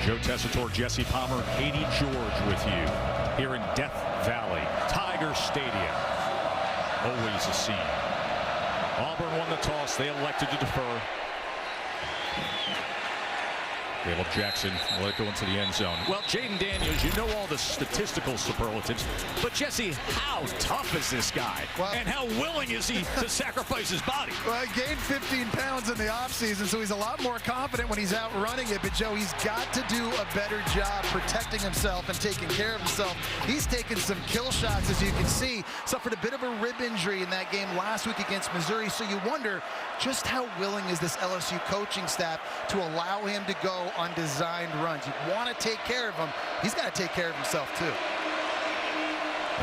Joe Tessitore, Jesse Palmer, Katie George with you here in Death Valley, Tiger Stadium. Always a scene. Auburn won the toss. They elected to defer. Caleb Jackson let it go into the end zone. Well, Jaden Daniels, you know all the statistical superlatives, but Jesse, how tough is this guy? Well, and how willing is he to sacrifice his body? Well, he gained 15 pounds in the offseason, so he's a lot more confident when he's out running it. But, Joe, he's got to do a better job protecting himself and taking care of himself. He's taken some kill shots, as you can see. Suffered a bit of a rib injury in that game last week against Missouri, so you wonder just how willing is this LSU coaching staff to allow him to go on designed runs. You want to take care of him. He's got to take care of himself too.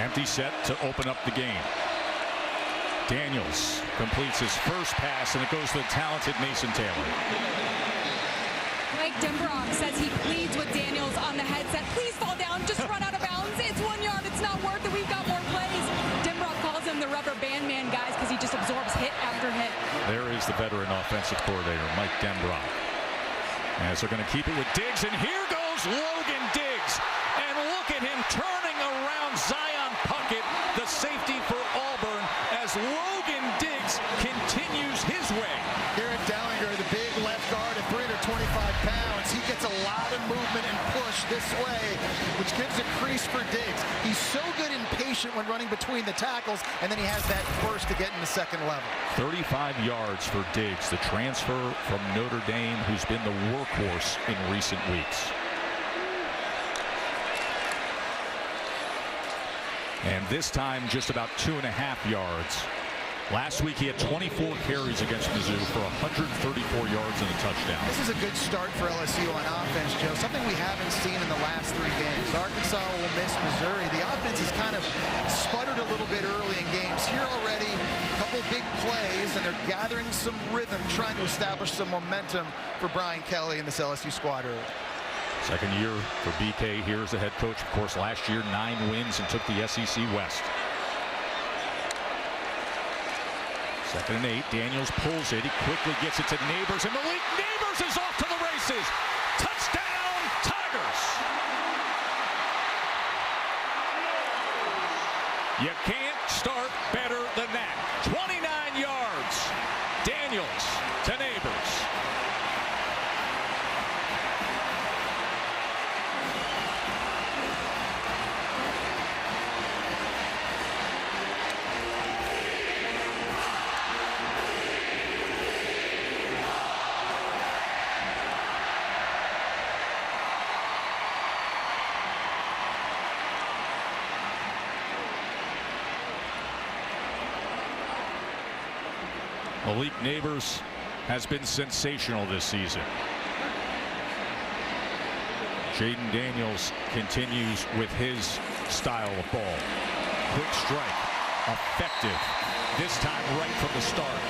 Empty set to open up the game. Daniels completes his first pass, and it goes to the talented Mason Taylor. Mike Denbrock says he pleads with Daniels on the headset. Please fall down. Just run out of bounds. It's 1 yard. It's not worth it. We've got more plays. Denbrock calls him the rubber band man, guys, because he just absorbs hit after hit. There is the veteran offensive coordinator, Mike Denbrock. As they're going to keep it with Diggs, and here goes Logan Diggs. And look at him turning around Zion Puckett, the safety for Auburn, as Logan Diggs continues his way. Garrett Dowlinger, the big left guard at 325 pounds. He gets a lot of movement and push this way, which gives a crease for Diggs. He's so good and patient when running between the tackles, and then he has that burst to get in the second level. 35 yards for Diggs, the transfer from Notre Dame, who's been the workhorse in recent weeks. And this time just about 2.5 yards. Last week he had 24 carries against Mizzou for 134 yards and a touchdown. This is a good start for LSU on offense, Joe. Something we haven't seen in the last 3 games. Arkansas will miss Missouri. The offense has kind of sputtered a little bit early in games. Here already, a couple big plays, and they're gathering some rhythm, trying to establish some momentum for Brian Kelly and this LSU squad early. Second year for BK here as the head coach. Of course, last year 9 wins and took the SEC West. 2nd and 8. Daniels pulls it. He quickly gets it to Neighbors, and Malik Neighbors is off to the races. Touchdown, Tigers! You can't start better than that. 29 yards. Daniels to Neighbors. Malik Neighbors has been sensational this season. Jaden Daniels continues with his style of ball. Quick strike, effective, this time right from the start.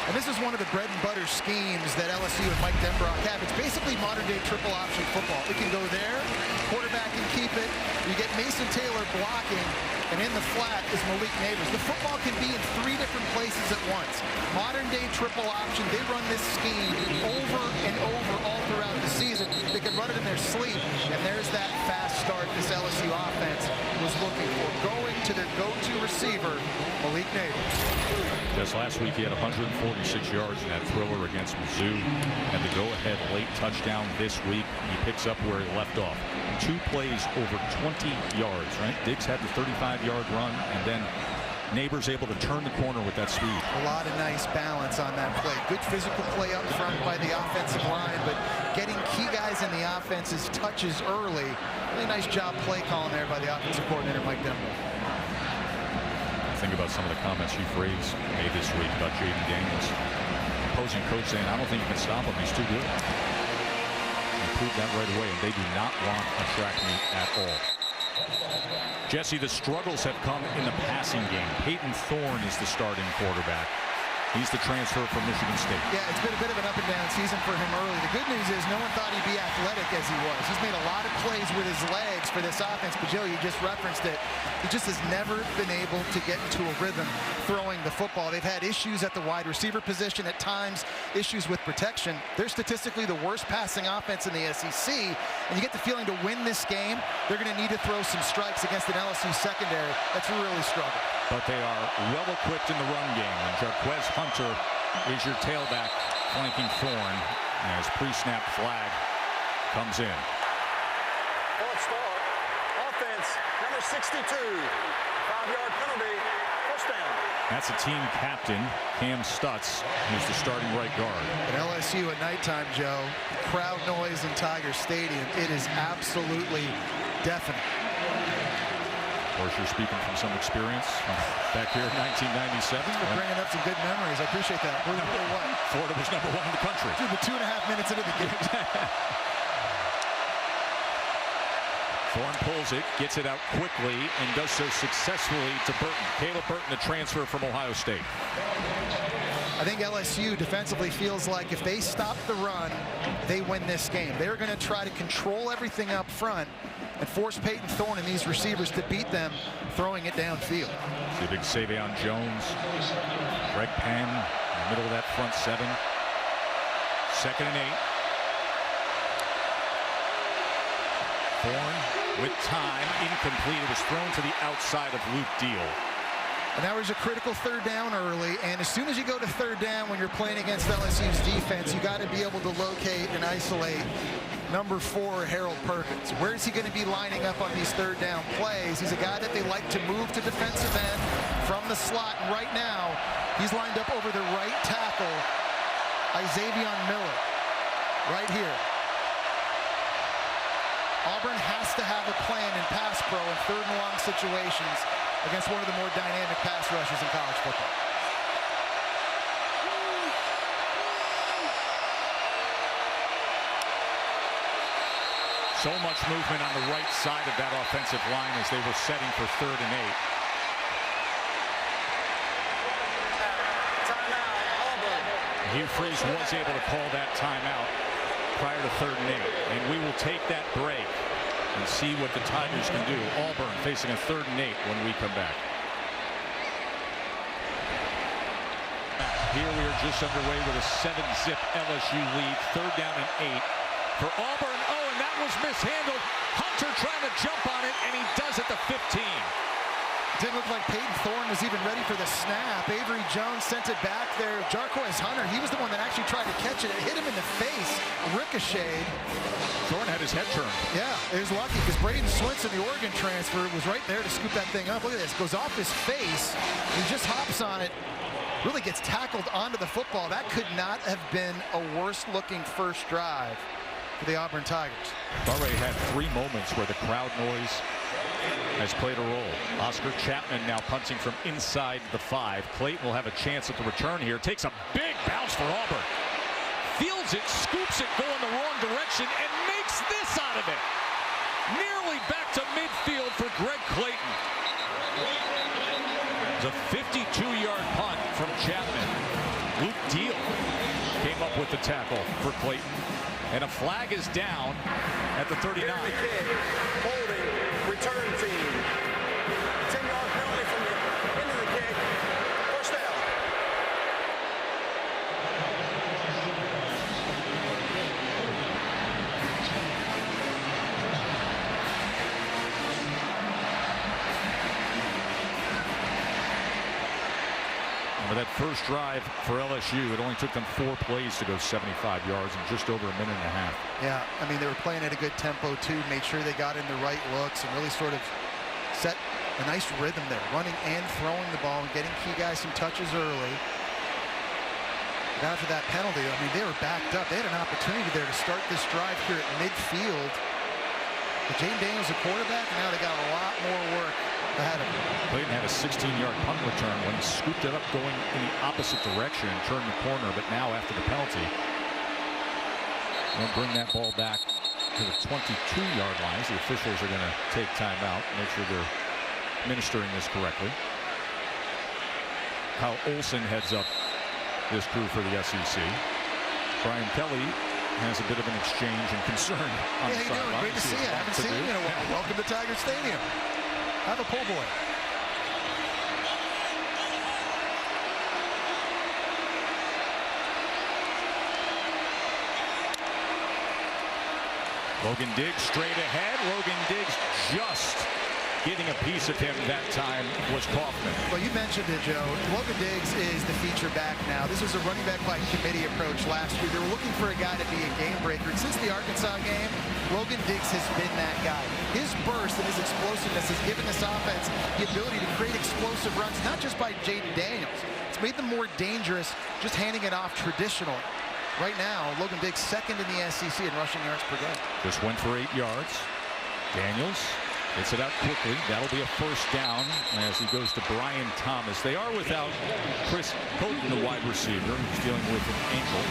And this is one of the bread and butter schemes that LSU and Mike Denbrock have. It's basically modern day triple option football. It can go there, quarterback can keep it. You get Mason Taylor blocking, and in the flat is Malik Neighbors. The football can be in 3 different places at once. Modern day triple option, they run this scheme over and over all throughout the season. They can run it in their sleep, and there's that fast start this LSU offense was looking for. Going to their go-to receiver, Malik Neighbors. Just last week he had 146 yards in that thriller against Mizzou, and the go-ahead late touchdown this week. He picks up where he left off. 2 plays over 20 yards, right? Diggs had the 35-yard run, and then Neighbors able to turn the corner with that speed. A lot of nice balance on that play. Good physical play up front by the offensive line, but getting key guys in the offense's touches early. Really nice job play calling there by the offensive coordinator, Mike Denbrock. Think about some of the comments Hugh Freeze made this week about Jaden Daniels. Opposing coach saying, I don't think you can stop him. He's too good. He proved that right away, and they do not want a track meet at all. Jesse, the struggles have come in the passing game. Peyton Thorne is the starting quarterback. He's the transfer from Michigan State. Yeah, it's been a bit of an up-and-down season for him early. The good news is no one thought he'd be athletic as he was. He's made a lot of plays with his legs for this offense, but Joe, you just referenced it. He just has never been able to get into a rhythm throwing the football. They've had issues at the wide receiver position at times, issues with protection. They're statistically the worst passing offense in the SEC, and you get the feeling to win this game, they're going to need to throw some strikes against an LSU secondary that's really struggled. But they are well equipped in the run game. And Jarquez Hunter is your tailback flanking Thorne as pre-snap flag comes in. Fourth start. Offense, number 62. 5-yard penalty. First down. That's a team captain, Cam Stutz, who's the starting right guard. At LSU at nighttime, Joe, crowd noise in Tiger Stadium, it is absolutely deafening. Of course, you're speaking from some experience back here in 1997. We're bringing up some good memories. I appreciate that. We're what? Florida was #1 in the country. Dude, the 2.5 minutes into the game. Thorne pulls it, gets it out quickly, and does so successfully to Burton. Caleb Burton, the transfer from Ohio State. I think LSU defensively feels like if they stop the run, they win this game. They're going to try to control everything up front and force Peyton Thorne and these receivers to beat them throwing it downfield. The big Savion Jones, Greg Penn in the middle of that front seven. 2nd and 8. Thorne with time, incomplete. It was thrown to the outside of Luke Deal. And that was a critical 3rd down early, and as soon as you go to 3rd down when you're playing against LSU's defense, you got to be able to locate and isolate number 4, Harold Perkins. Where is he going to be lining up on these 3rd down plays? He's a guy that they like to move to defensive end from the slot, and right now he's lined up over the right tackle, Xavion Miller, right here. Auburn has to have a plan in pass pro in 3rd and long situations against one of the more dynamic pass rushers in college football. So much movement on the right side of that offensive line as they were setting for 3rd and 8. Timeout, Auburn. Hugh Freeze was able to call that timeout prior to 3rd and 8. And we will take that break and see what the Tigers can do. Auburn facing a 3rd and 8 when we come back. Here we are just underway with a 7-zip LSU lead. 3rd down and 8 for Auburn. Oh, and that was mishandled. Hunter trying to jump on it, and he does at the 15. Didn't look like Peyton Thorne was even ready for the snap. Avery Jones sent it back there. Jarquez Hunter, he was the one that actually tried to catch it. It hit him in the face, ricocheted. Thorne had his head turned. Yeah, it was lucky because Braden Swinson, the Oregon transfer, was right there to scoop that thing up. Look at this, goes off his face. He just hops on it, really gets tackled onto the football. That could not have been a worse-looking first drive for the Auburn Tigers. Already had 3 moments where the crowd noise has played a role. Oscar Chapman now punting from inside the 5. Clayton will have a chance at the return here. Takes a big bounce for Auburn. Fields it, scoops it, going the wrong direction, and makes this out of it. Nearly back to midfield for Greg Clayton. It's a 52-yard punt from Chapman. Luke Deal came up with the tackle for Clayton. And a flag is down at the 39. Holding, return team. 10-yard penalty from the end of the kick. First down. But that first drive for LSU, it only took them 4 plays to go 75 yards in just over a minute and a half. Yeah, I mean, they were playing at a good tempo, too, made sure they got in the right looks and really sort of set a nice rhythm there, running and throwing the ball and getting key guys some touches early. But after that penalty, I mean, they were backed up. They had an opportunity there to start this drive here at midfield. But Jane Daniels, a quarterback, and now they got a lot more work ahead of him. Clayton had a 16-yard punt return when he scooped it up going in the opposite direction and turned the corner, but now after the penalty, they'll bring that ball back to the 22-yard line. The officials are going to take time out, make sure they're administering this correctly. Kyle Olson heads up this crew for the SEC. Brian Kelly has a bit of an exchange and concern on the Hey, how you doing? sideline. Great to see you. I haven't seen you in a while. Welcome to Tiger Stadium. Have a pull boy. Logan Diggs straight ahead. Logan Diggs just getting a piece of him that time was Kaufman. Well, you mentioned it, Joe. Logan Diggs is the feature back now. This was a running back by committee approach last year. They were looking for a guy to be a game breaker. And since the Arkansas game, Logan Diggs has been that guy. His burst and his explosiveness has given this offense the ability to create explosive runs, not just by Jaden Daniels. It's made them more dangerous just handing it off traditionally. Right now, Logan Diggs second in the SEC in rushing yards per game. Just went for 8 yards. Daniels gets it out quickly. That'll be a first down as he goes to Brian Thomas. They are without Chris Houghton, the wide receiver, who's dealing with an ankle.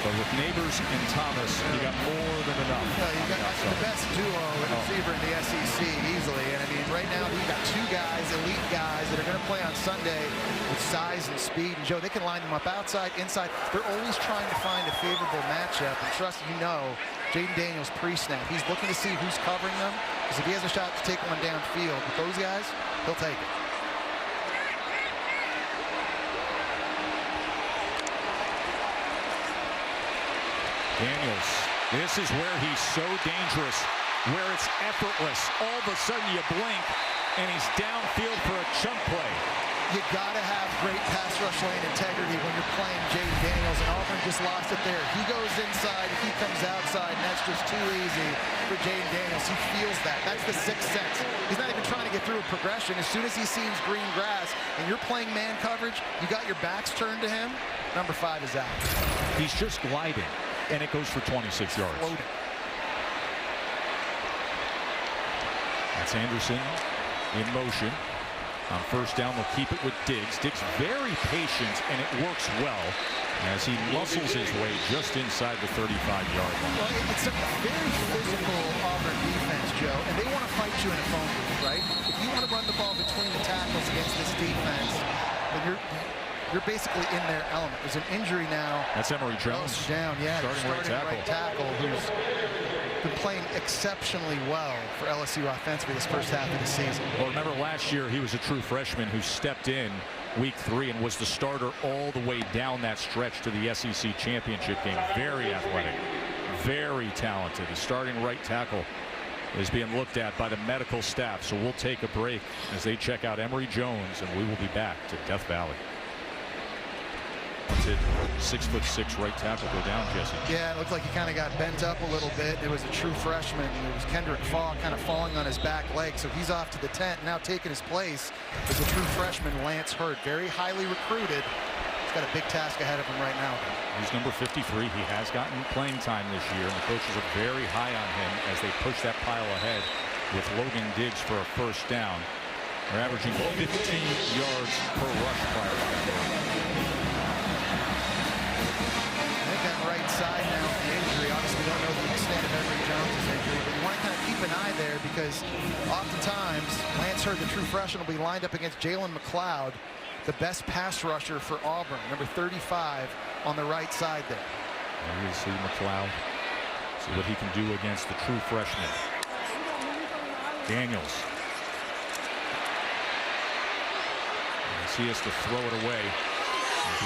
But with Neighbors and Thomas, you got more than enough. You got the best duo at receiver in the SEC easily. And I mean, right now you've got two guys, elite guys, that are going to play on Sunday with size and speed. And Joe, they can line them up outside, inside. They're always trying to find a favorable matchup. And trust you know, Jaden Daniels pre-snap. He's looking to see who's covering them. Because if he has a shot to take one downfield with those guys, he'll take it. Daniels, this is where he's so dangerous, where it's effortless. All of a sudden you blink, and he's downfield for a chunk play. You got to have great pass rush lane integrity when you're playing Jaden Daniels, and Auburn just lost it there. He goes inside, he comes outside, and that's just too easy for Jaden Daniels. He feels that. That's the sixth sense. He's not even trying to get through a progression. As soon as he sees green grass and you're playing man coverage, you got your backs turned to him, number 5 is out. He's just gliding, and it goes for 26 yards. Loaded. That's Anderson in motion. On first down, they'll keep it with Diggs. Diggs very patient, and it works well as he muscles his way just inside the 35-yard line. Well, it's a very physical Auburn defense, Joe, and they want to fight you in a phone booth, right? If you want to run the ball between the tackles against this defense, then you're basically in their element. There's an injury now. That's Emory Jones. Down, yeah. Starting right tackle. Who's been playing exceptionally well for LSU offensively this first half of the season. Well, remember last year he was a true freshman who stepped in week 3 and was the starter all the way down that stretch to the SEC championship game. Very athletic, very talented. The starting right tackle is being looked at by the medical staff. So we'll take a break as they check out Emory Jones, and we will be back to Death Valley. 6'6" right tackle go down, Jesse. Yeah, it looked like he kind of got bent up a little bit. It was a true freshman. It was Kendrick Fall kind of falling on his back leg, so he's off to the tent. Now taking his place is a true freshman, Lance Hurd, very highly recruited. He's got a big task ahead of him right now. He's number 53. He has gotten playing time this year, and the coaches are very high on him as they push that pile ahead with Logan Diggs for a first down. They're averaging 15 yards per rush prior to that. Right side now with the injury. Obviously, we don't know the extent of Emory Jones' injury, but you want to kind of keep an eye there because oftentimes Lance Hurd, the true freshman, will be lined up against Jalen McLeod, the best pass rusher for Auburn, number 35 on the right side there. And you see McLeod, see what he can do against the true freshman. Daniels. As he has to throw it away.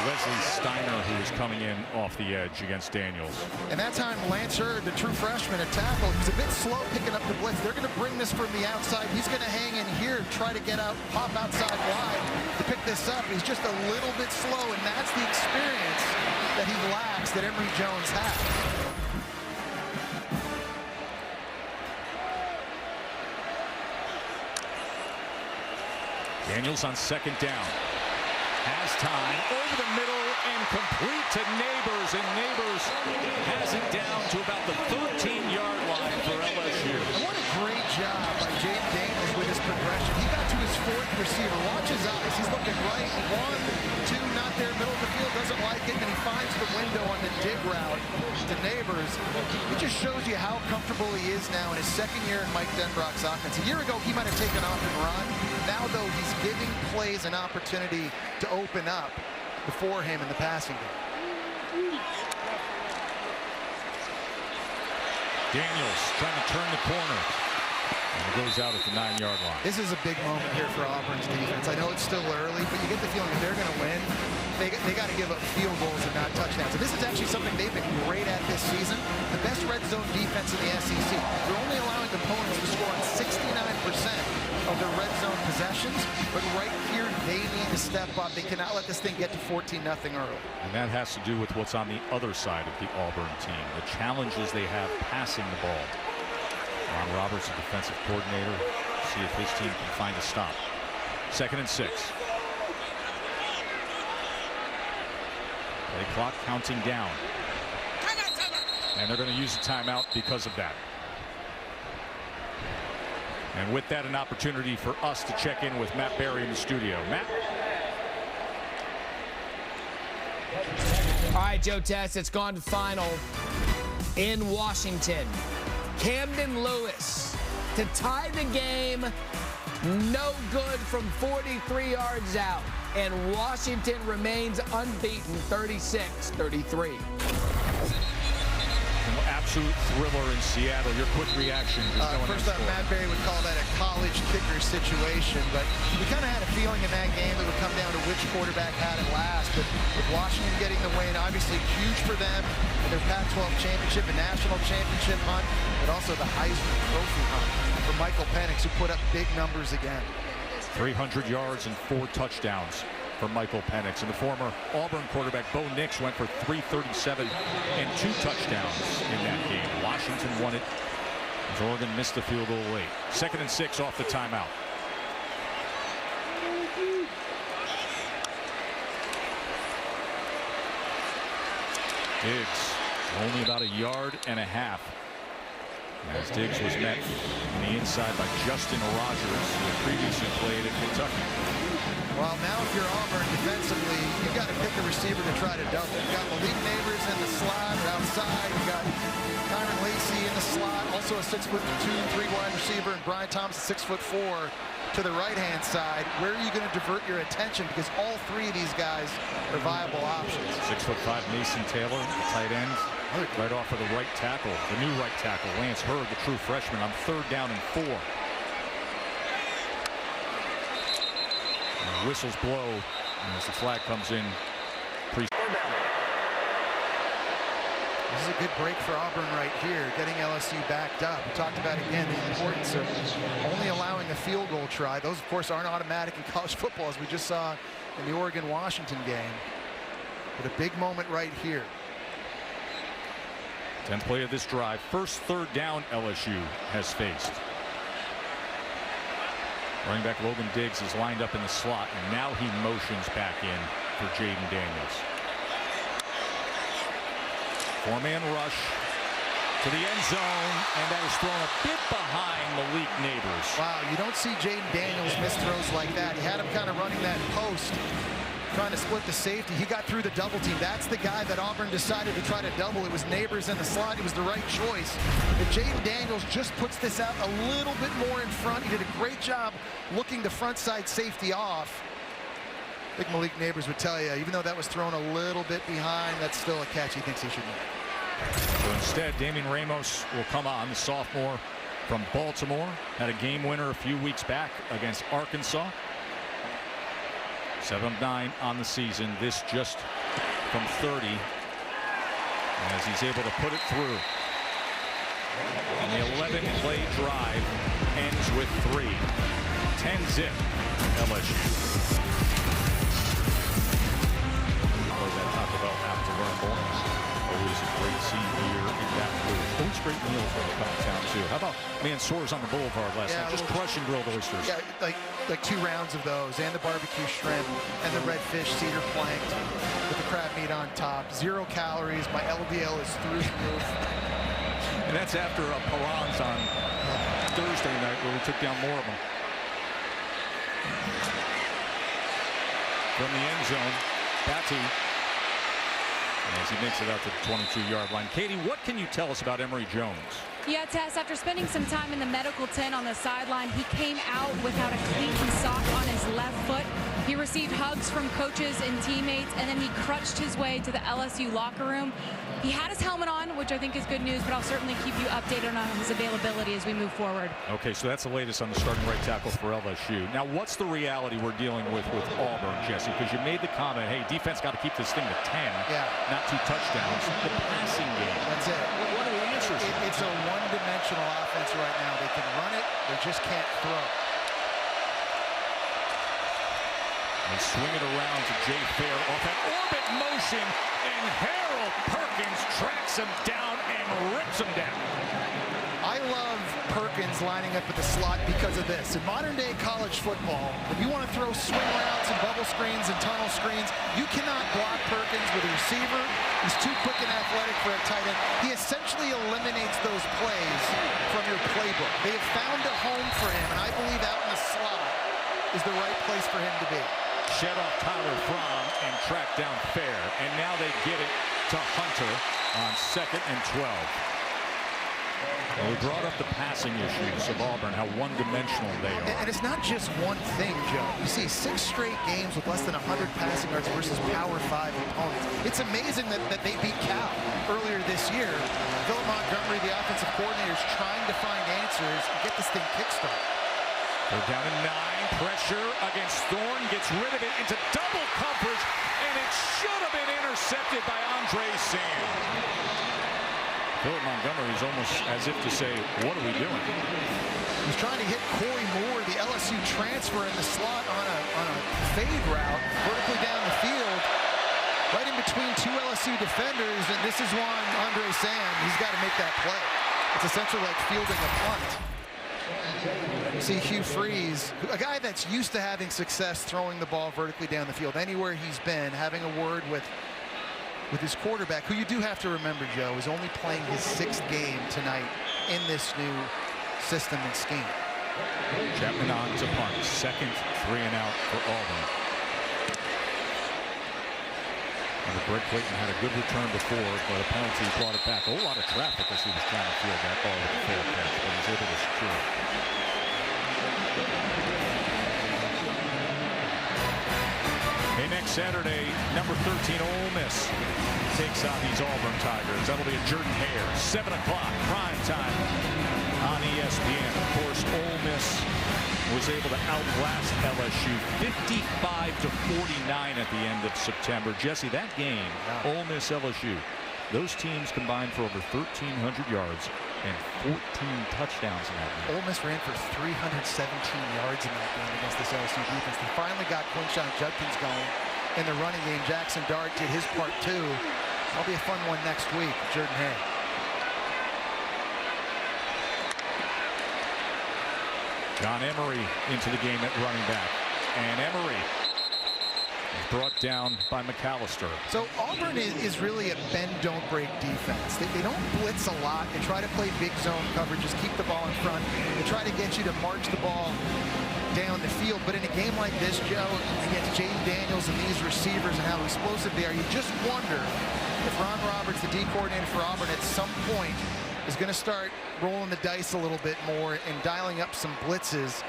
Wesley Steiner, who is coming in off the edge against Daniels. And that time, Lance Hurd, the true freshman, at tackle, he's a bit slow picking up the blitz. They're going to bring this from the outside. He's going to hang in here, try to get out, pop outside wide to pick this up. He's just a little bit slow, and that's the experience that he lacks that Emory Jones has. Daniels on second down. Has time over the middle and complete to Neighbors, and Neighbors has it down to about the 13-yard line for LSU. And what a great job by Jaden Daniels with his progression. He got to his 4th receiver. Watch his eyes. He's looking right. 1, 2, not there. Middle of the field, doesn't like it, and he finds the window on the dig route to Neighbors. It just shows you how comfortable he is now in his second year in Mike Denbrock's offense. A year ago, he might have taken off and run. Now, though, he's giving plays an opportunity to open up. before him in the passing game. Daniels trying to turn the corner. And it goes out at the 9-yard line. This is a big moment here for Auburn's defense. I know it's still early, but you get the feeling if they're going to win, they got to give up field goals and not touchdowns. And this is actually something they've been great at this season. The best red zone defense in the SEC. They're only allowing opponents to score on 69% of their red zone possessions, but right here they need to step up. They cannot let this thing get to 14-0 early. And that has to do with what's on the other side of the Auburn team, the challenges they have passing the ball. Ron Roberts, the defensive coordinator, see if his team can find a stop. 2nd and 6. Play clock counting down. And they're going to use a timeout because of that. And with that, an opportunity for us to check in with Matt Berry in the studio. Matt? All right, Joe Tess, it's gone to final in Washington. Camden Lewis to tie the game, no good from 43 yards out. And Washington remains unbeaten, 36-33. Absolute thriller in Seattle. Your quick reaction. First off, Matt Berry would call that a college kicker situation, but we kind of had a feeling in that game it would come down to which quarterback had it last. But with Washington getting the win, obviously huge for them in their Pac-12 championship, a national championship hunt, but also the Heisman Trophy hunt for Michael Penix, who put up big numbers again. 300 yards and 4 touchdowns for Michael Penix. And the former Auburn quarterback Bo Nix went for 337 and 2 touchdowns in that game. Washington won it as Oregon missed the field goal late. 2nd and 6 off the timeout. Diggs only about 1.5 yards. As Diggs was met on the inside by Justin Rogers, who previously played at Kentucky. Well, now if you're Auburn defensively, you've got to pick a receiver to try to double. You've got Malik Neighbors in the slot or outside. You've got Kyron Lacy in the slot, also a 6'2", 3 wide receiver, and Brian Thomas, 6'4", to the right-hand side. Where are you going to divert your attention? Because all 3 of these guys are viable options. 6'5" Mason Taylor, the tight end, right off of the right tackle. The new right tackle, Lance Hurd, the true freshman, on 3rd down and 4. And whistles blow as the flag comes in. This is a good break for Auburn right here, getting LSU backed up. We talked about, again, the importance of only allowing a field goal try. Those, of course, aren't automatic in college football, as we just saw in the Oregon-Washington game. But a big moment right here. 10th play of this drive. First 3rd down LSU has faced. Running back Logan Diggs is lined up in the slot, and now he motions back in for Jaden Daniels. 4-man rush to the end zone, and that is thrown a bit behind Malik Neighbors. Wow, you don't see Jaden Daniels miss throws like that. He had him kind of running that post, trying to split the safety. He got through the double team. That's the guy that Auburn decided to try to double. It was Neighbors in the slot. It was the right choice. If Jaden Daniels just puts this out a little bit more in front, he did a great job looking the front side safety off. I think Malik Neighbors would tell you, even though that was thrown a little bit behind, that's still a catch he thinks he should make. So instead, Damian Ramos will come on, the sophomore from Baltimore. Had a game winner a few weeks back against Arkansas. 7-9 on the season. This just from 30 as he's able to put it through. And the 11-play drive ends with 3. 10-zip LSU. That Taco Bell have to learn more. Always a great scene here in that booth. Always great meals when you come to town too. How about Mansour's on the Boulevard last night? Just crushing grilled oysters. Yeah, like 2 rounds of those, and the barbecue shrimp, and the redfish cedar planked with the crab meat on top. 0 calories. My LDL is through the roof. And that's after a Perrons on Thursday night where we took down more of them. From the end zone, Batty, as he makes it out to the 22-yard line. Katie, what can you tell us about Emory Jones? Yeah, Tess, after spending some time in the medical tent on the sideline, he came out without a cleat and sock on his left foot. He received hugs from coaches and teammates, and then he crunched his way to the LSU locker room. He had his helmet on, which I think is good news, but I'll certainly keep you updated on his availability as we move forward. Okay, so that's the latest on the starting right tackle for LSU. Now, what's the reality we're dealing with Auburn, Jesse? Because you made the comment, hey, defense got to keep this thing to 10, not 2 touchdowns. The passing game. That's it. What are the answers? It's a one-dimensional offense right now. They can run it, they just can't throw. They swing it around to Jay Fair off an orbit motion, and Harold Perkins tracks him down and rips him down. I love Perkins lining up at the slot because of this. In modern-day college football, if you want to throw swing routes and bubble screens and tunnel screens, you cannot block Perkins with a receiver. He's too quick and athletic for a tight end. He essentially eliminates those plays from your playbook. They have found a home for him, and I believe out in the slot is the right place for him to be. Shed off Tyler Fromm and track down Fair. And now they get it to Hunter on 2nd and 12. Well, we brought up the passing issues of Auburn, how one-dimensional they are. And it's not just one thing, Joe. You see 6 straight games with less than 100 passing yards versus Power 5 opponents. It's amazing that they beat Cal earlier this year. Philip Montgomery, the offensive coordinator, is trying to find answers and get this thing kickstarted. They're down to 9. Pressure against Thorne. Gets rid of it into double coverage. And it should have been intercepted by Andre Sand. Philip Montgomery is almost as if to say, what are we doing? He's trying to hit Corey Moore, the LSU transfer in the slot on a fade route, vertically down the field, right in between 2 LSU defenders. And this is one Andre Sand. He's got to make that play. It's essentially like fielding a punt. You see Hugh Freeze, a guy that's used to having success throwing the ball vertically down the field anywhere he's been, having a word with his quarterback, who you do have to remember, Joe, is only playing his 6th game tonight in this new system and scheme. Chapman on to punt. 2nd 3 and out for Auburn. And Greg Clayton had a good return before, but a penalty brought it back. A whole lot of traffic as he was trying to field that ball with a fair catch, but he was able to secure it. Hey, next Saturday, number 13 Ole Miss takes on these Auburn Tigers. That'll be at Jordan Hare, 7 o'clock, prime time on ESPN. Of course, Ole Miss was able to outlast LSU 55-49 at the end of September. Jesse, that game, Ole Miss LSU, those teams combined for over 1,300 yards and 14 touchdowns in that game. Ole Miss ran for 317 yards in that game against this LSU defense. They finally got Quinshon Judkins going in the running game. Jackson Dart did his part too. That'll be a fun one next week, Jordan Hare. John Emery into the game at running back. And Emery is brought down by McAllister. So Auburn is really a bend-don't-break defense. They don't blitz a lot. They try to play big zone coverages, keep the ball in front. They try to get you to march the ball down the field. But in a game like this, Joe, against Jaden Daniels and these receivers and how explosive they are, you just wonder if Ron Roberts, the D coordinator for Auburn, at some point is going to start rolling the dice a little bit more and dialing up some blitzes.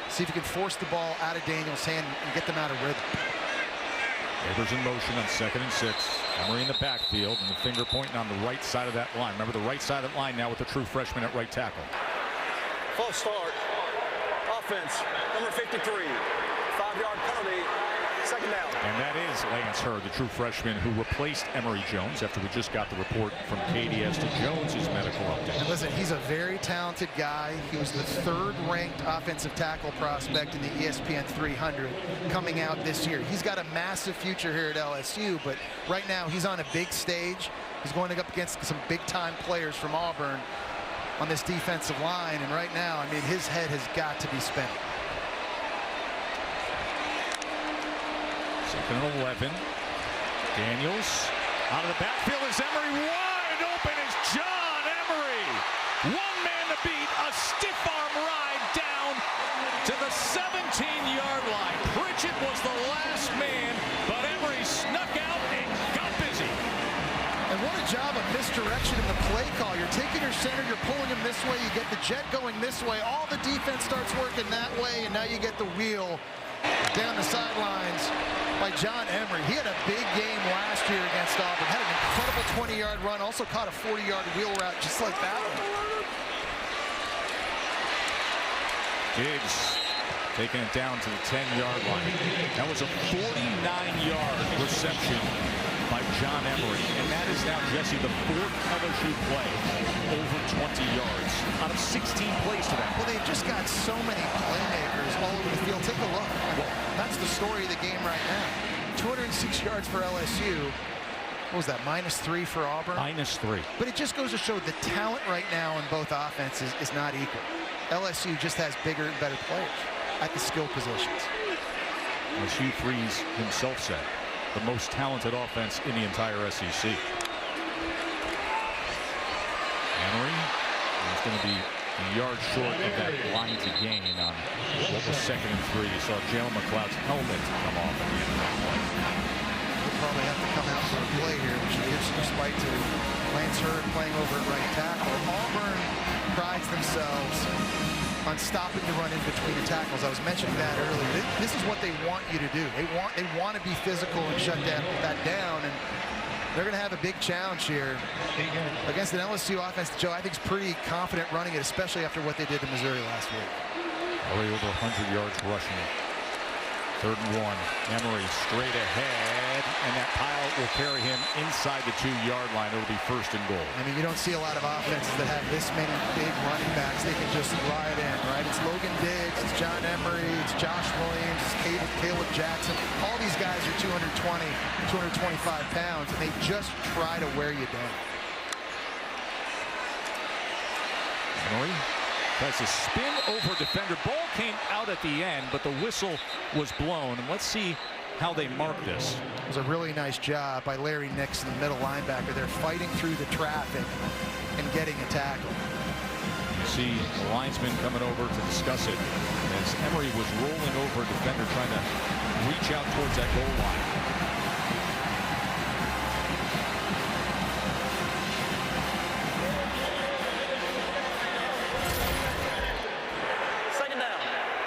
See if you can force the ball out of Daniels' hand and get them out of rhythm. Neighbors in motion on 2nd and 6. Emery in the backfield and the finger pointing on the right side of that line. Remember the right side of that line now with the true freshman at right tackle. False start. Offense, number 53. 5-yard penalty. 2nd down. And that is Lance Hurd, the true freshman who replaced Emory Jones after we just got the report from Katie as to Jones's medical update. And listen, he's a very talented guy. He was the 3rd-ranked offensive tackle prospect in the ESPN 300 coming out this year. He's got a massive future here at LSU, but right now he's on a big stage. He's going up against some big-time players from Auburn on this defensive line, and right now, I mean, his head has got to be spinning. 2nd and 11. Daniels out of the backfield is Emery. Wide open is John Emery. One man to beat. A stiff arm ride down to the 17-yard line. Pritchett was the last man, but Emery snuck out and got busy. And what a job of misdirection in the play call. You're taking your center, you're pulling him this way, you get the jet going this way, all the defense starts working that way, and now you get the wheel down the sidelines by John Emery. He had a big game last year against Auburn. Had an incredible 20-yard run. Also caught a 40-yard wheel route just like that one. Diggs taking it down to the 10-yard line. That was a 49-yard reception by John Emery. And that is now, Jesse, the 4th LSU play over 20 yards out of 16 plays to that. Well, they've just got so many playmakers all over the field. Take a look. That's the story of the game right now. 206 yards for LSU. What was that, -3 for Auburn? -3. But it just goes to show the talent right now in both offenses is not equal. LSU just has bigger and better players at the skill positions. As Hugh Freeze himself said, the most talented offense in the entire SEC. Emery is going to be a yard short of that line to gain on what was 2nd and 3. You saw Jalen McLeod's helmet come off at the end of that play. We'll probably have to come out for a play here, which will give some respite to Lance Hurd playing over at right tackle. Auburn prides themselves on stopping the run in between the tackles. I was mentioning that earlier. This is what they want you to do. They want to be physical and shut that down, and they're going to have a big challenge here against an LSU offense that Joe, I think, is pretty confident running it, especially after what they did to Missouri last week. Already over 100 yards rushing. 3rd and 1. Emery straight ahead, and that pile will carry him inside the 2-yard line. It'll be 1st and goal. I mean, you don't see a lot of offenses that have this many big running backs. They can just ride in, right? It's Logan Diggs, it's John Emery, it's Josh Williams, it's Caleb Jackson. All these guys are 220, 225 pounds, and they just try to wear you down. Emery tries to spin over defender. Ball came out at the end, but the whistle was blown. And let's see how they mark this. It was a really nice job by Larry Nixon, the middle linebacker. They're fighting through the traffic and getting a tackle. You see the linesman coming over to discuss it as Emery was rolling over a defender trying to reach out towards that goal line.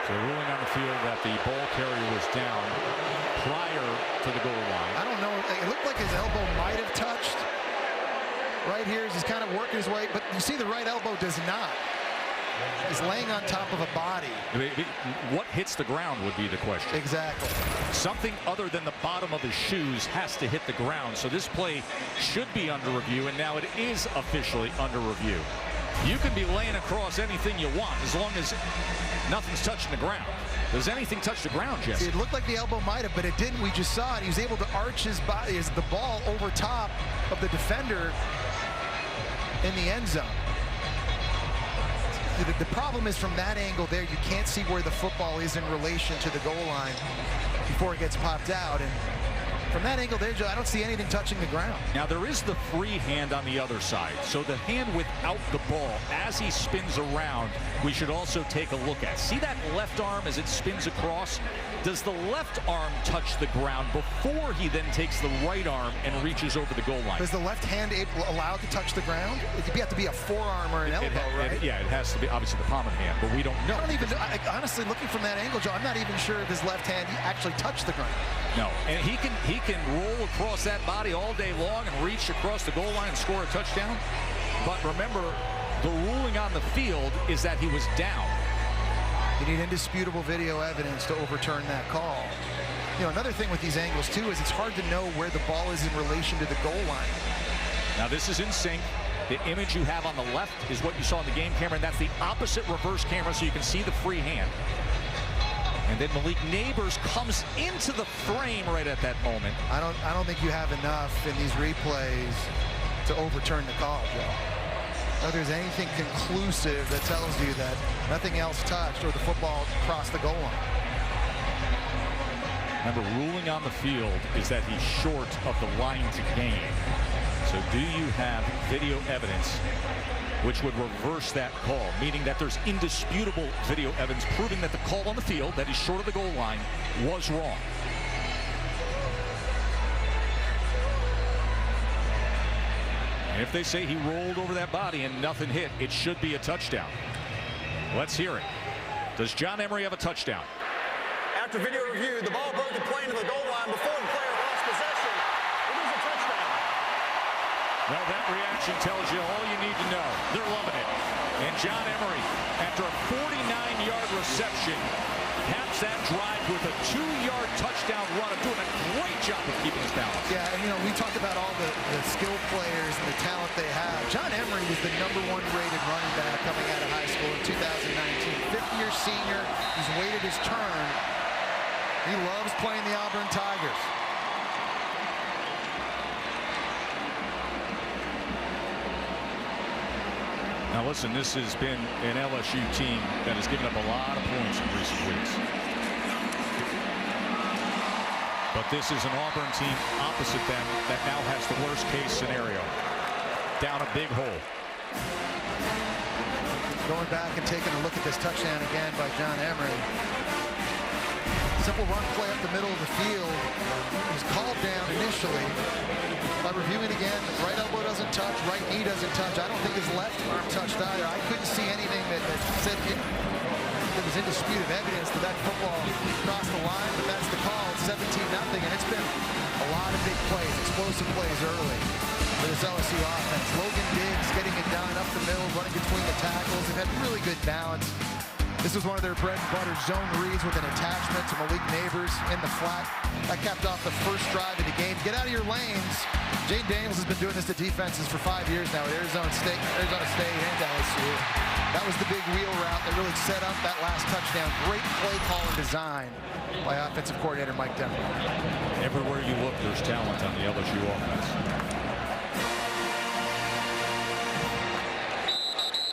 So ruling on the field that the ball carrier was down prior to the goal line. I don't know. It looked like his elbow might have touched right here as he's kind of working his way, but you see the right elbow does not. He's laying on top of a body. What hits the ground would be the question. Exactly. Something other than the bottom of his shoes has to hit the ground. So this play should be under review, and now it is officially under review. You can be laying across anything you want as long as nothing's touching the ground. Does anything touch the ground, Jesse? It looked like the elbow might have, but it didn't. We just saw it. He was able to arch his body as the ball over top of the defender in the end zone. The problem is from that angle there, you can't see where the football is in relation to the goal line before it gets popped out. And from that angle there, Joe, I don't see anything touching the ground. Now, there is the free hand on the other side. So the hand without the ball, as he spins around, we should also take a look at. See that left arm as it spins across? Does the left arm touch the ground before he then takes the right arm and reaches over the goal line? Is the left hand allowed to touch the ground? It'd have to be a forearm or an elbow, right? Yeah, it has to be, obviously, the palm of the hand, but we don't know. Honestly, looking from that angle, Joe, I'm not even sure if his left hand actually touched the ground. No, and he can roll across that body all day long and reach across the goal line and score a touchdown. But remember, the ruling on the field is that he was down. You need indisputable video evidence to overturn that call. You know, another thing with these angles, too, is it's hard to know where the ball is in relation to the goal line. Now, this is in sync. The image you have on the left is what you saw in the game camera, and that's the opposite reverse camera, so you can see the free hand. And then Malik Neighbors comes into the frame right at that moment. I don't think you have enough in these replays to overturn the call, Joe. If there's anything conclusive that tells you that nothing else touched or the football crossed the goal line. Remember, ruling on the field is that he's short of the line to gain. So do you have video evidence which would reverse that call, meaning that there's indisputable video evidence proving that the call on the field, that he's short of the goal line, was wrong? And if they say he rolled over that body and nothing hit, it should be a touchdown. Let's hear it. Does John Emery have a touchdown? After video review, the ball broke the plane to the goal line before the player lost possession. It is a touchdown. Well, that reaction tells you all you need to know. They're loving it. And John Emery, after a 49-yard reception, caps that drive with a 2-yard touchdown run. Doing a great job of keeping his balance. Yeah, and you know, we talk about all the skill players and the talent they have. John Emery was the #1 rated running back coming out of high school in 2019. Fifth-year senior. He's waited his turn. He loves playing the Auburn Tigers. Now listen, this has been an LSU team that has given up a lot of points in recent weeks. But this is an Auburn team opposite them that now has the worst case scenario. Down a big hole. Going back and taking a look at this touchdown again by John Emery. Simple run play up the middle of the field. He was called down initially. By reviewing again, right elbow doesn't touch, right knee doesn't touch. I don't think his left arm touched either. I couldn't see anything that said there was indisputed evidence that football crossed the line, but that's the call. It's 17-0, and it's been a lot of big plays, explosive plays early for this LSU offense. Logan Diggs getting it done up the middle, running between the tackles. They've had really good balance. This was one of their bread and butter zone reads with an attachment to Malik Neighbors in the flat. That capped off the first drive of the game. Get out of your lanes. Jane Daniels has been doing this to defenses for 5 years now at Arizona State and LSU. That was the big wheel route that really set up that last touchdown. Great play call and design by offensive coordinator Mike Denver. Everywhere you look, there's talent on the LSU offense.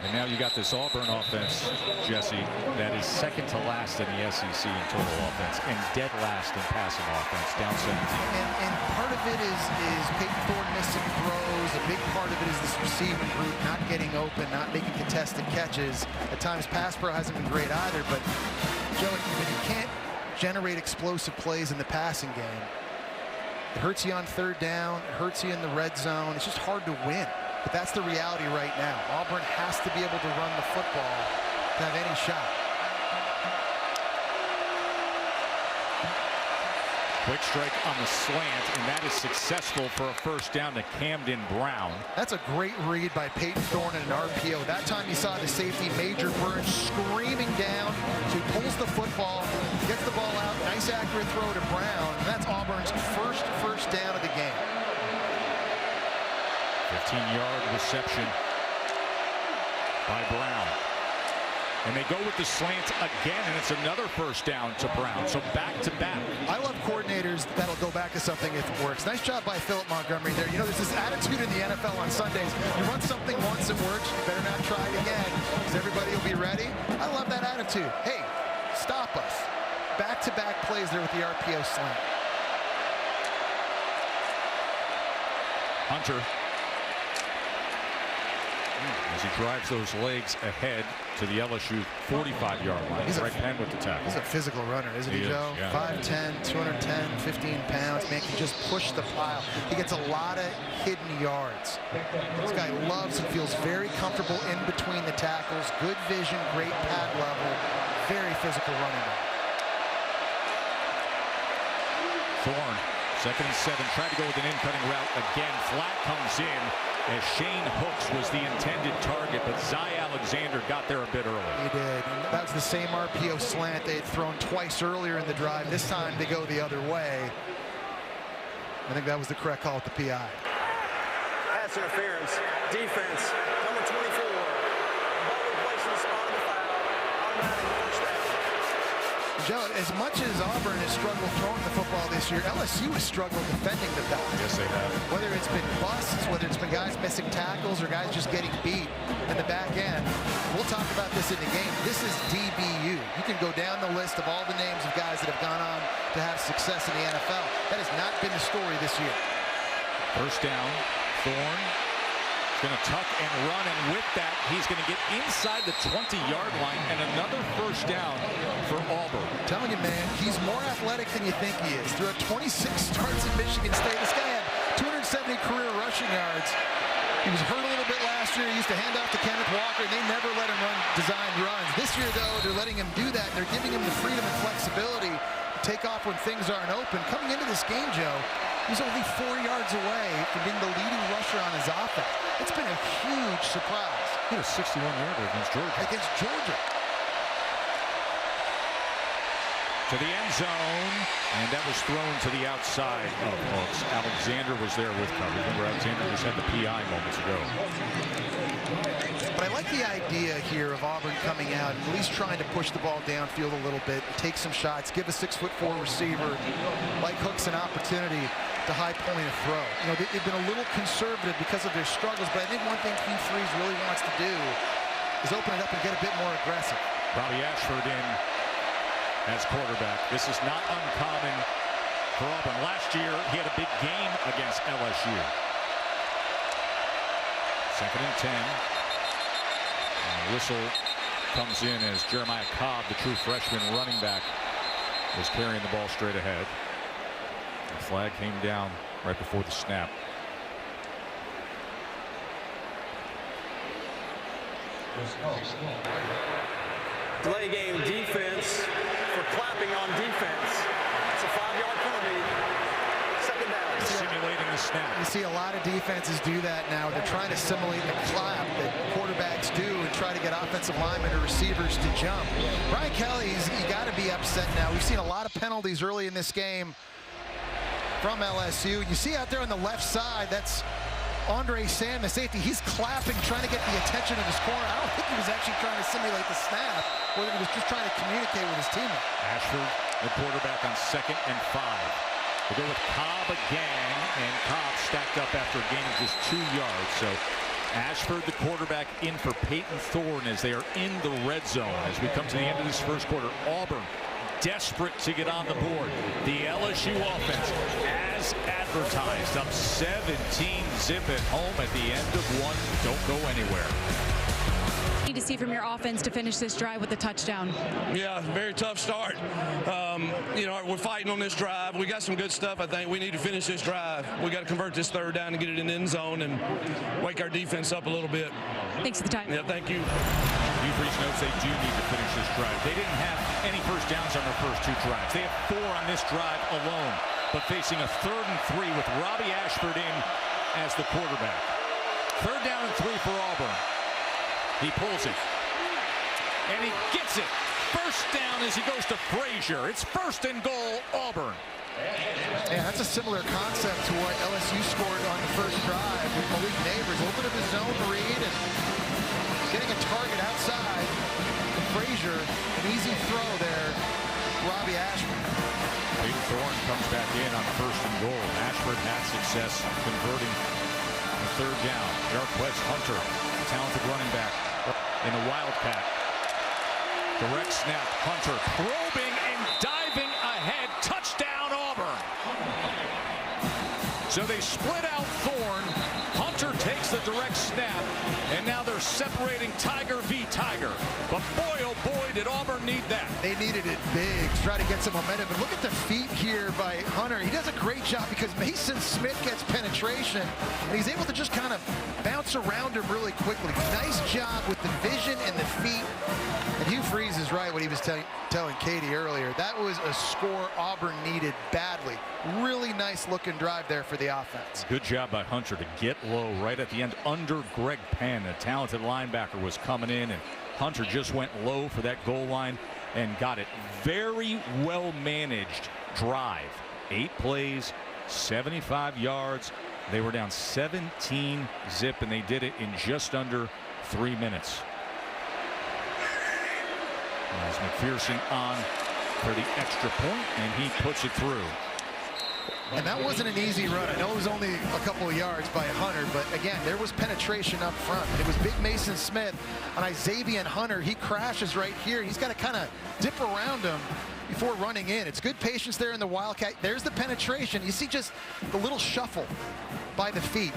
And now you got this Auburn offense, Jesse, that is second to last in the SEC in total offense and dead last in passing offense, down 17. And part of it is Peyton Thorne missing throws. A big part of it is this receiving group not getting open, not making contested catches. At times, pass pro hasn't been great either, but Joe, when you can't generate explosive plays in the passing game, it hurts you on third down, it hurts you in the red zone. It's just hard to win. But that's the reality right now. Auburn has to be able to run the football to have any shot. Quick strike on the slant, and that is successful for a first down to Camden Brown. That's a great read by Peyton Thorne in an RPO. That time you saw the safety, Major Burns, screaming down. So he pulls the football, gets the ball out, nice accurate throw to Brown. And that's Auburn's first down of the game. 15-yard reception by Brown. And they go with the slant again, and it's another first down to Brown. So back-to-back. I love coordinators that'll go back to something if it works. Nice job by Philip Montgomery there. You know, there's this attitude in the NFL on Sundays. You run something once, it works. You better not try it again, because everybody will be ready. I love that attitude. Hey, stop us. Back-to-back plays there with the RPO slant. Hunter, as he drives those legs ahead to the LSU 45-yard line. He's Greg Penn with the tackle. He's a physical runner, isn't he, Joe? Yeah. 5'10", 210, 15 pounds. Man can just push the pile. He gets a lot of hidden yards. This guy loves and feels very comfortable in between the tackles. Good vision, great pad level. Very physical running back. Thorne, 2nd and 7, tried to go with an in-cutting route again. Flat comes in as Shane Hooks was the intended target, but Zy Alexander got there a bit early. He did. And that was the same RPO slant they had thrown twice earlier in the drive. This time they go the other way. I think that was the correct call at the PI. Pass interference. Defense. Number 24. Ball replaced in the spot of the foul. Automatic first down. Joe, as much as Auburn has struggled throwing the football this year, LSU has struggled defending the pass. Yes, they have. Whether it's been busts, whether it's been guys missing tackles, or guys just getting beat in the back end. We'll talk about this in the game. This is DBU. You can go down the list of all the names of guys that have gone on to have success in the NFL. That has not been the story this year. First down, Thorne going to tuck and run, and with that, he's going to get inside the 20-yard line, and another first down for Auburn. I'm telling you, man, he's more athletic than you think he is. Through 26 starts at Michigan State, this guy had 270 career rushing yards. He was hurt a little bit last year. He used to hand off to Kenneth Walker, and they never let him run designed runs. This year, though, they're letting him do that, and they're giving him the freedom and flexibility take off when things aren't open. Coming into this game, Joe, he's only 4 yards away from being the leading rusher on his offense. It's been a huge surprise. He had a 61-yarder against Georgia. To the end zone, and that was thrown to the outside of Hooks. Alexander was there with coverage. Remember, Alexander just had the PI moments ago. But I like the idea here of Auburn coming out and at least trying to push the ball downfield a little bit, take some shots, give a 6'4" receiver like Hooks an opportunity to high point a throw. You know, they've been a little conservative because of their struggles, but I think one thing Hugh Freeze really wants to do is open it up and get a bit more aggressive. Robbie Ashford in as quarterback. This is not uncommon for Auburn. Last year, he had a big game against LSU. 2nd and 10. And the whistle comes in as Jeremiah Cobb, the true freshman running back, was carrying the ball straight ahead. The flag came down right before the snap. Delay game defense for clapping on defense. It's a 5-yard penalty. 2nd down. Simulating the snap. You see a lot of defenses do that now. They're trying to simulate the clap that quarterbacks do and try to get offensive linemen or receivers to jump. Brian Kelly's, you got to be upset now. We've seen a lot of penalties early in this game from LSU. You see out there on the left side, that's Andre Sam, the safety. He's clapping, trying to get the attention of his corner. I don't think he was actually trying to simulate the snap, or he was just trying to communicate with his teammate. Ashford, the quarterback, on 2nd and 5. They go with Cobb again, and Cobb stacked up after a gain of just 2 yards. So Ashford, the quarterback, in for Peyton Thorne as they are in the red zone. As we come to the end of this first quarter, Auburn desperate to get on the board. The LSU offense, as advertised, up 17-zip at home at the end of one. Don't go anywhere. Need to see from your offense to finish this drive with a touchdown. Yeah, very tough start. You know, we're fighting on this drive. We got some good stuff. I think we need to finish this drive. We got to convert this 3rd down and get it in the end zone and wake our defense up a little bit. Thanks for the time. Yeah, thank you. Hugh Freeze notes they do need to finish this drive. They didn't have any first downs on their first 2 drives. They have 4 on this drive alone, but facing a 3rd and 3 with Robbie Ashford in as the quarterback. 3rd down and 3 for Auburn. He pulls it, and he gets it. First down as he goes to Frazier. It's 1st and goal, Auburn. Yeah, that's a similar concept to what LSU scored on the first drive with Malik Neighbors. A little bit of his zone read and getting a target outside. Frazier, an easy throw there. Robbie Ashford. Peyton Thorne comes back in on 1st and goal. Ashford had success converting the 3rd down. Jarquez Hunter, talented running back in the Wildcat. Direct snap. Hunter probing and diving ahead. Touchdown, Auburn. So they split out Thorne. Hunter takes the direct snap, and now they're separating Tiger v. Tiger. But boy, oh boy, did Auburn need that. They needed it big to try to get some momentum. And look at the feet here by Hunter. He does a great job because Mason Smith gets penetration, and he's able to just kind of bounce around him really quickly. Nice job with the vision and the feet. And Hugh Freeze is right what he was telling Katie earlier. That was a score Auburn needed badly. Really nice looking drive there for the offense. Good job by Hunter to get low right at the end under Greg Penn. A talented linebacker was coming in, and Hunter just went low for that goal line and got it. Very well managed drive. 8 plays, 75 yards. They were down 17-zip, and they did it in just under 3 minutes. As McPherson on for the extra point, and he puts it through. And that wasn't an easy run. I know it was only a couple of yards by Hunter, but again, there was penetration up front. It was big Mason Smith on Xavier Hunter. He crashes right here. He's got to kind of dip around him before running in. It's good patience there in the Wildcat. There's the penetration. You see just the little shuffle by the feet.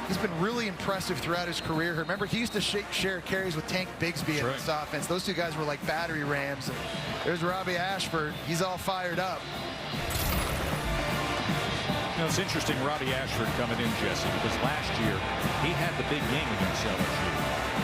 He's been really impressive throughout his career. Remember, he used to share carries with Tank Bigsby in this offense. Those two guys were like battery rams. And there's Robbie Ashford. He's all fired up. You know, it's interesting, Robbie Ashford coming in, Jesse, because last year he had the big game against LSU.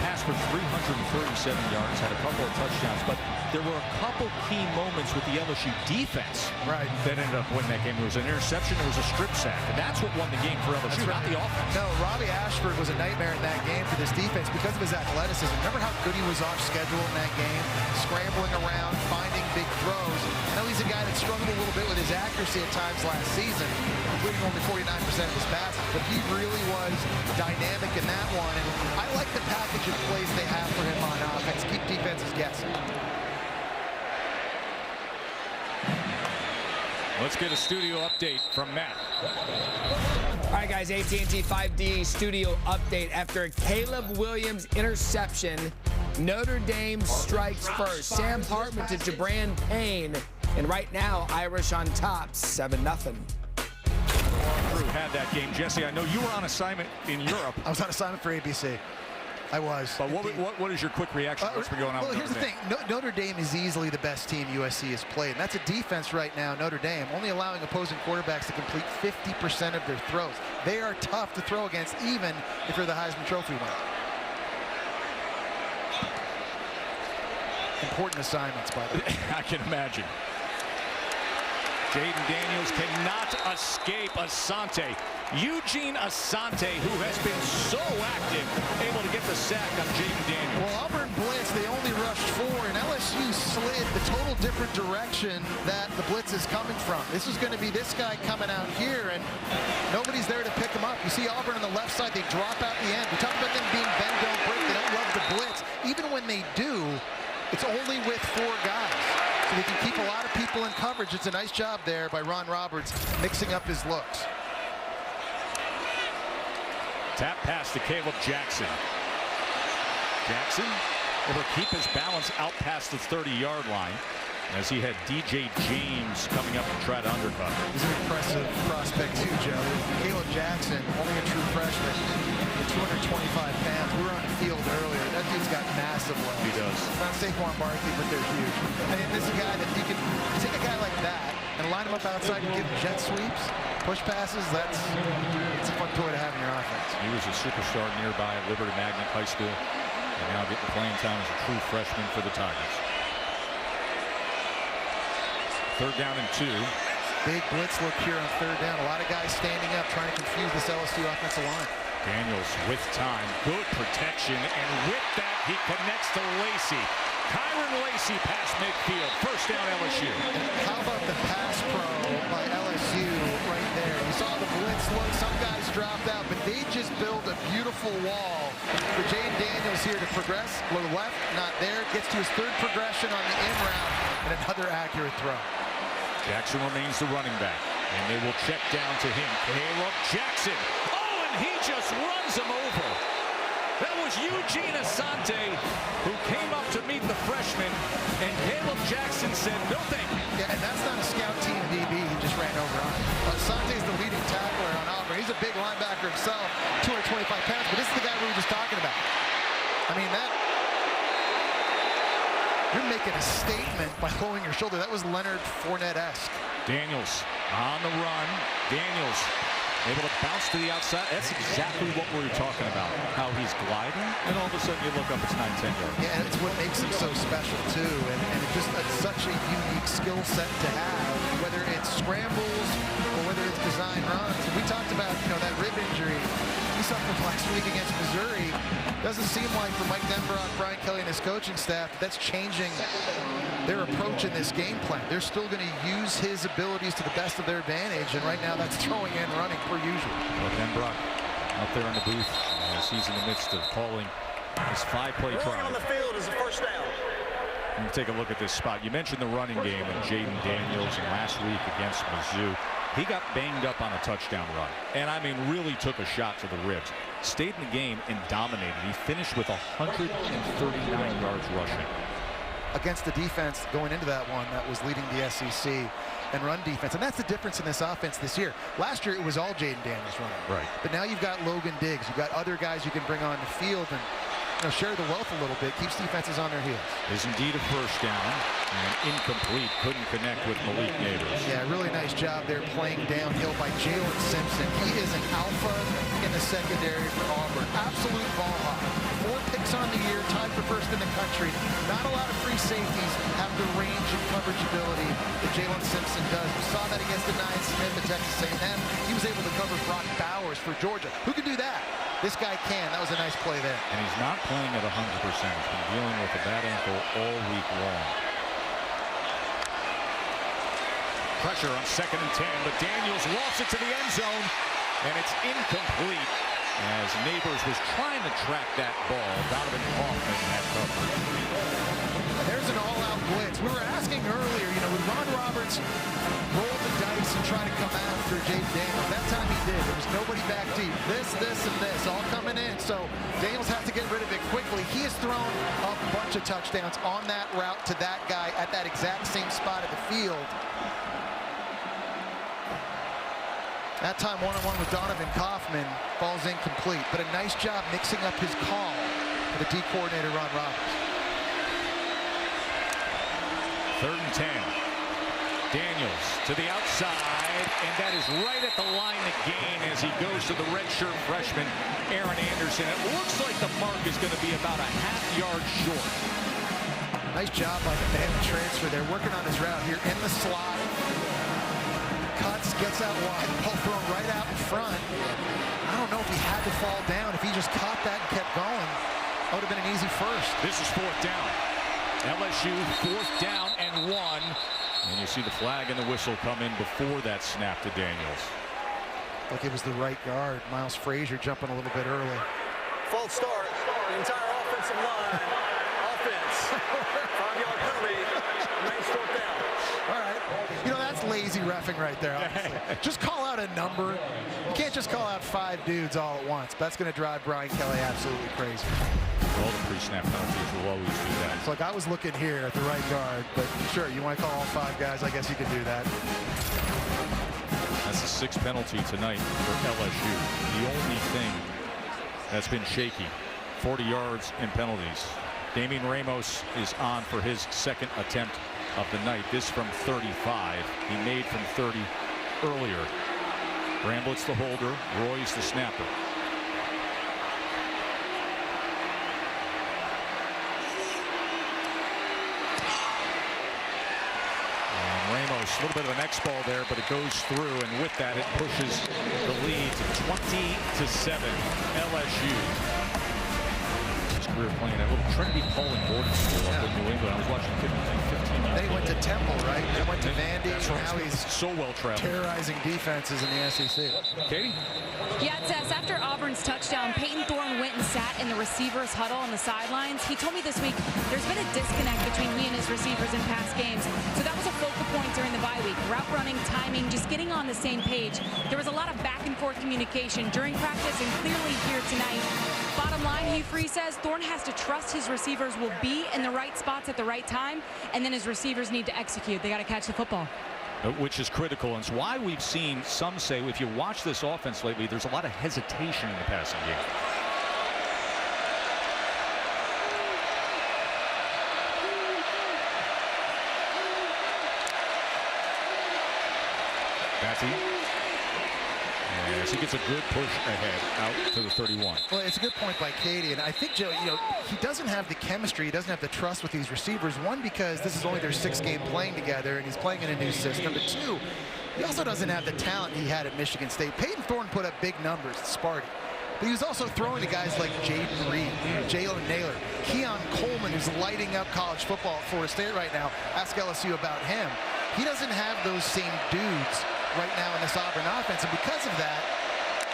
Passed for 337 yards, had a couple of touchdowns, but there were a couple key moments with the LSU defense Right. that ended up winning that game. There was an interception, there was a strip sack, and that's what won the game for LSU, not the offense. No, Robbie Ashford was a nightmare in that game for this defense because of his athleticism. Remember how good he was off schedule in that game, scrambling around, finding big throws. I know he's a guy that struggled a little bit with his accuracy at times last season, including only 49% of his passes, but he really was dynamic in that one. And I like the package of plays they have for him on offense. Keep defenses guessing. Let's get a studio update from Matt. All right, guys, AT&T 5D studio update. After a Caleb Williams interception, Notre Dame strikes first. Sam Hartman to Jabran Payne. And right now, Irish on top, 7-0. Crew had that game. Jesse, I know you were on assignment in Europe. I was on assignment for ABC. I was. But what is your quick reaction to what's been going on? Well, here's the thing. Notre Dame is easily the best team USC has played. And that's a defense right now, Notre Dame, only allowing opposing quarterbacks to complete 50% of their throws. They are tough to throw against, even if you're the Heisman Trophy winner. Important assignments, by the way. I can imagine. Jaden Daniels cannot escape Asante. Eugene Asante, who has been so active, able to get the sack on Jaden Daniels. Well, Auburn blitz, they only rushed 4, and LSU slid the total different direction that the blitz is coming from. This is going to be this guy coming out here, and nobody's there to pick him up. You see Auburn on the left side, they drop out the end. We talk about them being bend, don't break. They don't love the blitz. Even when they do, it's only with 4 guys. So they can keep a lot of people in coverage. It's a nice job there by Ron Roberts, mixing up his looks. Tap pass to Caleb Jackson. Jackson able to keep his balance out past the 30-yard line as he had DJ James coming up to try to undercut. He's an impressive prospect too, Joe. Caleb Jackson, only a true freshman, 225 pounds. We were on the field earlier. That dude's got massive legs. He does. Not Saquon Barkley, but they're huge. I mean, this is a guy that you can take a guy like that and line him up outside and give him jet sweeps, push passes. That's a fun toy to have in your offense. He was a superstar nearby at Liberty Magnet High School, and now getting playing time as a true freshman for the Tigers. 3rd down and 2. Big blitz look here on 3rd down. A lot of guys standing up trying to confuse this LSU offensive line. Daniels with time, good protection, and with that he connects to Lacey. Kyron Lacey past midfield. 1st down LSU. And how about the pass pro by LSU right there? You saw the blitz look. Some guys dropped out, but they just built a beautiful wall for Jaden Daniels here to progress. Low left, not there. Gets to his 3rd progression on the in route, and another accurate throw. Jackson remains the running back, and they will check down to him. Caleb Jackson. Oh, and he just runs him over. That was Eugene Asante who came up to meet the freshman, and Caleb Jackson said, no thank you. Yeah, and that's not a scout team DB. He just ran over on him. Asante is the leading tackler on Auburn. He's a big linebacker himself, 225 pounds, but this is the guy we were just talking about. I mean, you're making a statement by lowering your shoulder. That was Leonard Fournette-esque. Daniels on the run. Daniels able to bounce to the outside. That's exactly what we were talking about. How he's gliding, and all of a sudden you look up, it's 9-10 yards. Yeah, and it's what makes him so special, too. And it's just such a unique skill set to have, whether it's scrambles or whether it's design runs. And we talked about, that rib injury he suffered last week against Missouri. Doesn't seem like for Mike Denbrock, Brian Kelly, and his coaching staff, that's changing their approach in this game plan. They're still going to use his abilities to the best of their advantage, and right now that's throwing and running per usual. Well, Denbrock out there in the booth as he's in the midst of calling his 5-play drive. On the field is a 1st down. And take a look at this spot. You mentioned the running game and Jaden Daniels, and last week against Mizzou, he got banged up on a touchdown run. And I mean, really took a shot to the ribs. Stayed in the game and dominated. He finished with 139 yards rushing. Against the defense going into that one that was leading the SEC and run defense. And that's the difference in this offense this year. Last year, it was all Jaden Daniels running. Right. But now you've got Logan Diggs. You've got other guys you can bring on the field. And share the wealth a little bit, keeps defenses on their heels. Is indeed a first down, and incomplete. Couldn't connect with Malik Neighbors. Yeah, really nice job there playing downhill by Jalen Simpson. He is an alpha in the secondary for Auburn. Absolute ball hawk. 4 picks on the year, tied for first in the country. Not a lot of free safeties have the range and coverage ability that Jalen Simpson does. We saw that against Denian Smith at Texas A&M. He was able to cover Brock Bowers for Georgia. Who can do that? This guy can. That was a nice play there. And he's not playing at 100%. He's been dealing with a bad ankle all week long. Pressure on 2nd and 10, but Daniels lost it to the end zone, and it's incomplete as Neighbors was trying to track that ball. Donovan Kaufman had coverage. There's an all-out blitz. We were asking earlier, would Ron Roberts roll the dice and try to come after Jaden Daniels? That time he did. There was nobody back deep. This, and this, all coming in. So Daniels has to get rid of it quickly. He has thrown a bunch of touchdowns on that route to that guy at that exact same spot of the field. That time one-on-one with Donovan Kaufman falls incomplete, but a nice job mixing up his call for the D coordinator Ron Roberts. 3rd and 10. Daniels to the outside, and that is right at the line to gain as he goes to the redshirt freshman Aaron Anderson. It looks like the mark is going to be about a half-yard short. Nice job by the man transfer there, working on his route here in the slot. Cuts, gets out wide, ball thrown right out in front. I don't know if he had to fall down. If he just caught that and kept going, that would have been an easy first. This is 4th down. LSU 4th down and 1. And you see the flag and the whistle come in before that snap to Daniels. Like it was the right guard. Miles Frazier jumping a little bit early. False start. The entire offensive line. Offense. 5-yard penalty. Remains 4th down. All right. That's lazy reffing right there, honestly. Just call out a number. You can't just call out 5 dudes all at once. That's going to drive Brian Kelly absolutely crazy. All the pre-snap penalties will always do that. It's like I was looking here at the right guard, but sure, you want to call all 5 guys, I guess you can do that. That's the 6th penalty tonight for LSU. The only thing that's been shaky, 40 yards in penalties. Damian Ramos is on for his 2nd attempt of the night. This from 35. He made from 30 earlier. Bramlett's the holder. Roy's the snapper. And Ramos, a little bit of an X ball there, but it goes through, and with that, it pushes the lead to 20-7. LSU. Career playing at a little Trinity Pauling boarding school up in New England. I was watching 15 years. Then he went to Temple, right? Then went to Vandy. That's right. Now he's so well traveled, terrorizing defenses in the SEC. Katie? Yeah, Tess, after Auburn's touchdown, Peyton Thorne went and sat in the receivers' huddle on the sidelines. He told me this week there's been a disconnect between he and his receivers in past games. So that was a focal point during the bye week. Route running, timing, just getting on the same page. There was a lot of back and forth communication during practice and clearly here tonight. Bottom line, Hugh Freeze says Thorne has to trust his receivers will be in the right spots at the right time, and then his receivers need to execute. They got to catch the football. Which is critical, and it's why we've seen some say, if you watch this offense lately, there's a lot of hesitation in the passing game. Batty. Yes, he gets a good push ahead out to the 31. Well, it's a good point by Katie, and I think, Joe, he doesn't have the chemistry, he doesn't have the trust with these receivers. One, because this is only their 6th game playing together, and he's playing in a new system. But 2, he also doesn't have the talent he had at Michigan State. Peyton Thorne put up big numbers at Sparty, but he was also throwing to guys like Jaden Reed, Jalen Naylor, Keon Coleman, who's lighting up college football at Florida State right now. Ask LSU about him. He doesn't have those same dudes right now in this Auburn offense, and because of that,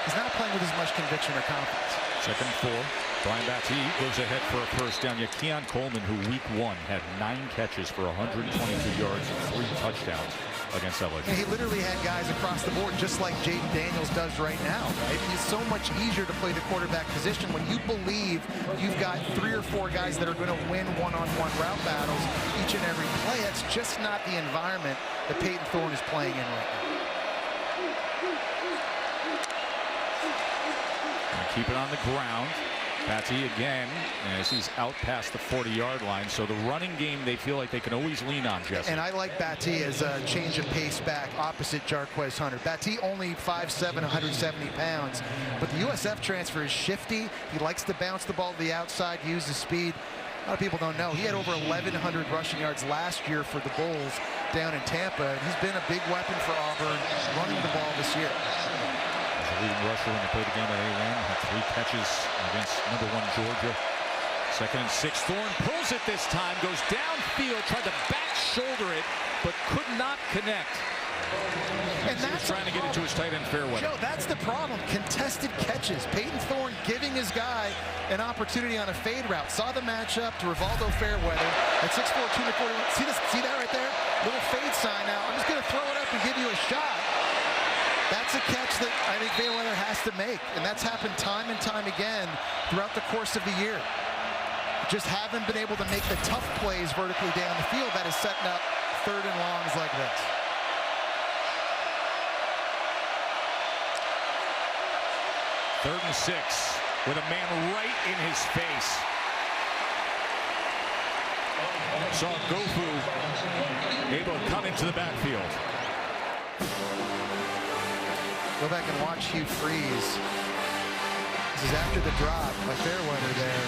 he's not playing with as much conviction or confidence. 2nd and 4. Brian Batty goes ahead for a first down. Yet Keon Coleman, who week 1 had 9 catches for 122 yards and 3 touchdowns against LSU. And he literally had guys across the board, just like Jaden Daniels does right now, right? It's so much easier to play the quarterback position when you believe you've got 3 or 4 guys that are going to win one-on-one route battles each and every play. That's just not the environment that Peyton Thorne is playing in right now. Keep it on the ground. Batty again as he's out past the 40-yard line. So the running game they feel like they can always lean on, Jesse. And I like Batty as a change of pace back opposite Jarquez Hunter. Batty only 5'7", 170 pounds. But the USF transfer is shifty. He likes to bounce the ball to the outside, use his speed. A lot of people don't know. He had over 1,100 rushing yards last year for the Bulls down in Tampa. And he's been a big weapon for Auburn running the ball this year. He's a leading rusher when they played the game at A&M. Had 3 catches against #1 Georgia. 2nd and 6. Thorne pulls it this time, goes downfield, tried to back shoulder it, but could not connect. And that's trying to get it to his tight end Fairweather. Joe, that's the problem. Contested catches. Peyton Thorne giving his guy an opportunity on a fade route. Saw the matchup to Rivaldo Fairweather at 6'4", 241. See that right there? Little fade sign now. I'm just going to throw it up and give you a shot. That's a catch that I think Fairweather has to make. And that's happened time and time again throughout the course of the year. Just haven't been able to make the tough plays vertically down the field that is setting up 3rd and longs like this. Third and 6 with a man right in his face. Saw Gofu able to come into the backfield. Go back and watch Hugh Freeze. This is after the drop by Fairweather there.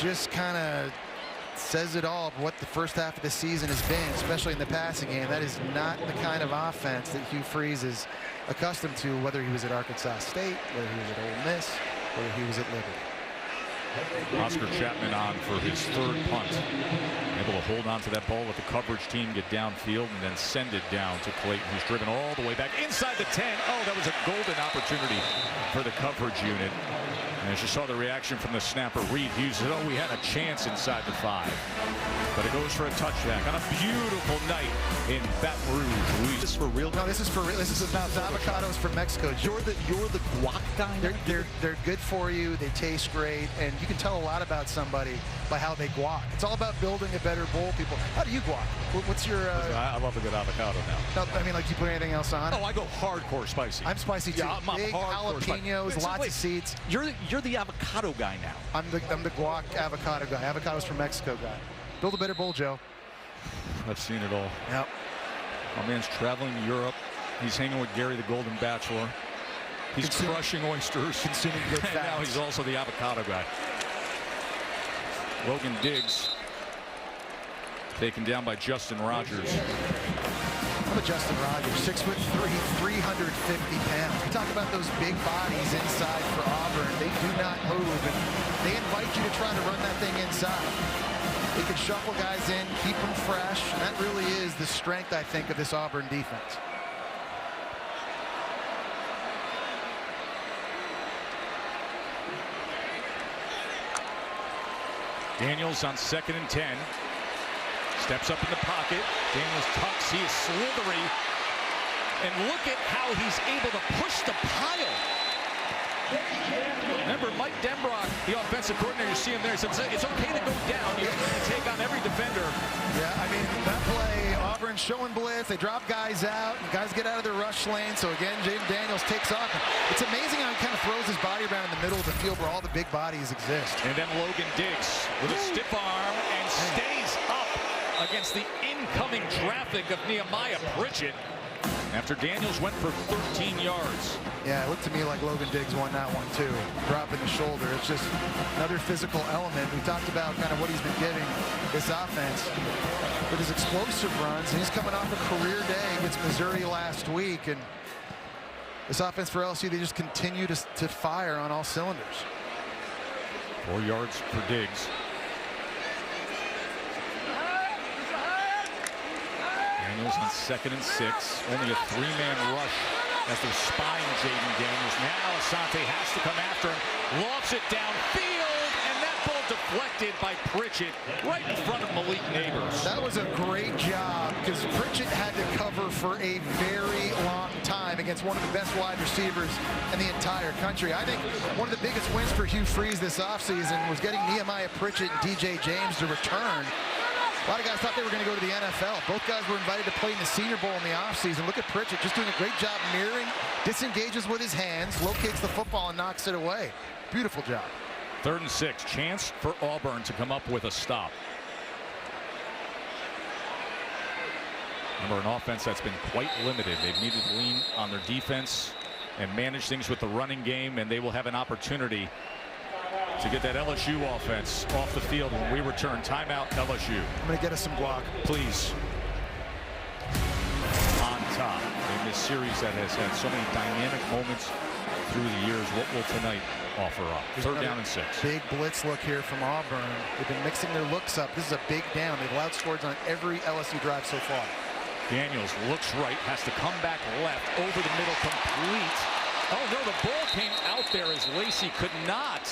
Just kind of says it all of what the first half of the season has been, especially in the passing game. That is not the kind of offense that Hugh Freeze is accustomed to, whether he was at Arkansas State, whether he was at Ole Miss, whether he was at Liberty. Oscar Chapman on for his 3rd punt. Able to hold on to that ball with the coverage team, get downfield, and then send it down to Clayton, who's driven all the way back inside the 10. Oh, that was a golden opportunity for the coverage unit. And as you saw the reaction from the snapper, Reed Hughes said, oh, we had a chance inside the 5. But it goes for a touchback on a beautiful night in Baton Rouge, Louisiana. This is for real? No, this is for real. This is about avocados from Mexico. You're the guac guy? They're good for you. They taste great. And you can tell a lot about somebody by how they guac. It's all about building a better bowl, people. How do you guac? What's your... I love a good avocado now. No, I mean, like, you put anything else on? Oh, I go hardcore spicy. I'm spicy, too. Yeah, I'm big jalapenos, spicy. lots of seeds. You're the avocado guy now. I'm the guac avocado guy. Avocados from Mexico guy. Build a better bowl, Joe. I've seen it all. Yep. My man's traveling to Europe. He's hanging with Gary the Golden Bachelor. He's crushing oysters. Consuming good fats. And now he's also the avocado guy. Logan Diggs taken down by Justin Rogers. How about Justin Rogers? 6'3", 350 pounds. We talk about those big bodies inside for Auburn. They do not move, and they invite you to try to run that thing inside. They can shuffle guys in, keep them fresh. And that really is the strength, I think, of this Auburn defense. Daniels on 2nd and 10. Steps up in the pocket. Daniels tucks. He is slithery. And look at how he's able to push the pile. Remember, Mike Denbrock, the offensive coordinator, you see him there. He said, it's okay to go down. You can take on every defender. Yeah, I mean, that play, Auburn showing blitz. They drop guys out. Guys get out of their rush lane. So, again, Jaden Daniels takes off. It's amazing how he kind of throws his body around in the middle of the field where all the big bodies exist. And then Logan Diggs with a stiff arm and stays up against the incoming traffic of Nehemiah Pritchett after Daniels went for 13 yards. Yeah, it looked to me like Logan Diggs won that one, too. Dropping the shoulder. It's just another physical element. We talked about kind of what he's been giving this offense with his explosive runs. And he's coming off a career day against Missouri last week. And this offense for LSU, they just continue to fire on all cylinders. 4 yards for Diggs. Daniels on 2nd and 6. Only a 3-man rush as they're spying Jaden Daniels. Now Asante has to come after him. Lofts it downfield, and that ball deflected by Pritchett right in front of Malik Neighbors. That was a great job because Pritchett had to cover for a very long time against one of the best wide receivers in the entire country. I think one of the biggest wins for Hugh Freeze this offseason was getting Nehemiah Pritchett and DJ James to return. A lot of guys thought they were going to go to the NFL. Both guys were invited to play in the Senior Bowl in the offseason. Look at Pritchett just doing a great job mirroring, disengages with his hands, locates the football, and knocks it away. Beautiful job. 3rd and 6. Chance for Auburn to come up with a stop. Remember, an offense that's been quite limited. They've needed to lean on their defense and manage things with the running game, and they will have an opportunity to get that LSU offense off the field when we return. Timeout, LSU. I'm going to get us some guac. Please. On top in this series that has had so many dynamic moments through the years, what will tonight offer up? 3rd down and 6. Big blitz look here from Auburn. They've been mixing their looks up. This is a big down. They've allowed scores on every LSU drive so far. Daniels looks right, has to come back left, over the middle, complete. Oh no, the ball came out there as Lacey could not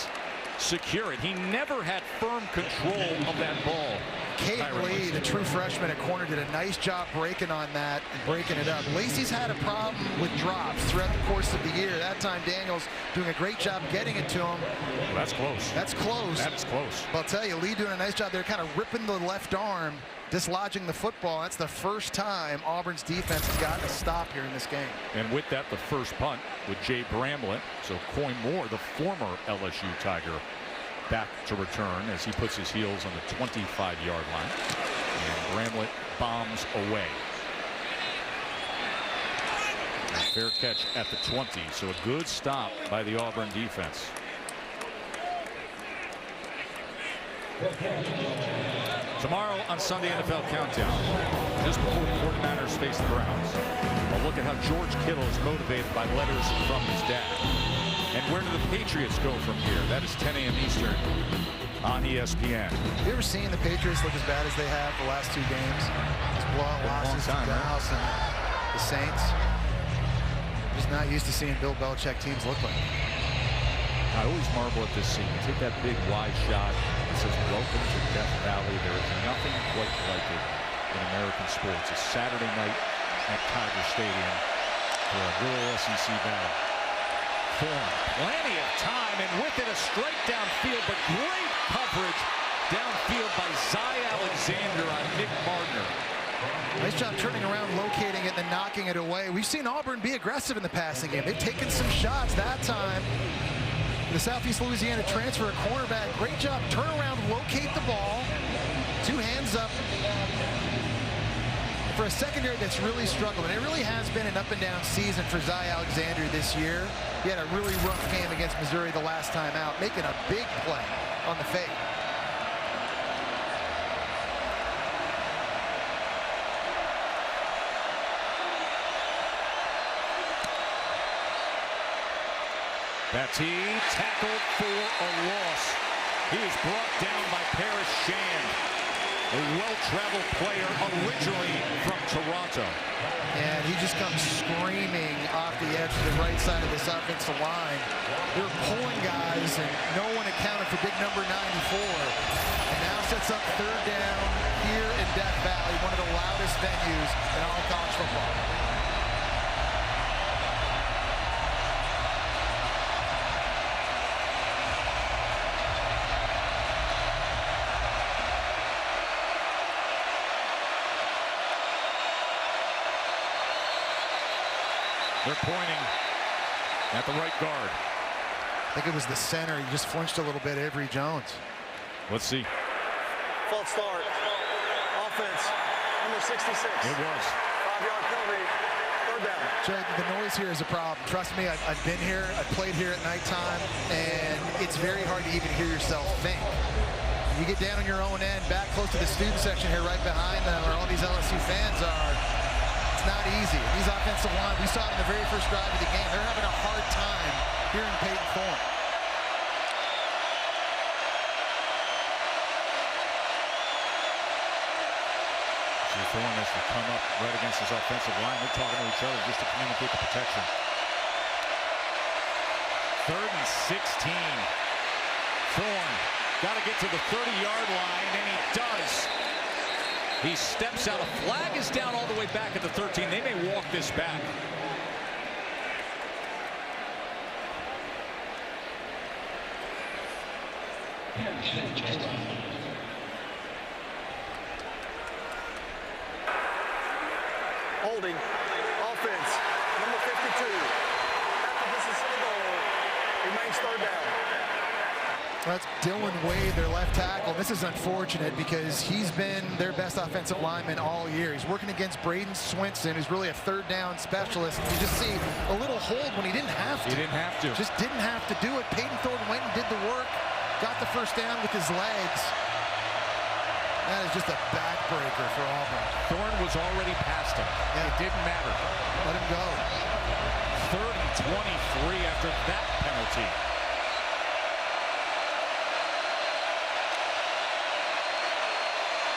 secure it. He never had firm control of that ball. Kate Lee, the true freshman at corner, did a nice job breaking on that and breaking it up. Lacey's had a problem with drops throughout the course of the year. That time Daniels doing a great job getting it to him. Well, that's close. That's close. That is close. But I'll tell you, Lee doing a nice job there, kind of ripping the left arm, dislodging the football. That's the first time Auburn's defense has gotten a stop here in this game. And with that, the first punt with Jay Bramlett. So Coy Moore, the former LSU Tiger, back to return as he puts his heels on the 25-yard line. And Bramlett bombs away. A fair catch at the 20. So a good stop by the Auburn defense. Tomorrow on Sunday NFL Countdown, just before the 49ers face the Browns, a look at how George Kittle is motivated by letters from his dad. And where do the Patriots go from here? That is 10 a.m. Eastern on ESPN. Have you ever seen the Patriots look as bad as they have the last 2 games? Just blowout losses to Dallas and the Saints. Just not used to seeing Bill Belichick teams look like. I always marvel at this scene. You take that big wide shot. It says, "Welcome to Death Valley." There is nothing quite like it in American sports. A Saturday night at Tiger Stadium for a little SEC battle. Thorne, plenty of time, and with it a strike downfield, but great coverage downfield by Zy Alexander on Nick Gardner. Nice job turning around, locating it, and then knocking it away. We've seen Auburn be aggressive in the passing game. They've taken some shots that time. The Southeast Louisiana transfer, a cornerback, great job, turn around, locate the ball, 2 hands up. For a secondary that's really struggled, and it really has been an up-and-down season for Zy Alexander this year. He had a really rough game against Missouri the last time out, making a big play on the fake. Batty tackled for a loss. He is brought down by Paris Shand, a well-traveled player originally from Toronto. And he just comes screaming off the edge to the right side of this offensive line. They were pulling guys, and no one accounted for big number 94. And now sets up 3rd down here in Death Valley, one of the loudest venues in all of college football. They're pointing at the right guard. I think it was the center. He just flinched a little bit, Avery Jones. Let's see. False start. Offense, number 66. It was. 5-yard penalty. 3rd down. Jay, the noise here is a problem. Trust me, I've been here. I've played here at nighttime, and it's very hard to even hear yourself think. You get down on your own end, back close to the student section here, right behind them, where all these LSU fans are. It's not easy. These offensive line, we saw it in the very first drive of the game. They're having a hard time hearing Peyton Thorne. So Thorne has to come up right against his offensive line. They're talking to each other just to communicate the protection. 3rd and 16. Thorne got to get to the 30-yard line, and he does. He steps out. A flag is down all the way back at the 13. They may walk this back. holding. Offense, number 52. After this is the goal, remains third down. That's Dylan Wade, their left tackle. This is unfortunate because he's been their best offensive lineman all year. He's working against Braden Swinson, who's really a third down specialist. You just see a little hold when he didn't have to. He didn't have to. Just didn't have to do it. Peyton Thornton went and did the work, got the first down with his legs. That is just a backbreaker for Auburn. Thorne was already past him. Yeah. It didn't matter. Let him go. 30-23 after that penalty.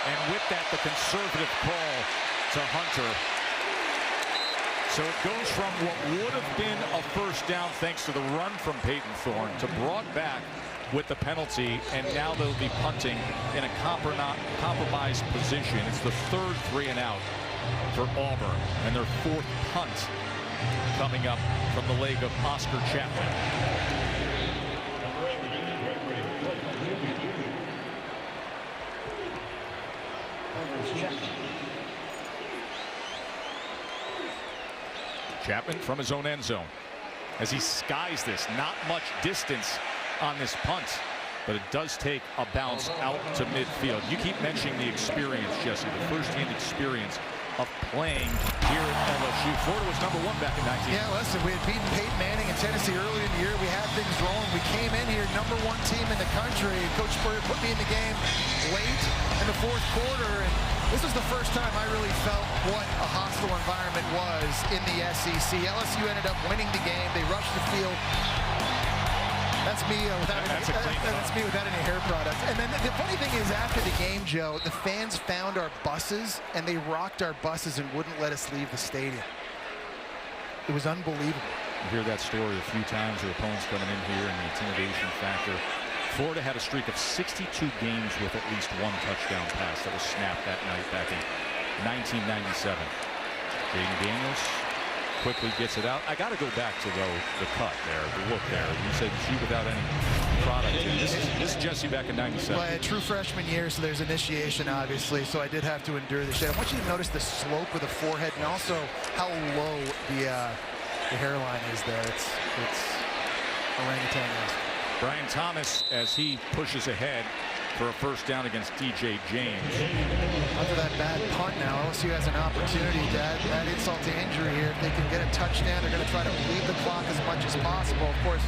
And with that, the conservative call to Hunter. So it goes from what would have been a first down thanks to the run from Peyton Thorne to brought back with the penalty, and now they'll be punting in a compromised position. It's the third 3 and out for Auburn, and their 4th punt coming up from the leg of Oscar Chapman. Chapman from his own end zone as he skies this. Not much distance on this punt, but it does take a bounce out to midfield. You keep mentioning the experience, Jesse, the first-hand experience of playing here at LSU. Florida was number 1 back in 19. Yeah, listen, we had beaten Peyton Manning in Tennessee earlier in the year. We had things rolling. We came in here number 1 team in the country. Coach Spurrier put me in the game late in the 4th quarter, and this was the first time I really felt what a hostile environment was in the SEC. LSU ended up winning the game. They rushed the field. That's me without any hair products. And then the funny thing is, after the game, Joe, the fans found our buses and they rocked our buses and wouldn't let us leave the stadium. It was unbelievable. You hear that story a few times, their opponents coming in here and the intimidation factor. Florida had a streak of 62 games with at least 1 touchdown pass that was snapped that night back in 1997. Jaden Daniels quickly gets it out. I got to go back to the cut there, the look there. You said shoot without any product. This is Jesse back in 97. Well, a true freshman year, so there's initiation, obviously, so I did have to endure the shit. I want you to notice the slope of the forehead and also how low the hairline is there. It's orangutan-esque. Brian Thomas, as he pushes ahead for a first down against DJ James. After that bad punt now, LSU has an opportunity to add insult to injury here. If they can get a touchdown, they're going to try to bleed the clock as much as possible. Of course,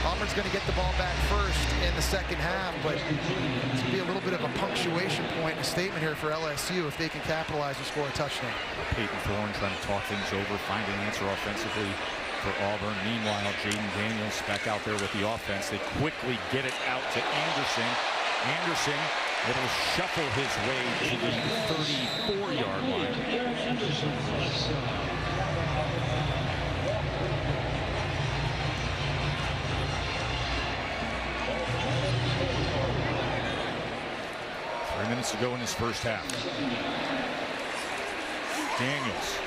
Auburn's going to get the ball back first in the second half, but it's going to be a little bit of a punctuation point, a statement here for LSU if they can capitalize and score a touchdown. Peyton Thorne trying to talk things over, find an answer offensively for Auburn. Meanwhile, Jaden Daniels back out there with the offense. They quickly get it out to Anderson. Anderson will shuffle his way to the 34-yard line. 3 minutes to go in this first half. Daniels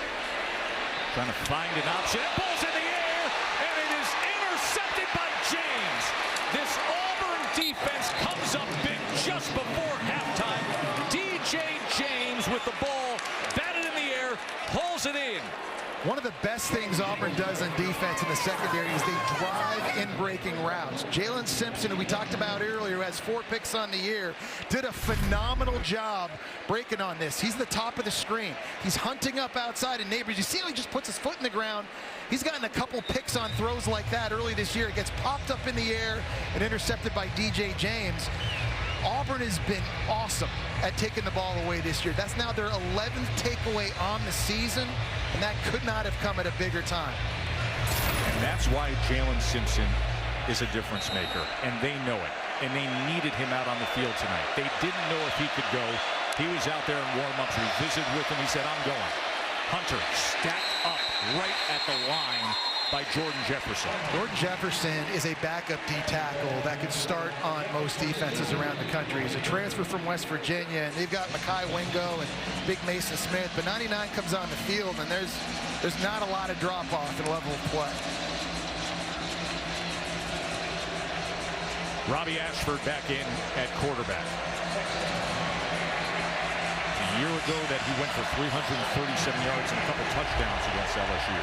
trying to find an option. That ball's in the air, and it is intercepted by James. This Auburn defense comes up big just before halftime. DJ James with the ball, batted in the air, pulls it in. One of the best things Auburn does on defense in the secondary is they drive in breaking routes. Jalen Simpson, who we talked about earlier, who has 4 picks on the year, did a phenomenal job breaking on this. He's the top of the screen. He's hunting up outside and neighbors. You see how he just puts his foot in the ground? He's gotten a couple picks on throws like that early this year. It gets popped up in the air and intercepted by DJ James. Auburn has been awesome at taking the ball away this year. That's now their 11th takeaway on the season, and that could not have come at a bigger time. And that's why Jalen Simpson is a difference maker, and they know it. And they needed him out on the field tonight. They didn't know if he could go. He was out there in warm-ups. We visited with him. He said, I'm going. Hunter stacked up right at the line by Jordan Jefferson. Jordan Jefferson is a backup D tackle that could start on most defenses around the country. He's a transfer from West Virginia, and they've got Mekhi Wingo and Big Mason Smith, but 99 comes on the field, and there's not a lot of drop-off in level of play. Robbie Ashford back in at quarterback. year ago that he went for 337 yards and a couple touchdowns against LSU.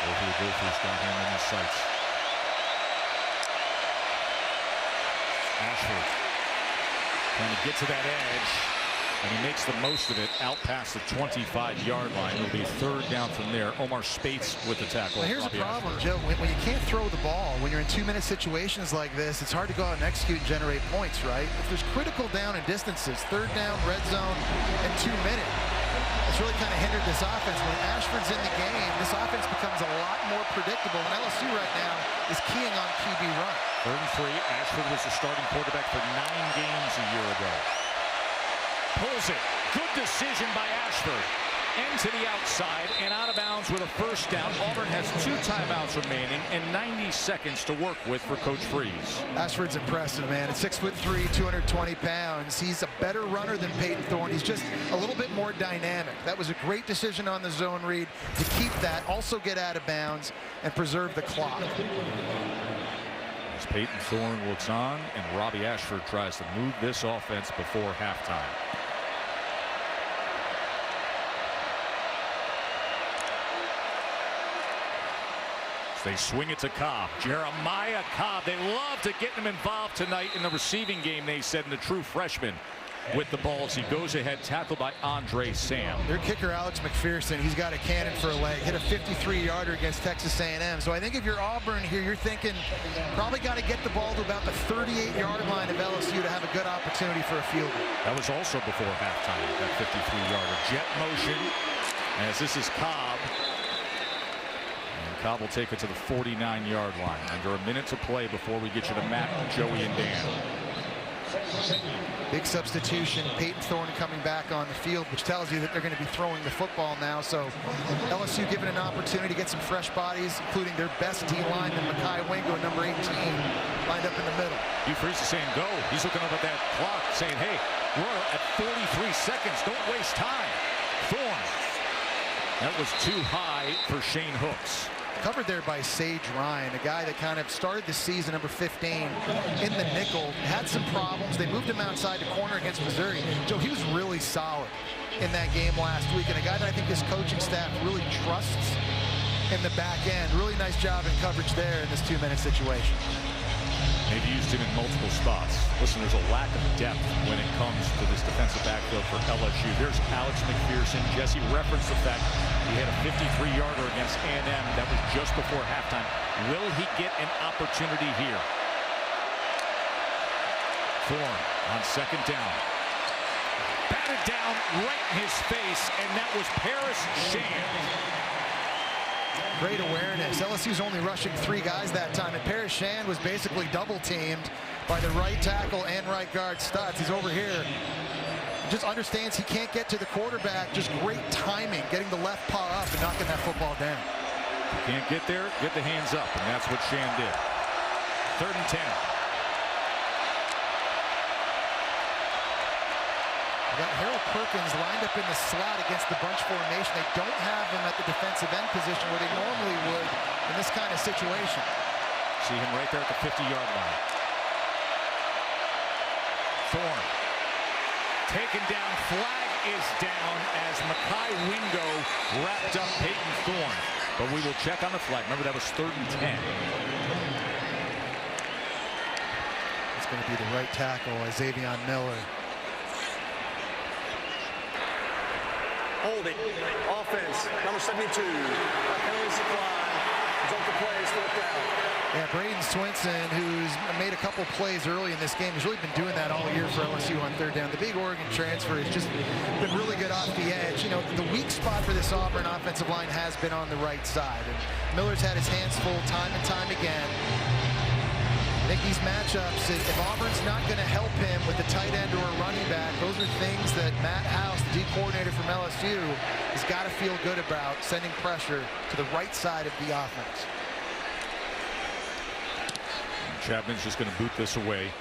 Over the Gophers got him in his sights. Ashford trying to get to that edge, and he makes the most of it out past the 25-yard line. It'll be third down from there. Omar Spates with the tackle. Well, here's the problem, Joe. When you can't throw the ball, when you're in 2-minute situations like this, it's hard to go out and execute and generate points, right? If there's critical down and distances, third down, red zone, and 2-minute, it's really kind of hindered this offense. When Ashford's in the game, this offense becomes a lot more predictable. And LSU right now is keying on QB run. 3rd and 3. Ashford was the starting quarterback for 9 games a year ago. Pulls it. Good decision by Ashford. Into the outside and out of bounds with a first down. Auburn has 2 timeouts remaining and 90 seconds to work with for Coach Freeze. Ashford's impressive, man. At 6'3", 220 pounds. He's a better runner than Peyton Thorne. He's just a little bit more dynamic. That was a great decision on the zone read to keep that, also get out of bounds, and preserve the clock. As Peyton Thorne looks on, and Robbie Ashford tries to move this offense before halftime. They swing it to Cobb. Jeremiah Cobb. They love to get him involved tonight in the receiving game, they said, in the true freshman with the balls. He goes ahead, tackled by Andre Sam. Their kicker, Alex McPherson, he's got a cannon for a leg. Hit a 53-yarder against Texas A&M. So I think if you're Auburn here, you're thinking probably got to get the ball to about the 38-yard line of LSU to have a good opportunity for a field goal. That was also before halftime, that 53-yarder. Jet motion, as this is Cobb. Cobb will take it to the 49-yard line. Under a minute to play before we get you to Matt, Joey, and Dan. Big substitution. Peyton Thorne coming back on the field, which tells you that they're going to be throwing the football now. So LSU given an opportunity to get some fresh bodies, including their best D-line, and Makai Wingo, number 18, lined up in the middle. Hugh Freeze is saying go. He's looking up at that clock saying, hey, we're at 43 seconds. Don't waste time. Thorne. That was too high for Shane Hooks. Covered there by Sage Ryan, a guy that kind of started the season, number 15, in the nickel. Had some problems. They moved him outside the corner against Missouri. Joe, he was really solid in that game last week, and a guy that I think this coaching staff really trusts in the back end. Really nice job in coverage there in this 2-minute situation. They've used him in multiple spots. Listen, there's a lack of depth when it comes to this defensive backfield for LSU. There's Alex McPherson. Jesse referenced the fact he had a 53-yarder against A&M. That was just before halftime. Will he get an opportunity here? Thorne on 2nd down. Batted down right in his face, and that was Paris Shand. Great awareness. LSU's only rushing 3 guys that time, and Paris Shand was basically double-teamed by the right tackle and right guard Stutz. He's over here. Just understands he can't get to the quarterback. Just great timing, getting the left paw up and knocking that football down. Can't get there, get the hands up, and that's what Shand did. 3rd and 10. Got Harold Perkins lined up in the slot against the bunch formation. They don't have him at the defensive end position where they normally would in this kind of situation. See him right there at the 50-yard line. Thorne taken down. Flag is down as Makai Wingo wrapped up Peyton Thorne. But we will check on the flag. Remember, that was 3rd and 10. It's going to be the right tackle, Xavion Miller. Holding. Offense. Number 72. Penalty supply. Jump the plays. 4th down. Yeah, Braden Swinson, who's made a couple plays early in this game, has really been doing that all year for LSU on 3rd down. The big Oregon transfer has just been really good off the edge. You know, the weak spot for this Auburn offensive line has been on the right side. And Miller's had his hands full time and time again. I think these matchups, if Auburn's not going to help him with the tight end or a running back, those are things that Matt House, the D coordinator from LSU, has got to feel good about, sending pressure to the right side of the offense. Chapman's just going to boot this away.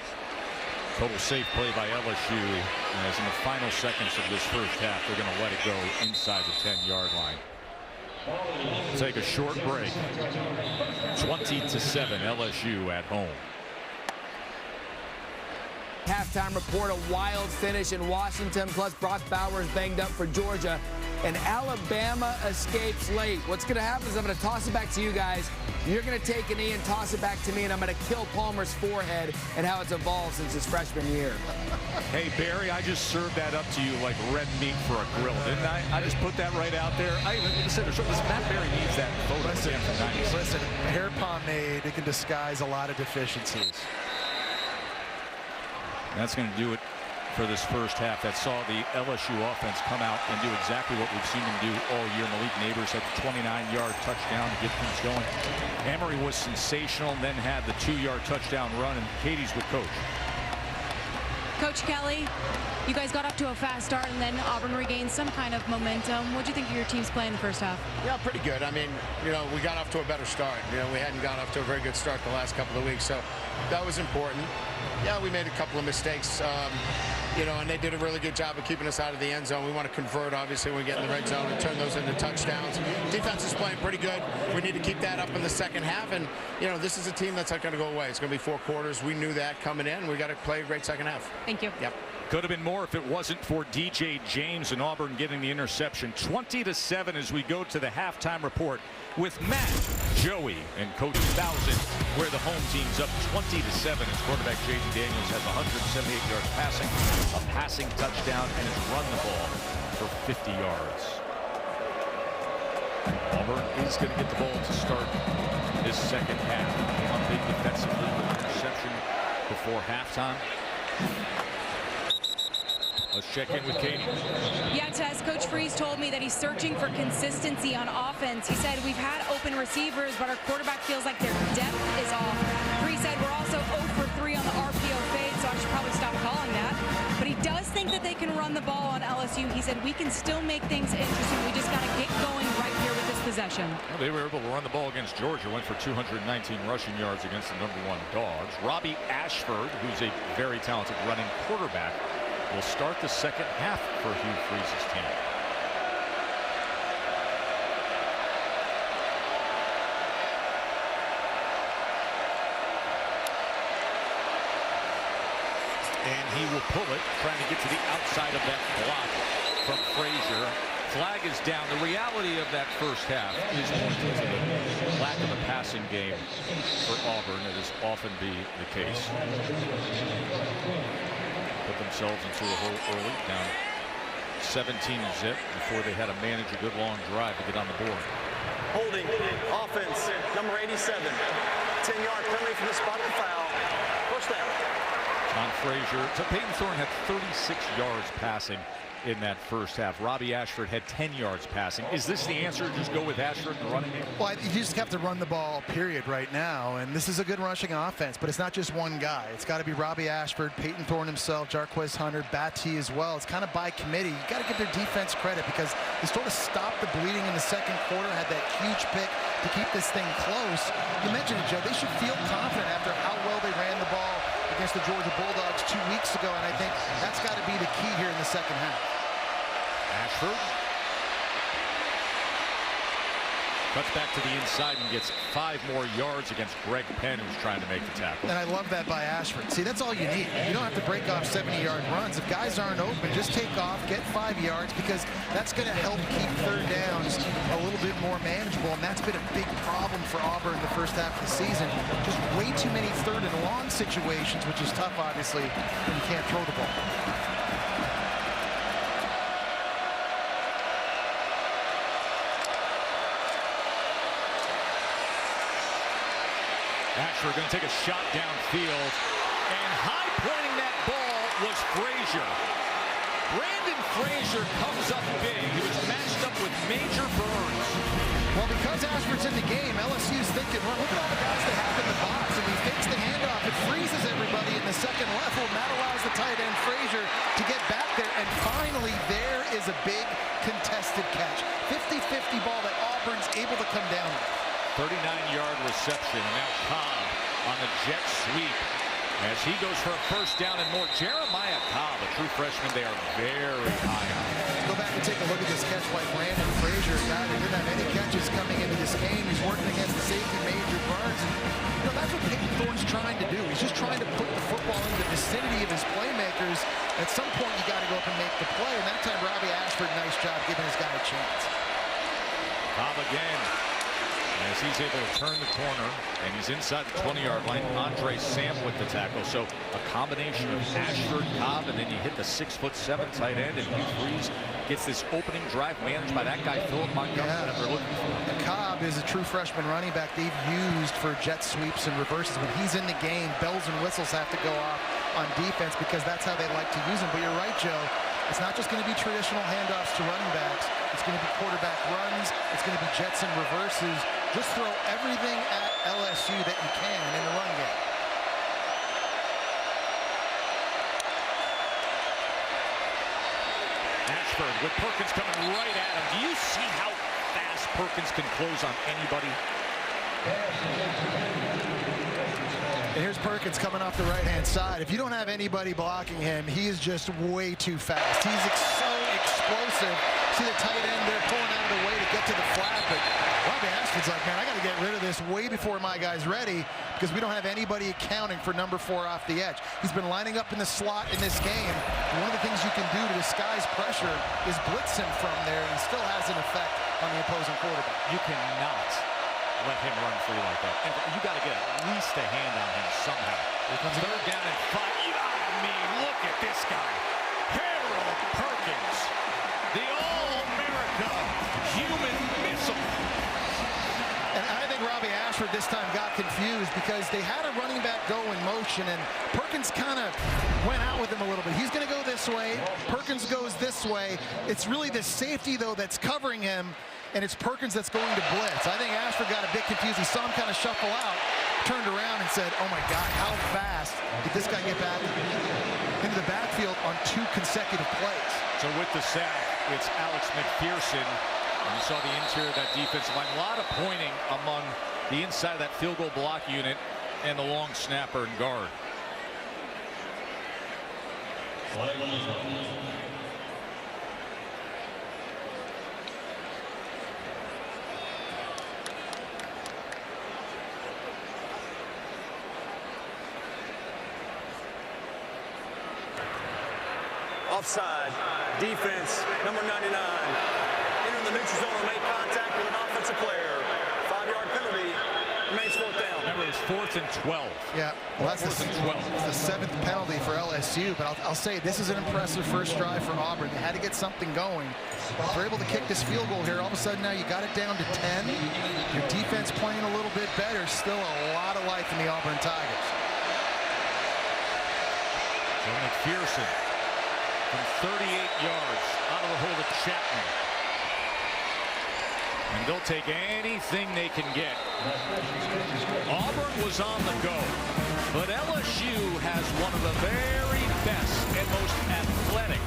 Total safe play by LSU, as in the final seconds of this first half, they're going to let it go inside the 10-yard line. Take a short break. 20-7, LSU at home. halftime report, a wild finish in Washington, plus Brock Bowers banged up for Georgia, and Alabama escapes late. What's going to happen is I'm going to toss it back to you guys. You're going to take a knee and toss it back to me, and I'm going to kill Palmer's forehead and how it's evolved since his freshman year. Hey, Barry, I just served that up to you like red meat for a grill, didn't I? I just put that right out there. I even said, Matt Barry needs that photo again from 96. Listen, hair pomade, it can disguise a lot of deficiencies. That's going to do it for this first half. That saw the LSU offense come out and do exactly what we've seen them do all year. Malik Neighbors had the 29-yard touchdown to get things going. Emery was sensational and then had the 2-yard touchdown run, and Katie's with Coach. Coach Kelly, you guys got up to a fast start, and then Auburn regained some kind of momentum. What do you think of your team's play in the first half? Yeah, pretty good. I mean, we got off to a better start. We hadn't got off to a very good start the last couple of weeks, so that was important. Yeah, we made a couple of mistakes, and they did a really good job of keeping us out of the end zone. We want to convert, obviously, when we get in the red zone and turn those into touchdowns. Defense is playing pretty good. We need to keep that up in the second half, and, this is a team that's not going to go away. It's going to be 4 quarters. We knew that coming in. We got to play a great second half. Thank you. Yep. Could have been more if it wasn't for DJ James and Auburn getting the interception. 20-7 as we go to the halftime report with Matt, Joey, and Coach Thousand, where the home team's up 20-7 as quarterback Jaden Daniels has 178 yards passing, a passing touchdown, and has run the ball for 50 yards. Auburn is going to get the ball to start this second half. One big defensively with an interception before halftime. Let's check in with Katie. Yeah, Tess, Coach Freeze told me that he's searching for consistency on offense. He said, we've had open receivers, but our quarterback feels like their depth is off. Freeze said, we're also 0 for 3 on the RPO fade, so I should probably stop calling that. But he does think that they can run the ball on LSU. He said, we can still make things interesting. We just got to get going right here with this possession. Well, they were able to run the ball against Georgia, went for 219 rushing yards against the #1 Dogs. Robbie Ashford, who's a very talented running quarterback, will start the second half for Hugh Freeze's team. And he will pull it, trying to get to the outside of that block from Frazier. Flag is down. The reality of that first half is pointing to the lack of a passing game for Auburn. It has often be the case. Put themselves into a hole early, down 17-zip before they had to manage a good long drive to get on the board. Holding offense, number 87. 10-yard penalty from the spot of the foul. First down. On Frazier. So Peyton Thorne had 36 yards passing in that first half. Robbie Ashford had 10 yards passing. Is this the answer? Just go with Ashford in the running game? Well, you just have to run the ball, period, right now. And this is a good rushing offense, but it's not just one guy. It's got to be Robbie Ashford, Peyton Thorne himself, Jarquez Hunter, Batty as well. It's kind of by committee. You got to give their defense credit because they sort of stopped the bleeding in the second quarter, had that huge pick to keep this thing close. You mentioned it, Joe. They should feel confident after how well they ran the ball against the Georgia Bulldogs 2 weeks ago, and I think that's got to be the key here in the second half. Ashford cuts back to the inside and gets 5 more yards against Greg Penn, who's trying to make the tackle. And I love that by Ashford. See, that's all you need. You don't have to break off 70-yard runs. If guys aren't open, just take off, get 5 yards, because that's going to help keep third downs a little bit more manageable, and that's been a big problem for Auburn in the first half of the season. Just way too many third and long situations, which is tough, obviously, when you can't throw the ball. Ashford going to take a shot downfield, and high pointing that ball was Frazier. Brandon Frazier comes up big. He was matched up with Major Burns. Well, because Ashford's in the game, LSU's thinking, well, look at all the guys they have in the box, and he fakes the handoff. It freezes everybody in the second level, and that allows the tight end Frazier to get back there, and finally there is a big contested catch. 50-50 ball that Auburn's able to come down with. 39-yard reception. Now Cobb on the jet sweep as he goes for a first down and more. Jeremiah Cobb, a true freshman, they are very high on. Go back and take a look at this catch by Brandon Frazier. A guy who didn't have any catches coming into this game. He's working against the safety Major Burns. And, that's what Peyton Thorne's trying to do. He's just trying to put the football into the vicinity of his playmakers, at some point you got to go up and make the play. And that time, Robbie Ashford, nice job giving his guy a chance. Cobb again, as he's able to turn the corner, and he's inside the 20-yard line. Andre Sam with the tackle. So a combination of Ashford, Cobb, and then you hit the 6'7" tight end, and Hugh Freeze gets this opening drive managed by that guy, Philip Montgomery, that they're looking for. And Cobb is a true freshman running back they've used for jet sweeps and reverses. When he's in the game, bells and whistles have to go off on defense because that's how they like to use him. But you're right, Joe. It's not just going to be traditional handoffs to running backs. It's going to be quarterback runs. It's going to be jets and reverses. Just throw everything at LSU that you can in the run game. Ashford with Perkins coming right at him. Do you see how fast Perkins can close on anybody? And here's Perkins coming off the right-hand side. If you don't have anybody blocking him, he is just way too fast. He's so explosive. See the tight end there pulling out of the way to get to the flat, but Robbie Ashford's like, man, I got to get rid of this way before my guy's ready because we don't have anybody accounting for number 4 off the edge. He's been lining up in the slot in this game. And one of the things you can do to disguise pressure is blitz him from there, and he still has an effect on the opposing quarterback. You cannot let him run free like that. And you got to get at least a hand on him somehow. Here comes 3rd down and 5. I mean, look at this guy. Harold Perkins, the All-America human missile. And I think Robbie Ashford this time got confused because they had a running back go in motion, and Perkins kind of went out with him a little bit. He's going to go this way. Perkins goes this way. It's really the safety, though, that's covering him, and it's Perkins that's going to blitz. I think Ashford got a bit confused. He saw him kind of shuffle out, turned around and said, oh, my God, how fast did this guy get back into the backfield on 2 consecutive plays? So with the sack, it's Alex McPherson. And you saw the interior of that defensive line. A lot of pointing among the inside of that field goal block unit and the long snapper and guard. Offside. Defense, number 99. Entering the neutral zone and make contact with an offensive player. 5-yard penalty. Remains 4th down. Remember, it was 4th and 12. Yeah, well, that's 4th and 12. the 7th penalty for LSU, but I'll say this is an impressive first drive for Auburn. They had to get something going. If they're able to kick this field goal here, all of a sudden now you got it down to 10. Your defense playing a little bit better. Still a lot of life in the Auburn Tigers. So McPherson from 38 yards out of the hold of Chapman. And they'll take anything they can get. Auburn was on the go, but LSU has one of the very best and most athletic,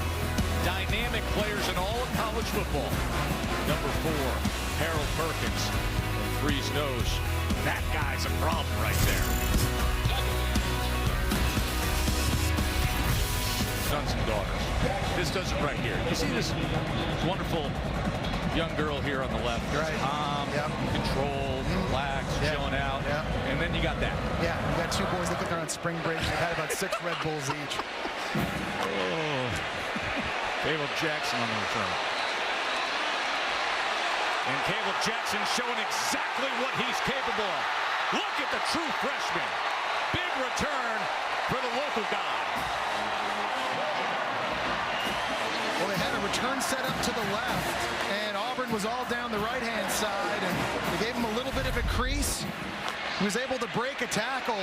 dynamic players in all of college football. Number 4, Harold Perkins. And Freeze knows that guy's a problem right there. Sons and daughters. This does it right here. You see this wonderful young girl here on the left. Right. Calm, controlled, relaxed, chilling out. And then you got that. Yeah, we got 2 boys. Look like they're on spring break. They've had about 6 Red Bulls each. Oh. Caleb Jackson on the return. And Caleb Jackson showing exactly what he's capable of. Look at the true freshman. Big return for the local guy. Well, they had a return set up to the left, and Auburn was all down the right-hand side, and they gave him a little bit of a crease. He was able to break a tackle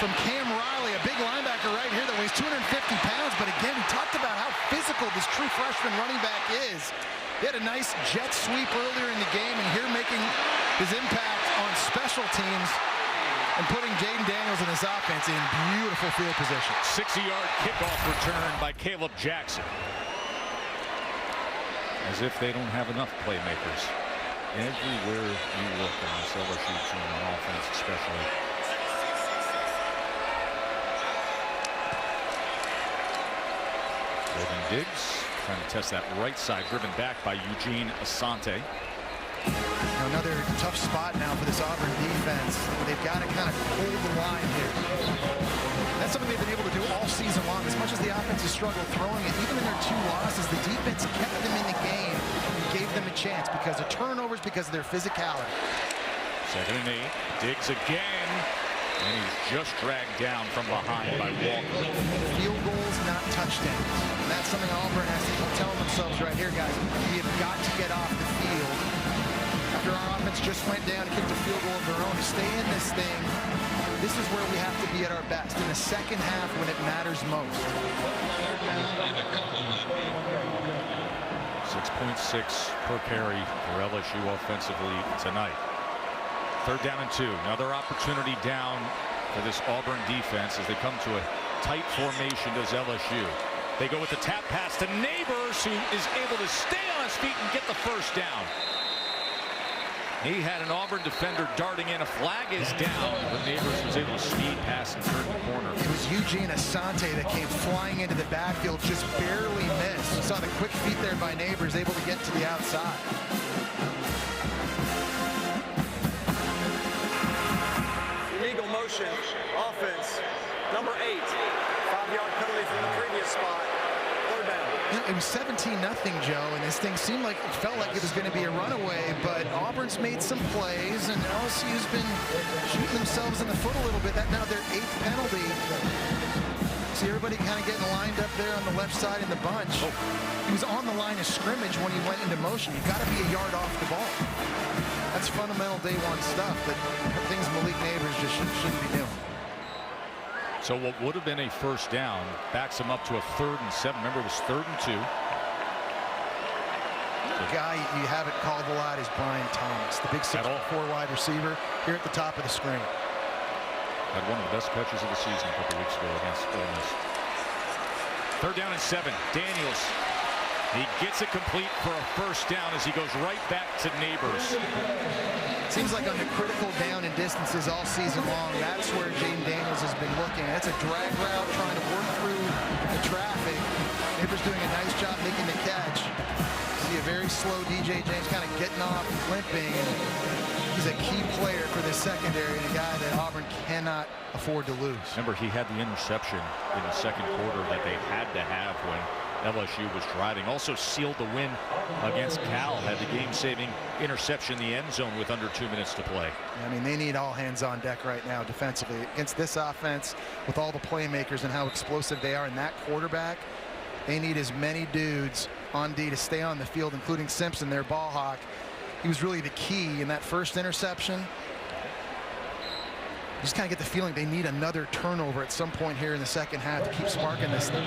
from Cam Riley, a big linebacker right here that weighs 250 pounds. But again, we talked about how physical this true freshman running back is. He had a nice jet sweep earlier in the game, and here making his impact on special teams and putting Jaden Daniels and his offense in beautiful field position. 60-yard kickoff return by Caleb Jackson. As if they don't have enough playmakers. Everywhere you look on this LSU team, on offense especially. Logan Diggs trying to test that right side, driven back by Eugene Asante. Another tough spot now for this Auburn defense. They've got to kind of hold the line here. That's something they've been able to do all season struggled throwing it. Even in their 2 losses, the defense kept them in the game and gave them a chance because of turnovers, because of their physicality. 2nd and 8. Diggs again. And he's just dragged down from behind by Walker. Field goals, not touchdowns. And that's something Auburn has to keep telling themselves right here, guys. We have got to get off the field. After our offense just went down and kicked a field goal of their own, to stay in this thing, this is where we have to be at our best, in the second half when it matters most. 6.6 per carry for LSU offensively tonight. 3rd down and 2. Another opportunity down for this Auburn defense as they come to a tight formation. Does LSU. They go with the tap pass to Neighbors, who is able to stay on his feet and get the 1st down. He had an Auburn defender darting in. A flag is down, but Neighbors was able to speed past and turn the corner. It was Eugene Asante that came flying into the backfield, just barely missed. You saw the quick feet there by Neighbors, able to get to the outside. Illegal motion, offense, number 8. 5-yard penalty from the previous spot. 3rd down. It was 17-0, Joe, and this thing seemed like it felt like it was going to be a runaway, but Auburn's made some plays, and LSU's been shooting themselves in the foot a little bit. That now their 8th penalty. See everybody kind of getting lined up there on the left side in the bunch. He was on the line of scrimmage when he went into motion. You've got to be a yard off the ball. That's fundamental day one stuff, but things Malik Neighbors just shouldn't be doing. So what would have been a 1st down backs him up to a 3rd and 7. Remember, it was 3rd and 2. The guy you haven't called a lot is Brian Thomas, the big 6'4" wide receiver here at the top of the screen. Had one of the best catches of the season a couple weeks ago against Ole Miss. 3rd down and 7. Daniels. He gets it complete for a 1st down as he goes right back to Neighbors. Seems like on the critical down and distances all season long, that's where Jaden Daniels has been looking. That's a drag route, trying to work through the traffic. Neighbors doing a nice job making the catch. See a very slow DJ James kind of getting off, limping. He's a key player for this secondary and a guy that Auburn cannot afford to lose. Remember, he had the interception in the 2nd quarter that they had to have when LSU was driving. Also sealed the win against Cal. Had the game-saving interception in the end zone with under 2 minutes to play. I mean, they need all hands on deck right now defensively against this offense with all the playmakers and how explosive they are. And that quarterback, they need as many dudes on D to stay on the field, including Simpson, their ball hawk. He was really the key in that 1st interception. You just kind of get the feeling they need another turnover at some point here in the 2nd half to keep sparking this thing.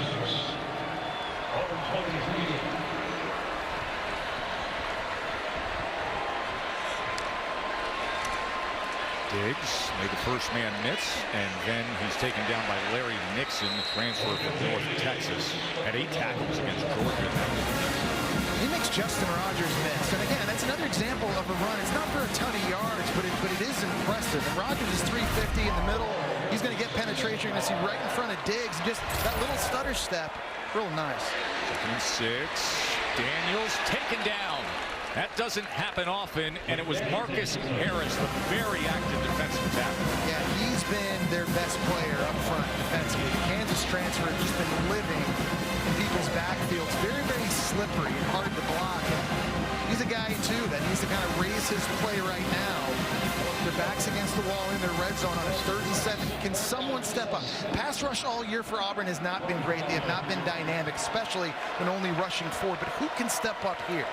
Diggs made the 1st man miss, and then he's taken down by Larry Nixon, the transfer from North Texas. Had 8 tackles against Georgia. He makes Justin Rogers miss. And again, that's another example of a run. It's not for a ton of yards, but it is impressive. And Rogers is 350 in the middle. He's going to get penetration. You're going to see right in front of Diggs. Just that little stutter step. Real nice. 2nd and 6. Daniels taken down. That doesn't happen often, and it was Marcus Harris, the very active defensive tackle. Yeah, he's been their best player up front defensively. The Kansas transfer has just been living in people's backfields. Very, very slippery and hard to block. And he's a guy, too, that needs to kind of raise his play right now. Their backs against the wall in their red zone on a 3rd and 7. Can someone step up? Pass rush all year for Auburn has not been great. They have not been dynamic, especially when only rushing forward. But who can step up here?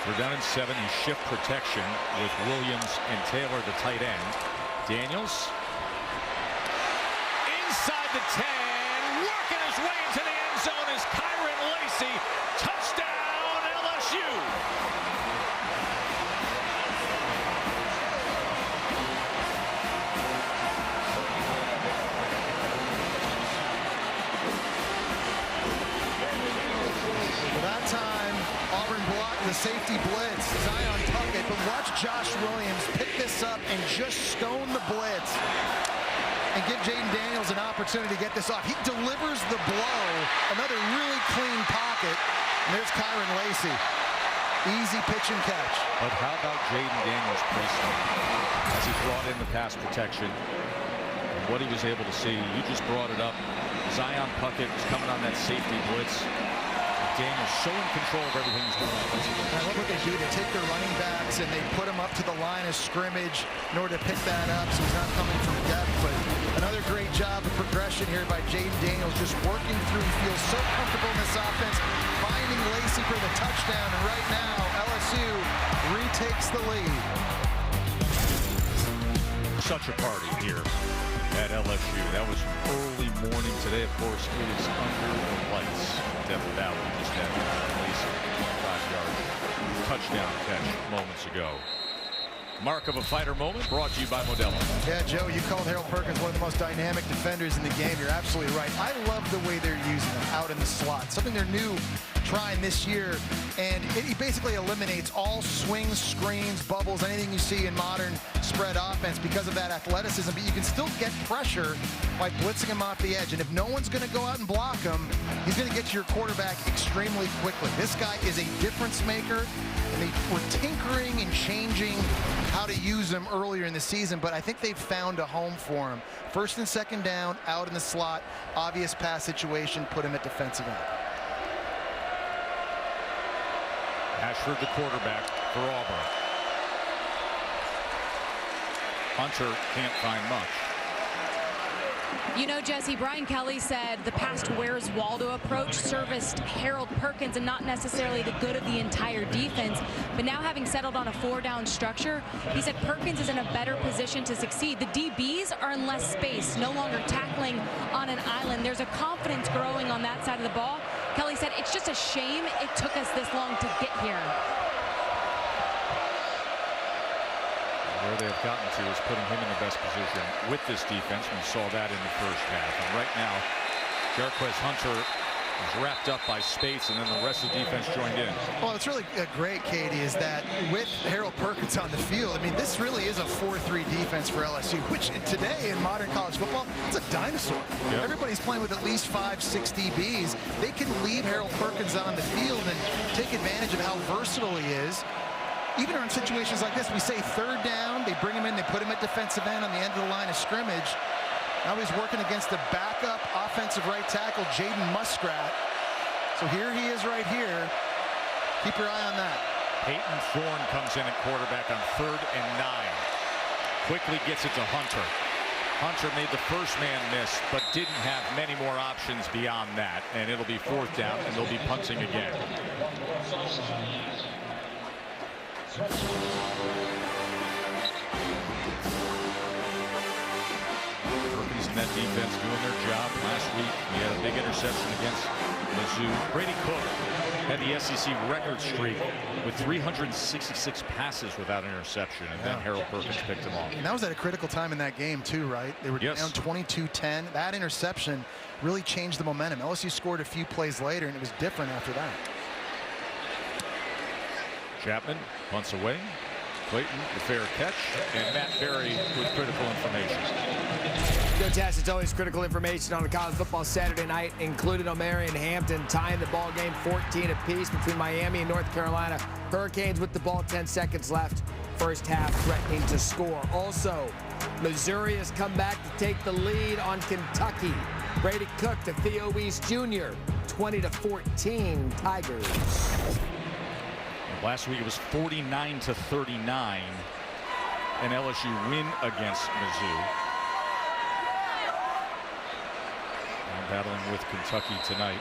We're down in 7 in shift protection with Williams and Taylor, the tight end. Daniels inside the 10, working his way into the end zone is Kyron Lacy. Touchdown, LSU. That time, Auburn blocked the safety blitz. Zion Puckett, but watch Josh Williams pick this up and just stone the blitz and give Jaden Daniels an opportunity to get this off. He delivers the blow. Another really clean pocket. And there's Kyron Lacy. Easy pitch and catch. But how about Jaden Daniels pre-snap as he brought in the pass protection and what he was able to see? You just brought it up. Zion Puckett was coming on that safety blitz. Daniels so in control of everything he's doing offensively. I love what they do. They take their running backs and they put them up to the line of scrimmage in order to pick that up so he's not coming from depth. But another great job of progression here by Jaden Daniels, just working through. He feels so comfortable in this offense, finding Lacey for the touchdown. And right now, LSU retakes the lead. Such a party here at LSU. That was early morning today. Of course, it is under the lights. Death Valley just had Lacey 5-yard touchdown catch moments ago. Mark of a fighter moment brought to you by Modelo. Yeah, Joe, you called Harold Perkins one of the most dynamic defenders in the game. You're absolutely right. I love the way they're using him out in the slot. Something they're new trying this year. And he basically eliminates all swings, screens, bubbles, anything you see in modern spread offense because of that athleticism. But you can still get pressure by blitzing him off the edge. And if no one's going to go out and block him, he's going to get to your quarterback extremely quickly. This guy is a difference maker. And they were tinkering and changing how to use him earlier in the season, but I think they've found a home for him. First and second down, out in the slot, obvious pass situation, put him at defensive end. Ashford, the quarterback for Auburn. Hunter can't find much. You know, Jesse, Brian Kelly said the past Where's Waldo approach serviced Harold Perkins and not necessarily the good of the entire defense. But now, having settled on a 4-down structure, he said Perkins is in a better position to succeed. The DBs are in less space, no longer tackling on an island. There's a confidence growing on that side of the ball. Kelly said it's just a shame it took us this long to get here. Where they have gotten to is putting him in the best position with this defense. We saw that in the first half. And right now, Jarquez Hunter is wrapped up by space, and then the rest of the defense joined in. Well, it's really great, Katie, is that with Harold Perkins on the field, I mean, this really is a 4-3 defense for LSU, which today in modern college football, it's a dinosaur. Yep. Everybody's playing with at least 5-6 DBs. They can leave Harold Perkins on the field and take advantage of how versatile he is. Even in situations like this, we say third down, they bring him in, they put him at defensive end on the end of the line of scrimmage. Now he's working against the backup offensive right tackle, Jaden Muskrat. So here he is right here. Keep your eye on that. Peyton Thorne comes in at quarterback on 3rd and 9. Quickly gets it to Hunter. Hunter made the first man miss, but didn't have many more options beyond that. And it'll be 4th down, and they'll be punting again. Perkins and that defense doing their job. Last week, he had a big interception against Mizzou. Brady Cook had the SEC record streak with 366 passes without an interception, and then Harold Perkins picked him off. And that was at a critical time in that game, too, right? They were down 22-10. That interception really changed the momentum. LSU scored a few plays later, and it was different after that. Chapman punts away. Clayton, the fair catch, and Matt Berry with critical information. Joe Tass, it's always critical information on a college football Saturday night, included O'Mara and Hampton tying the ball game 14 apiece between Miami and North Carolina. Hurricanes with the ball, 10 seconds left. First half threatening to score. Also, Missouri has come back to take the lead on Kentucky. Brady Cook to Theo Weiss Jr., 20-14 Tigers. Last week it was 49-39, an LSU win against Mizzou. And battling with Kentucky tonight.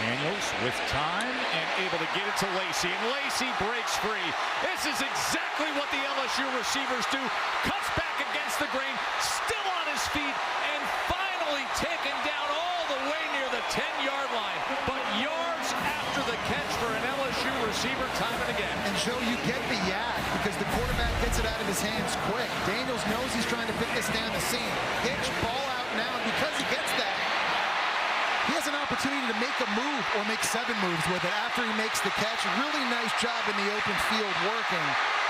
Daniels with time and able to get it to Lacey, and Lacey breaks free. This is exactly what the LSU receivers do. Cuts back against the grain, still on his feet, and finally taken down all the way near the 10-yard line. But yards after the catch for an LSU receiver time and again. And Joe, you get the yak because the quarterback gets it out of his hands quick. Daniels knows he's trying to fit this down the seam. Pitch, ball out now, and because he gets that, he has an opportunity to make a move or make 7 moves with it after he makes the catch. Really nice job in the open field working.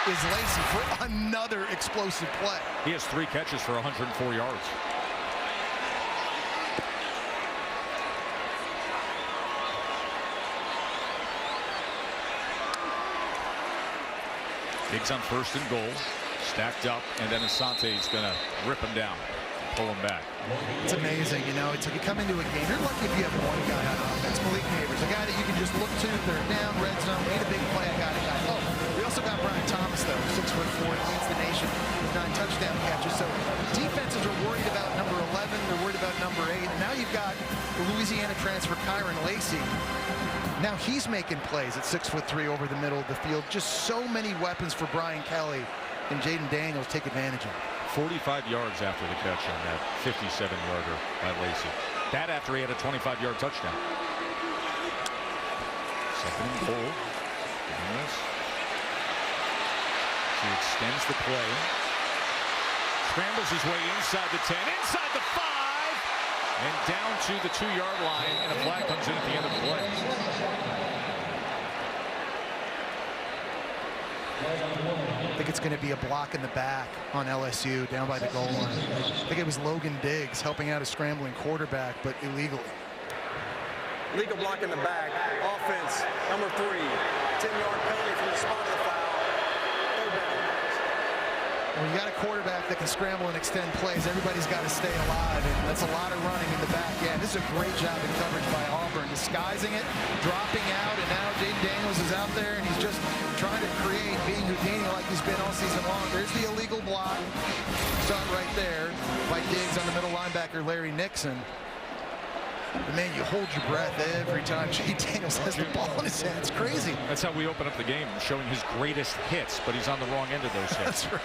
is Lacey for another explosive play. He has 3 catches for 104 yards. Diggs on 1st and goal, stacked up, and then Asante's going to rip him down, pull him back. It's amazing, you know. It's like you come into a game. You're lucky if you have one guy on offense. Malik Neighbors, a guy that you can just look to. They're down, red zone, made a big play. I got it. Oh, we also got Brian Thomas, though, 6'4", leads the nation with 9 touchdown catches. So defenses are worried about number 11. They're worried about number 8. And now you've got the Louisiana transfer Kyron Lacey. Now he's making plays at 6'3" over the middle of the field. Just so many weapons for Brian Kelly and Jaden Daniels take advantage of. 45 yards after the catch on that 57-yarder by Lacey. That after he had a 25-yard touchdown. 2nd and goal. Daniels. He extends the play. Scrambles his way inside the 10, inside the 5. And down to the 2-yard line, and a flag comes in at the end of the play. I think it's going to be a block in the back on LSU down by the goal line. I think it was Logan Diggs helping out a scrambling quarterback, but illegally. Legal block in the back. Offense, number 3. 10-yard penalty from the spot of the foul. 3rd down. When you got a quarterback that can scramble and extend plays, everybody's got to stay alive, and that's a lot of running in the back end. This is a great job in coverage by Auburn, disguising it, dropping out, and now Jaden Daniels is out there, and he's just trying to create, being Houdini like he's been all season long. There's the illegal block. Saw it right there by Diggs on the middle linebacker, Larry Nixon. But man, you hold your breath every time Jaden Daniels has the ball in his hand. It's crazy. That's how we open up the game, showing his greatest hits, but he's on the wrong end of those hits. That's right.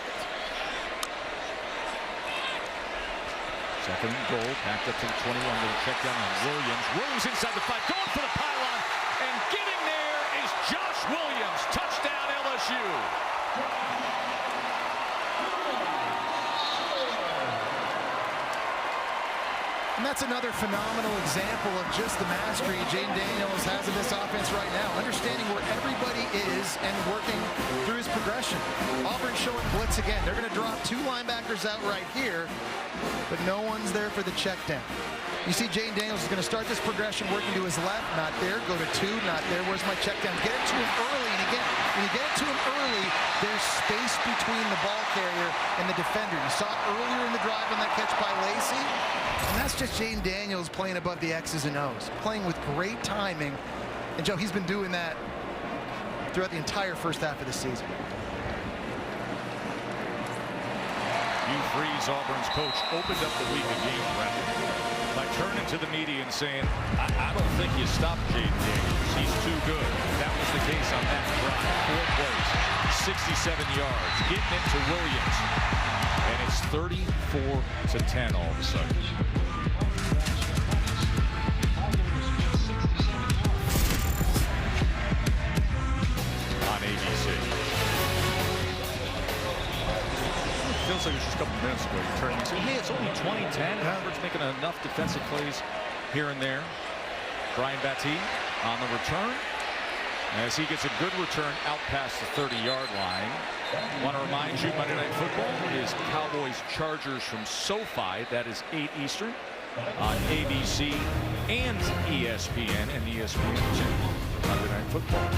2nd and goal, backed up to the 21, little check down on Williams. Williams inside the 5, going for the pylon, and getting there is Josh Williams. Touchdown LSU. And that's another phenomenal example of just the mastery Jaden Daniels has in this offense right now, understanding where everybody is and working through his progression. Auburn showing blitz again. They're going to drop 2 linebackers out right here, but no one's there for the check down. You see Jaden Daniels is going to start this progression working to his left, not there, go to 2, not there. Where's my check down? Get it to him early, and again, when you get it to him early, there's space between the ball carrier and the defender. You saw it earlier in the drive on that catch by Lacey. And that's just Jaden Daniels playing above the X's and O's, playing with great timing. And Joe, he's been doing that throughout the entire first half of the season. Hugh Freeze, Auburn's coach, opened up the week of game by turning to the media and saying, I don't think you stopped Jaden Daniels. He's too good. That was the case on that drive. 4 plays, 67 yards, getting it to Williams. And it's 34-10 all of a sudden. On ABC. Feels like it was just a couple minutes ago. You turned and said, hey, it's only 2010. Auburn's making enough defensive plays here and there. Brian Batty on the return. As he gets a good return out past the 30-yard line. Want to remind you, Monday Night Football is Cowboys-Chargers from SoFi. That is 8 Eastern on ABC and ESPN and ESPN2 for Monday Night Football.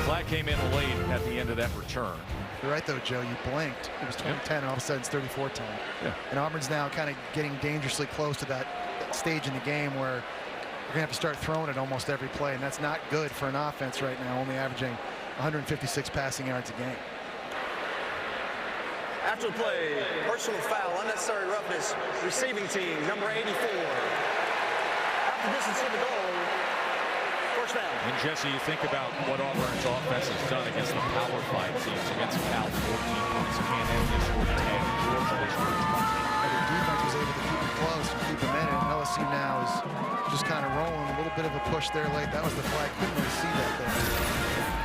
Flag came in late at the end of that return. You're right, though, Joe. You blinked. It was 2010, and all of a sudden it's 34-10. Yeah. And Auburn's now kind of getting dangerously close to that stage in the game where you're going to have to start throwing it almost every play, and that's not good for an offense right now, only averaging 156 passing yards a game. After the play, personal foul, unnecessary roughness, receiving team, number 84. After distance to the goal, first down. And Jesse, you think about what Auburn's offense has done against the Power 5 teams, against Cal, 14 points, A&M just scored 10, Georgia they scored 20. Their defense was able to keep it close and keep them in it. And LSU now is just kind of rolling. A little bit of a push there late. That was the flag. Couldn't really see that there.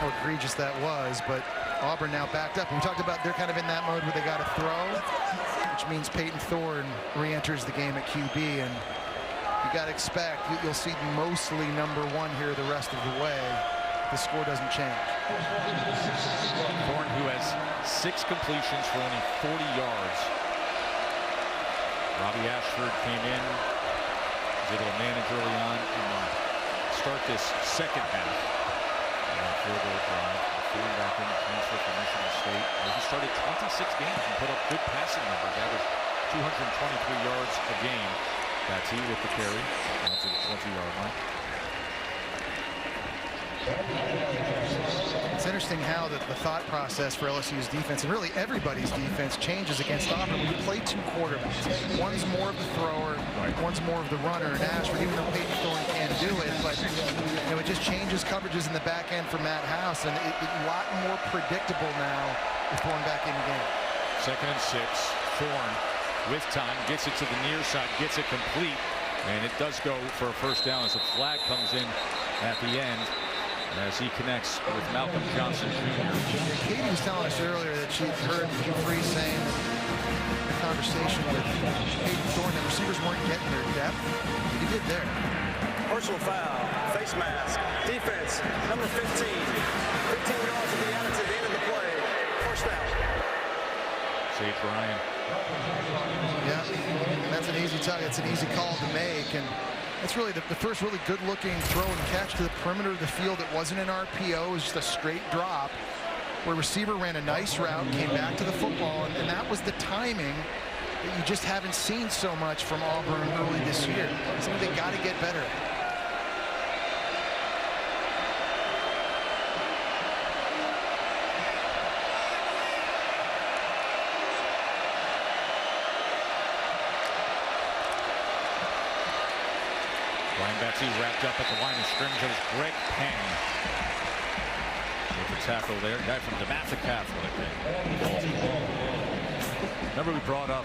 How egregious that was. But Auburn now backed up. And we talked about they're kind of in that mode where they got to throw, which means Peyton Thorne re-enters the game at QB. And you got to expect you'll see mostly number 1 here the rest of the way. the score doesn't change. Thorne, who has 6 completions for only 40 yards. Robbie Ashford came in, was able to manage early on and start this second half. Field goal drive, threw back in, transfer from Michigan State. He started 26 games and put up good passing numbers, averaged 223 yards a game. That's he with the carry, down to the 20-yard line. It's interesting how the thought process for LSU's defense, and really everybody's defense, changes against Auburn. When you play 2 quarterbacks, one's more of the thrower, one's more of the runner. And Ashford, even though Peyton Thorne can't do it, but it just changes coverages in the back end for Matt House, and it's a lot more predictable now with Thorne back in the game. 2nd and 6. Thorne with time gets it to the near side, gets it complete, and it does go for a first down as a flag comes in at the end as he connects with Malcolm Johnson Jr. Katie was telling us earlier that she heard Hugh Freeze saying in a conversation with Peyton Thorne that receivers weren't getting their depth. He did there. Personal foul, face mask, defense, number 15. 15 yards will be added to the end of the play. First down. Sage Ryan. Yeah, that's an easy tug. It's an easy call to make, and that's really the first really good-looking throw and catch to the perimeter of the field. It wasn't an RPO. It was just a straight drop where receiver ran a nice route, came back to the football, and that was the timing that you just haven't seen so much from Auburn early this year. Something they got to get better at. Brian Batty wrapped up at the line of scrimmage. It was Greg Penn with the tackle there. Guy from DeMatha Catholic. Remember we brought up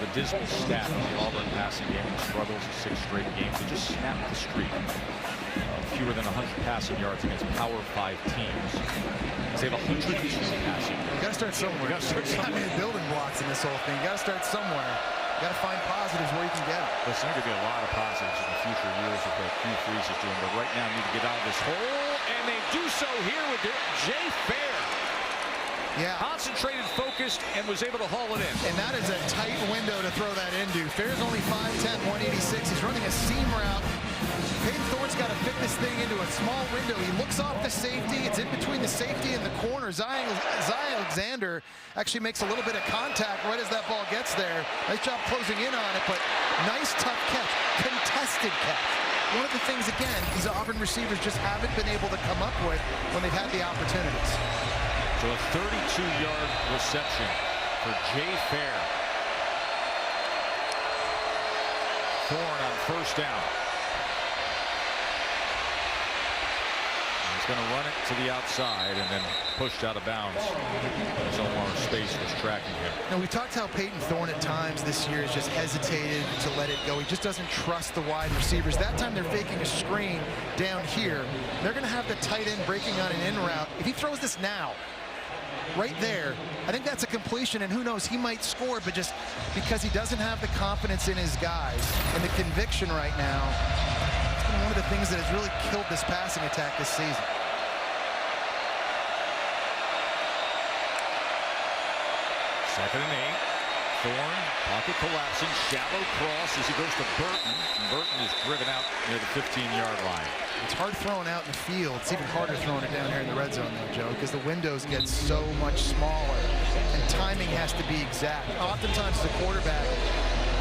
the dismal stat of the Auburn passing game. The struggles of 6 straight games. They just snapped the streak. Fewer than 100 passing yards against Power 5 teams. They have 102 passing. You got to start somewhere. You got to start somewhere. I mean, building blocks in this whole thing. You got to start somewhere. You got to find positives where you can get them. Listen, there could be a lot of positives in the future years of what Hugh Freeze is doing, but right now need to get out of this hole, and they do so here with Jay Fair. Yeah. Concentrated, focused, and was able to haul it in. And that is a tight window to throw that into. Fair's only 5'10", 186. He's running a seam route. Peyton Thorne's got to fit this thing into a small window. He looks off the safety. It's in between the safety and the corner. Zion Alexander actually makes a little bit of contact right as that ball gets there. Nice job closing in on it, but nice tough catch. Contested catch. One of the things, again, these Auburn receivers just haven't been able to come up with when they've had the opportunities. So a 32-yard reception for Jay Fair. Thorne on first down. Going to run it to the outside and then pushed out of bounds as Omar Space was tracking him. Now, we talked how Peyton Thorne at times this year has just hesitated to let it go. He just doesn't trust the wide receivers. That time they're faking a screen down here. They're going to have the tight end breaking on an in route. If he throws this now, right there, I think that's a completion, and who knows, he might score, but just because he doesn't have the confidence in his guys and the conviction right now, it's been one of the things that has really killed this passing attack this season. Second and 8. Thorne, pocket collapsing, shallow cross as he goes to Burton. And Burton is driven out near the 15-yard line. It's hard throwing out in the field. It's even harder throwing it down here in the red zone, though, Joe, because the windows get so much smaller, and timing has to be exact. Oftentimes, as a quarterback,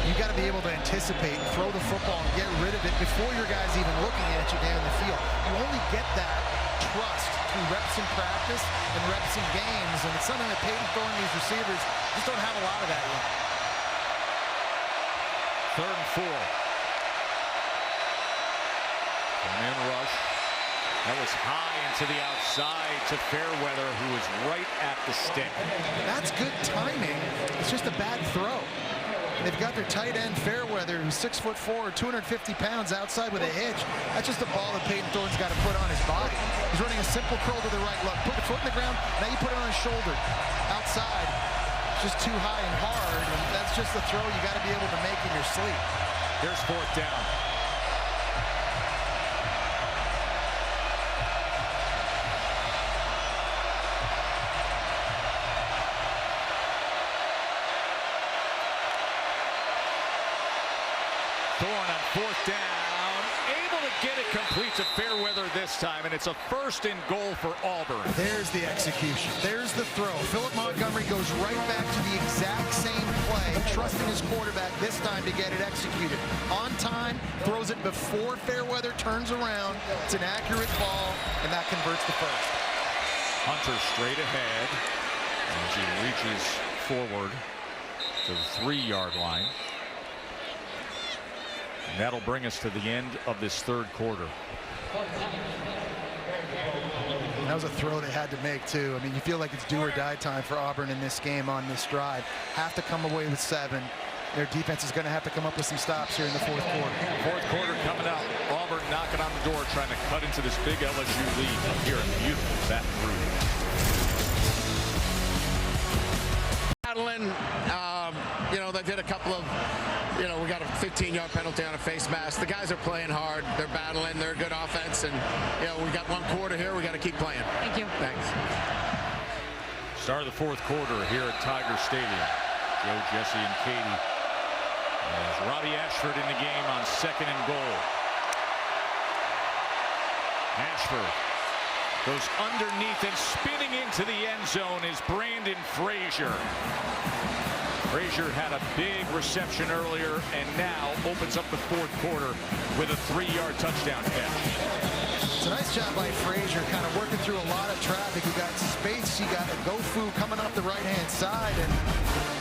you got to be able to anticipate and throw the football and get rid of it before your guy's even looking at you down the field. You only get that trust through reps in practice and reps in games, and it's something that Peyton Thorne and these receivers just don't have a lot of that yet. 3rd and 4. The man rush. That was high into the outside to Fairweather, who was right at the stick. That's good timing. It's just a bad throw. They've got their tight end Fairweather, who's 6'4", 250 pounds outside with a hitch. That's just a ball that Peyton Thorne's got to put on his body. He's running a simple curl to the right. Look, put the foot in the ground. Now you put it on his shoulder. Outside, it's just too high and hard. And that's just the throw you got to be able to make in your sleep. Here's 4th down. Thorne on 4th down, able to get it complete to Fairweather this time, and it's a 1st and goal for Auburn. There's the execution. There's the throw. Philip Montgomery goes right back to the exact same play, trusting his quarterback this time to get it executed. On time, throws it before Fairweather turns around. It's an accurate ball, and that converts the first. Hunter straight ahead as he reaches forward to the 3-yard line. And that'll bring us to the end of this 3rd quarter. That was a throw they had to make, too. I mean, you feel like it's do or die time for Auburn in this game on this drive. Have to come away with 7. Their defense is going to have to come up with some stops here in the 4th quarter. 4th quarter coming up. Auburn knocking on the door, trying to cut into this big LSU lead up here in beautiful Baton Rouge. Battling, they've hit a couple of, we got a 15-yard penalty on a face mask. The guys are playing hard. They're battling. They're a good offense. And, we got 1 quarter here. We got to keep playing. Thank you. Thanks. Start of the 4th quarter here at Tiger Stadium. Joe, Jesse, and Katie. As Robbie Ashford in the game on 2nd and goal. Ashford goes underneath, and spinning into the end zone is Brandon Frazier. Frazier had a big reception earlier and now opens up the 4th quarter with a 3-yard touchdown catch. It's a nice job by Frazier, kind of working through a lot of traffic. You got space, you got a Gofu coming off the right-hand side, and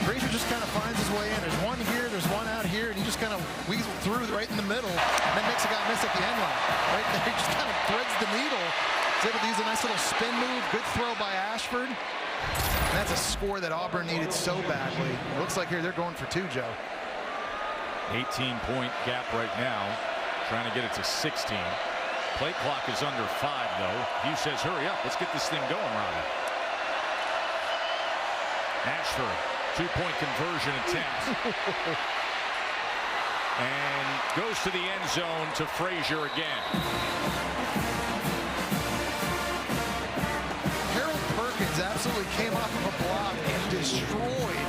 Frazier just kind of finds his way in. There's one here, there's one out here, and he just kind of weasels through right in the middle, and then makes a guy miss at the end line. Right there, he just kind of threads the needle. He's able to use a nice little spin move. Good throw by Ashford. And that's a score that Auburn needed so badly. It looks like here they're going for 2, Joe. 18-point gap right now, trying to get it to 16. Play clock is under 5, though. Hugh says, hurry up, let's get this thing going, Robbie. Ashford, 2-point conversion attempt. And goes to the end zone to Frazier again. Absolutely came off of a block and destroyed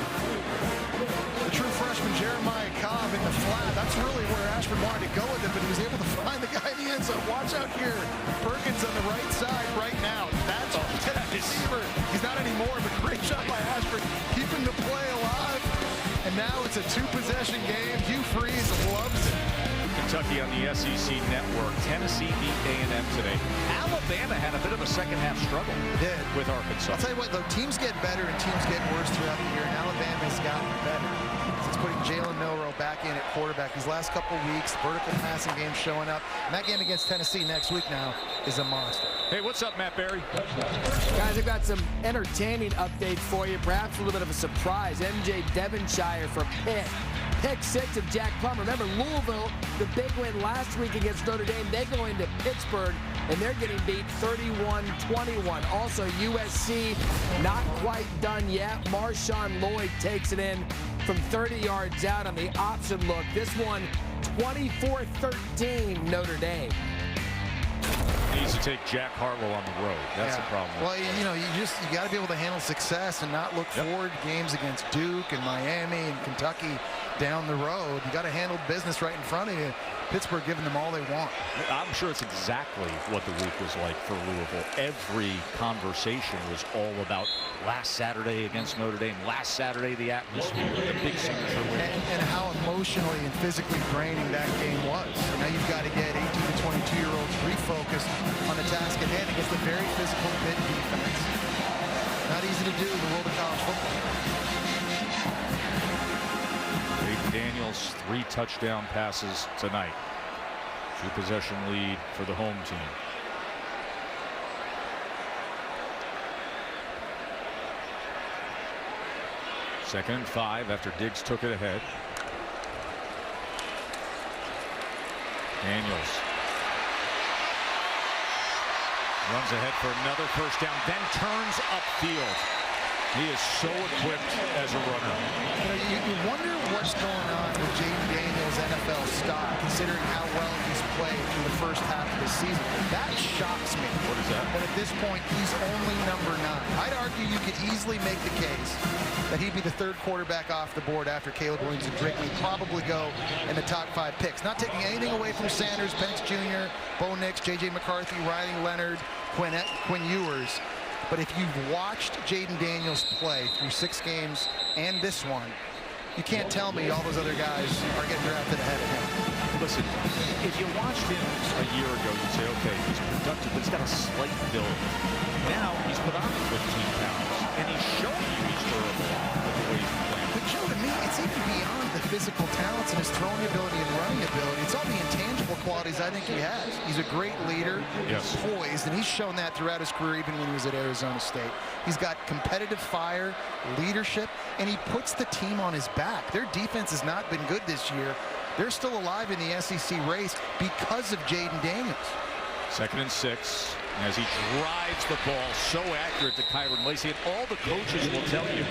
the true freshman Jeremiah Cobb in the flat. That's really where Ashford wanted to go with it, but he was able to find the guy in the end zone. Watch out here. Perkins on the right side right now. That's a receiver. He's not anymore, but great shot by Ashford, keeping the play alive. And now it's a 2-possession game. Hugh Freeze loves it. Kentucky on the SEC Network. Tennessee beat A&M today. Alabama had a bit of a second-half struggle with Arkansas. I'll tell you what, though, teams get better and teams get worse throughout the year, and Alabama's gotten better since putting Jalen Milroe back in at quarterback. These last couple weeks, vertical passing game showing up. And that game against Tennessee next week now is a monster. Hey, what's up, Matt Barry? Guys, I've got some entertaining updates for you. Perhaps a little bit of a surprise. MJ Devonshire for Pitt. Pick 6 of Jack Plum. Remember, Louisville, the big win last week against Notre Dame. They go into Pittsburgh, and they're getting beat 31-21. Also, USC not quite done yet. Marshawn Lloyd takes it in from 30 yards out on the option look. This one, 24-13 Notre Dame. Needs to take Jack Harlow on the road. That's the problem. Well, you got to be able to handle success and not look forward to games against Duke and Miami and Kentucky down the road. You got to handle business right in front of you. Pittsburgh giving them all they want. I'm sure it's exactly what the week was like for Louisville. Every conversation was all about last Saturday against Notre Dame, last Saturday the atmosphere, the big signature win. And how emotionally and physically draining that game was. Now you've got to get 18 to 22-year-olds refocused on the task at hand against a very physical Pitt defense. Not easy to do in the world of college football. Daniels, 3 touchdown passes tonight. 2-possession lead for the home team. Second and 5 after Diggs took it ahead. Daniels runs ahead for another first down, then turns upfield. He is so equipped as a runner. You wonder what's going on with Jaden Daniels' NFL stock, considering how well he's played through the first half of the season. That shocks me. What is that? But at this point, he's only number 9. I'd argue you could easily make the case that he'd be the 3rd quarterback off the board after Caleb Williams and Drake. He'd probably go in the top 5 picks. Not taking anything away from Sanders, Penix Jr., Bo Nix, J.J. McCarthy, Riley Leonard, Quinn Ewers. But if you've watched Jaden Daniels play through 6 games and this one, you can't tell me all those other guys are getting drafted ahead of him. Listen, if you watched him a year ago, you'd say, okay, he's productive, but he's got a slight build. Now he's put on 15 pounds, and he's showing you he's durable with the way he's playing. But Joe, to me, it's even beyond the physical talents and his throwing ability and running ability. It's all the intangible qualities I think he has. He's a great leader, yes, poised, and he's shown that throughout his career, even when he was at Arizona State. He's got competitive fire, leadership, and he puts the team on his back. Their defense has not been good this year. They're still alive in the SEC race because of Jaden Daniels. 2nd and 6. As he drives the ball so accurate to Kyron Lacey, and all the coaches will tell you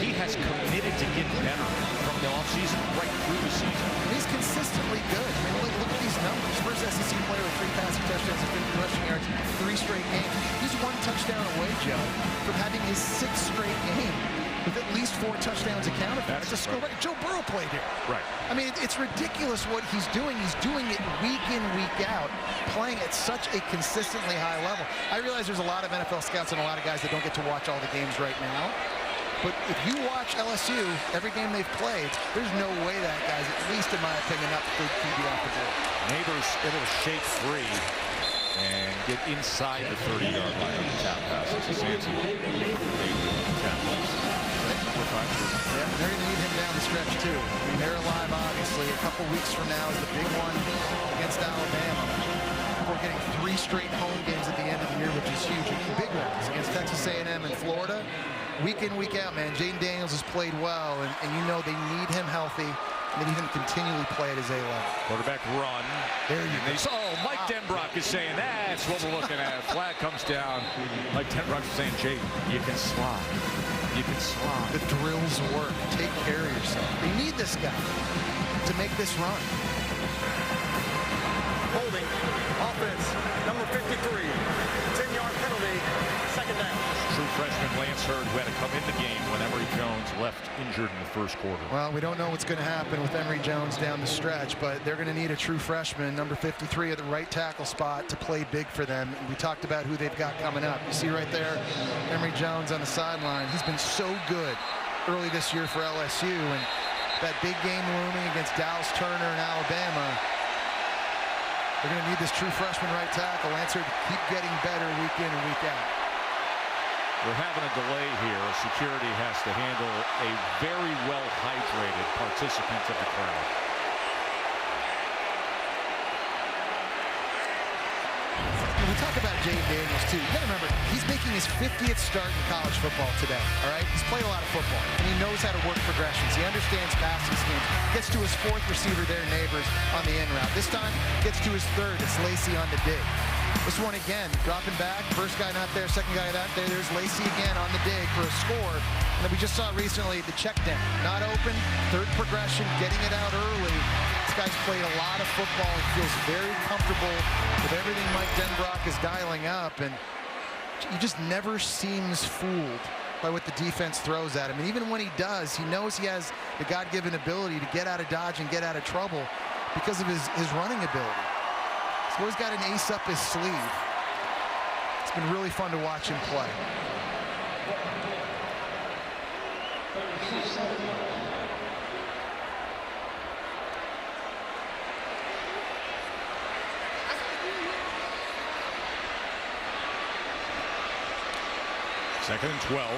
he has committed to get better from the offseason right through the season. And he's consistently good. I mean, look at these numbers. First SEC player with 3 passing touchdowns and 50 rushing yards, 3 straight games. He's 1 touchdown away, Joe, from having his 6th straight game with at least 4 touchdowns accounted for. That's a score record. Joe Burrow played here. Right. I mean, it's ridiculous what he's doing. He's doing it week in, week out, playing at such a consistently high level. I realize there's a lot of NFL scouts and a lot of guys that don't get to watch all the games right now. But if you watch LSU, every game they've played, there's no way that guy's, at least in my opinion, not the QB off the board. Neighbors able to shake free and get inside the 30-yard line on the tap pass. It's a fancy tap pass. Yeah, they're going to need him down the stretch, too. I mean, they're alive, obviously. A couple weeks from now is the big one against Alabama. We're getting 3 straight home games at the end of the year, which is huge. Big ones against Texas A&M and Florida. Week in, week out, man. Jaden Daniels has played well, and you know they need him healthy. They need him to continually play at his A level. Quarterback run. There you go. Oh, Mike Denbrock is saying that's what we're looking at. Flag comes down. Mike Denbrock is saying, Jay, you can slide. You can slide. The drills work. Take care of yourself. They need this guy to make this run. Holding. Offense. Number 53. 10-yard penalty. 2nd down. True freshman Lance Hurd, who had to come in the game when Emory Jones left injured in the 1st quarter. Well, we don't know what's going to happen with Emory Jones down the stretch, but they're going to need a true freshman, number 53 at the right tackle spot, to play big for them. And we talked about who they've got coming up. You see right there, Emory Jones on the sideline. He's been so good early this year for LSU, and that big game looming against Dallas Turner in Alabama. They're going to need this true freshman right tackle, Lance Hurd, to keep getting better week in and week out. We're having a delay here. Security has to handle a very well-hydrated participant of the crowd. We talk about Jaden Daniels, too. You got to remember, he's making his 50th start in college football today, all right? He's played a lot of football, and he knows how to work progressions. He understands passing schemes. Gets to his 4th receiver there, Neighbors, on the in route. This time, gets to his 3rd. It's Lacey on the dig. This one again, dropping back. First guy not there, second guy not there. There's Lacey again on the dig for a score. And then we just saw recently the check down. Not open, 3rd progression, getting it out early. This guy's played a lot of football and feels very comfortable with everything Mike Denbrock is dialing up. And he just never seems fooled by what the defense throws at him. And even when he does, he knows he has the God-given ability to get out of dodge and get out of trouble because of his running ability. He's always got an ace up his sleeve. It's been really fun to watch him play. Second and 12.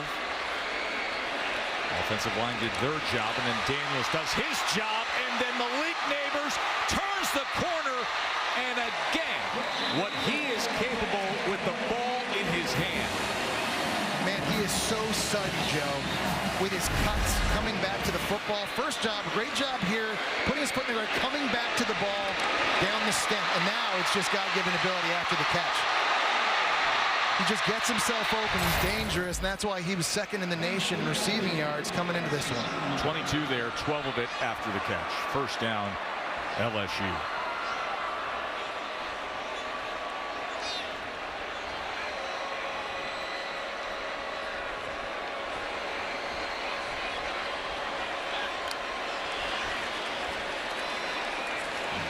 Offensive line did their job, and then Daniels does his job, and then Malik Neighbors turns the corner, and again, what he is capable with the ball in his hand. Man, he is so sudden, Joe, with his cuts, coming back to the football. First job, great job here, putting his foot in the ground, coming back to the ball, down the stem, and now it's just God-given ability after the catch. He just gets himself open. He's dangerous, and that's why he was second in the nation in receiving yards coming into this one. 22 there, 12 of it after the catch. First down, LSU.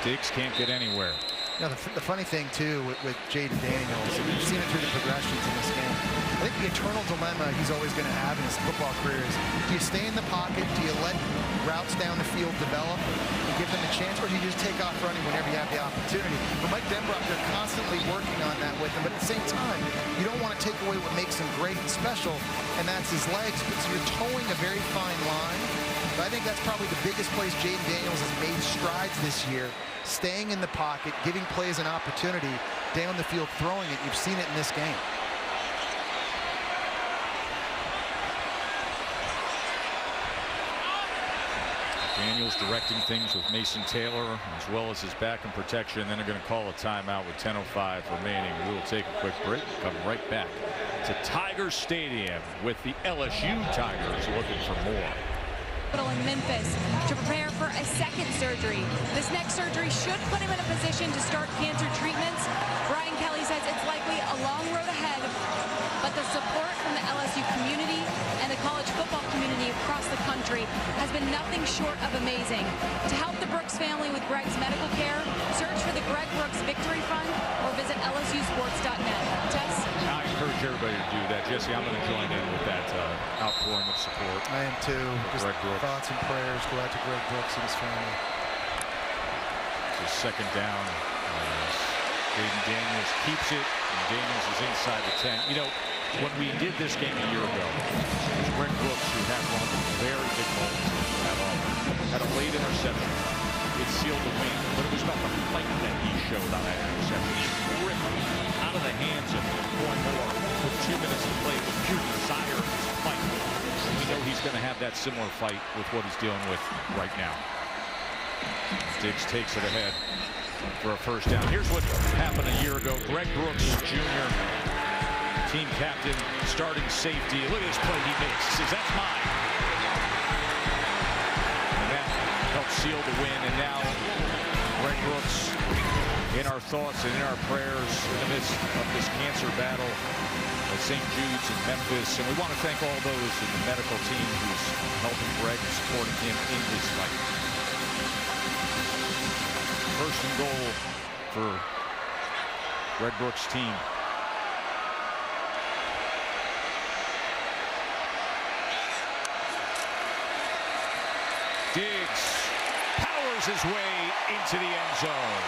Diggs can't get anywhere. Now, the funny thing, too, with Jaden Daniels, you've seen it through the progressions in this game. I think the eternal dilemma he's always going to have in his football career is, do you stay in the pocket, do you let routes down the field develop and give them a chance, or do you just take off running whenever you have the opportunity? For Mike Denbrock, they're constantly working on that with him, but at the same time, you don't want to take away what makes him great and special, and that's his legs, but so you're towing a very fine line. But I think that's probably the biggest place Jaden Daniels has made strides this year, staying in the pocket, giving plays an opportunity, down the field throwing it. You've seen it in this game. Daniels directing things with Mason Taylor as well as his back and protection. Then they're going to call a timeout with 10:05 remaining. We'll take a quick break. Come right back to Tiger Stadium with the LSU Tigers looking for more. In Memphis to prepare for a second surgery. This next surgery should put him in a position to start cancer treatments. Brian Kelly says it's likely a long road ahead, but the support from the LSU community and the college football community across the country has been nothing short of amazing. To help the Brooks family with Greg's medical care, search for the Greg Brooks Victory Fund or visit lsusports.net. Jess? I encourage everybody to do that. Jesse, I'm going to join in with that outpouring of support. I am too. Just Greg Brooks. Thoughts and prayers go out to Greg Brooks and his family. It's second down. Jaden Daniels keeps it, and Daniels is inside the 10. You know, when we did this game a year ago, it was Greg Brooks who had one of the very big moments at Auburn. Had a late interception. It sealed the win, but it was about the fight that he showed on that interception. He ripped out of the hands of one more with 2 minutes to play with pure desire to fight. We know he's going to have that similar fight with what he's dealing with right now. Diggs takes it ahead for a first down. Here's what happened a year ago. Greg Brooks Jr., team captain, starting safety. Look at this play he makes. He says, that's mine. And that helped seal the win. And now Greg Brooks in our thoughts and in our prayers in the midst of this cancer battle at St. Jude's in Memphis. And we want to thank all those in the medical team who's helping Greg and supporting him in his fight. First and goal for Greg Brooks' team. Diggs powers his way into the end zone.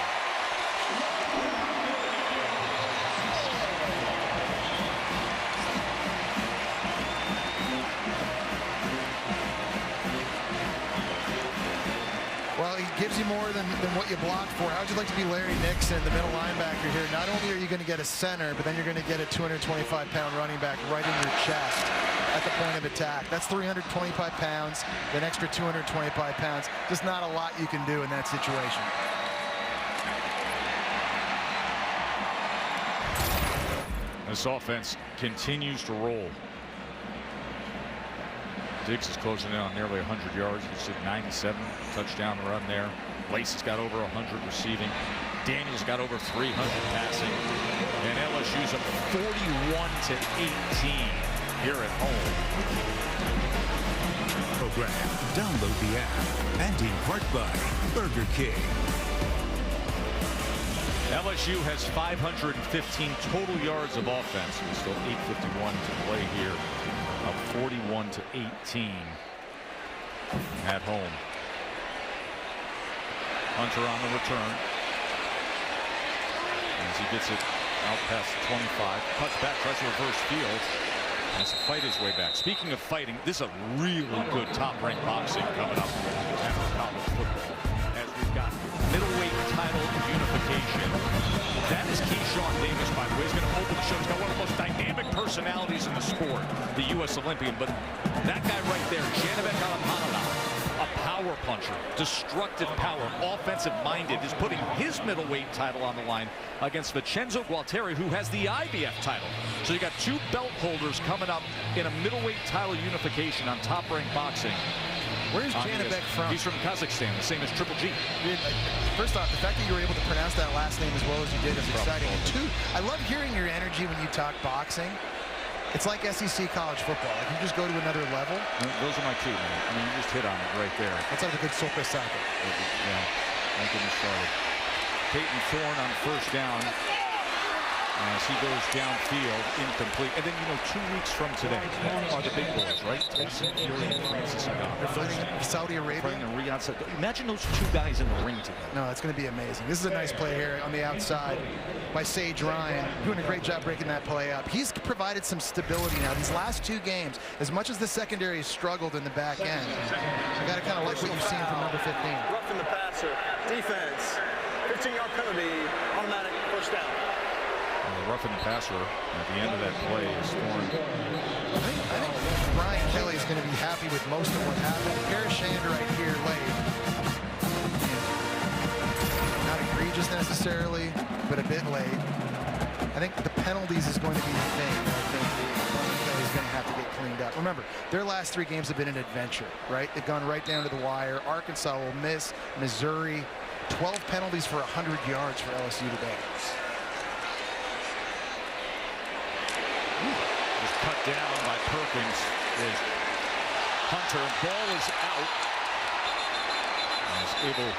Well, he gives you more than what you blocked for. How would you like to be Larry Nixon, the middle linebacker here? Not only are you going to get a center, but then you're going to get a 225-pound running back right in your chest at the point of attack. That's 325 pounds, an extra 225 pounds. Just not a lot you can do in that situation. This offense continues to roll. Diggs is closing in on nearly 100 yards. He's at 97, touchdown run there. Lace has got over 100 receiving. Daniels got over 300 passing. And LSU's up 41-18 here at home. Program. Download the app. And in part by Burger King. LSU has 515 total yards of offense. There's still 8:51 to play here. Up 41-18 at home. Hunter on the return. As he gets it out past the 25. Cuts back, tries to reverse field. Has to fight his way back. Speaking of fighting, this is a really good top-ranked boxing coming up in college football. As we've got middleweight title unification. That is Keyshawn Davis, by the way. He's going to open the show. He's got one of the most dynamic personalities in the sport, the U.S. Olympian. But that guy right there, Janovic Alamanala, a power power puncher, destructive power, offensive-minded, is putting his middleweight title on the line against Vincenzo Gualtieri, who has the IBF title. So you got two belt holders coming up in a middleweight title unification on Top Rank Boxing. Where's Janibek from? He's from Kazakhstan, the same as Triple G. First off, the fact that you were able to pronounce that last name as well as you did is exciting. And two, I love hearing your energy when you talk boxing. It's like SEC college football. Like you just go to another level. Those are my two, man. I mean, you just hit on it right there. Let's have a good Soka Saka. Yeah, don't get me started. Peyton Thorne on first down as he goes downfield, incomplete. And then, 2 weeks from today are the big boys, right? Tyson Fury and Francis Ngannou. They're fighting in Saudi Arabia. Fighting in Riyadh. Imagine those two guys in the ring together. No, it's going to be amazing. This is a nice play here on the outside by Sage Ryan, doing a great job breaking that play up. He's provided some stability now. These last 2 games, as much as the secondary has struggled in the back end, you got to kind of like what you've seen from number 15. Roughing the passer, defense, 15-yard penalty, automatic first down. Roughing the passer at the end of that play is Thorne. I think Brian Kelly is going to be happy with most of what happened. Parashander right here late. Not egregious necessarily, but a bit late. I think the penalties is going to be the thing that I think Brian Kelly is going to have to get cleaned up. Remember, their last 3 games have been an adventure, right? They've gone right down to the wire. Arkansas will miss. Missouri, 12 penalties for 100 yards for LSU today. Cut down by Perkins is Hunter. Ball is out. And is able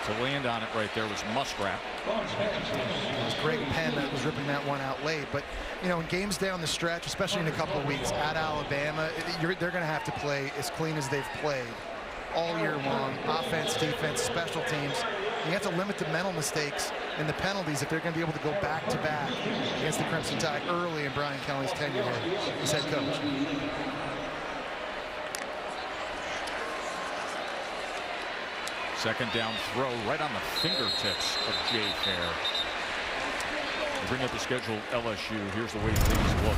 to land on it right there was Muskrat. It was Greg Penn that was ripping that one out late. But, in games down the stretch, especially in a couple of weeks at Alabama, they're going to have to play as clean as they've played all year long. Offense, defense, special teams. You have to limit the mental mistakes and the penalties if they're going to be able to go back-to-back against the Crimson Tide early in Brian Kelly's tenure here as head coach. Second down throw right on the fingertips of Jay Fair. Bring up the schedule, LSU. Here's the way things look.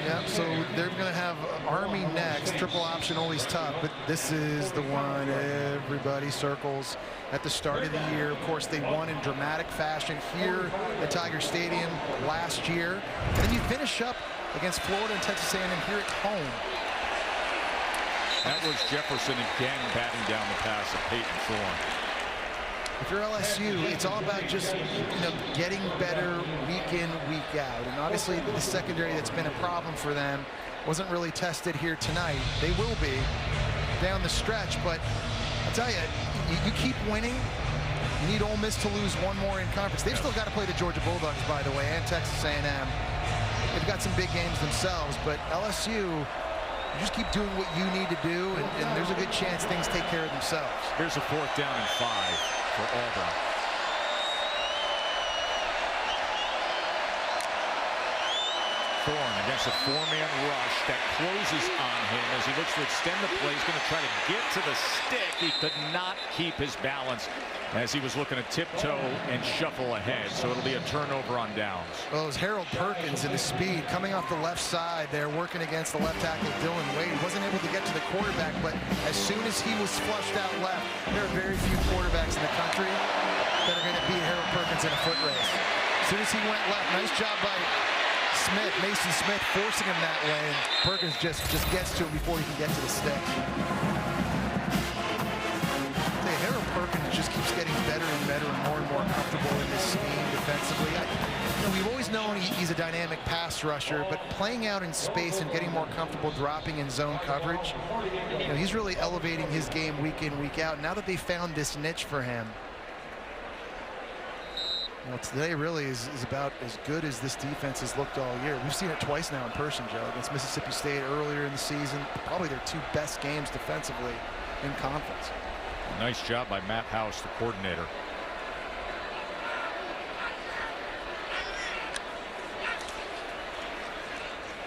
Yeah, so they're going to have Army next. Triple option always tough, but this is the one everybody circles at the start of the year. Of course, they won in dramatic fashion here at Tiger Stadium last year. And then you finish up against Florida and Texas A&M here at home. That was Jefferson again batting down the pass of Peyton Thorne. If you're LSU, it's all about just getting better week in, week out. And obviously the secondary that's been a problem for them wasn't really tested here tonight. They will be down the stretch, but I'll tell you, you keep winning. You need Ole Miss to lose one more in conference. They've still got to play the Georgia Bulldogs, by the way, and Texas A&M. They've got some big games themselves, but LSU, you just keep doing what you need to do, and there's a good chance things take care of themselves. Here's a 4th down and 5 for Auburn. Thorne against a 4-man rush that closes on him as he looks to extend the play. He's going to try to get to the stick. He could not keep his balance as he was looking to tiptoe and shuffle ahead. So it'll be a turnover on downs. Well, it was Harold Perkins in the speed coming off the left side there, working against the left tackle Dylan Wade. He wasn't able to get to the quarterback, but as soon as he was flushed out left, there are very few quarterbacks in the country that are going to beat Harold Perkins in a foot race. As soon as he went left, nice job by Smith, Mason Smith, forcing him that way, and Perkins just gets to him before he can get to the stick. Harold Perkins just keeps getting better and better and more comfortable in this scheme defensively. We've always known he's a dynamic pass rusher, but playing out in space and getting more comfortable dropping in zone coverage, he's really elevating his game week in, week out. Now that they found this niche for him, today really is about as good as this defense has looked all year. We've seen it twice now in person, Joe, against Mississippi State earlier in the season. Probably their 2 best games defensively in conference. Nice job by Matt House, the coordinator.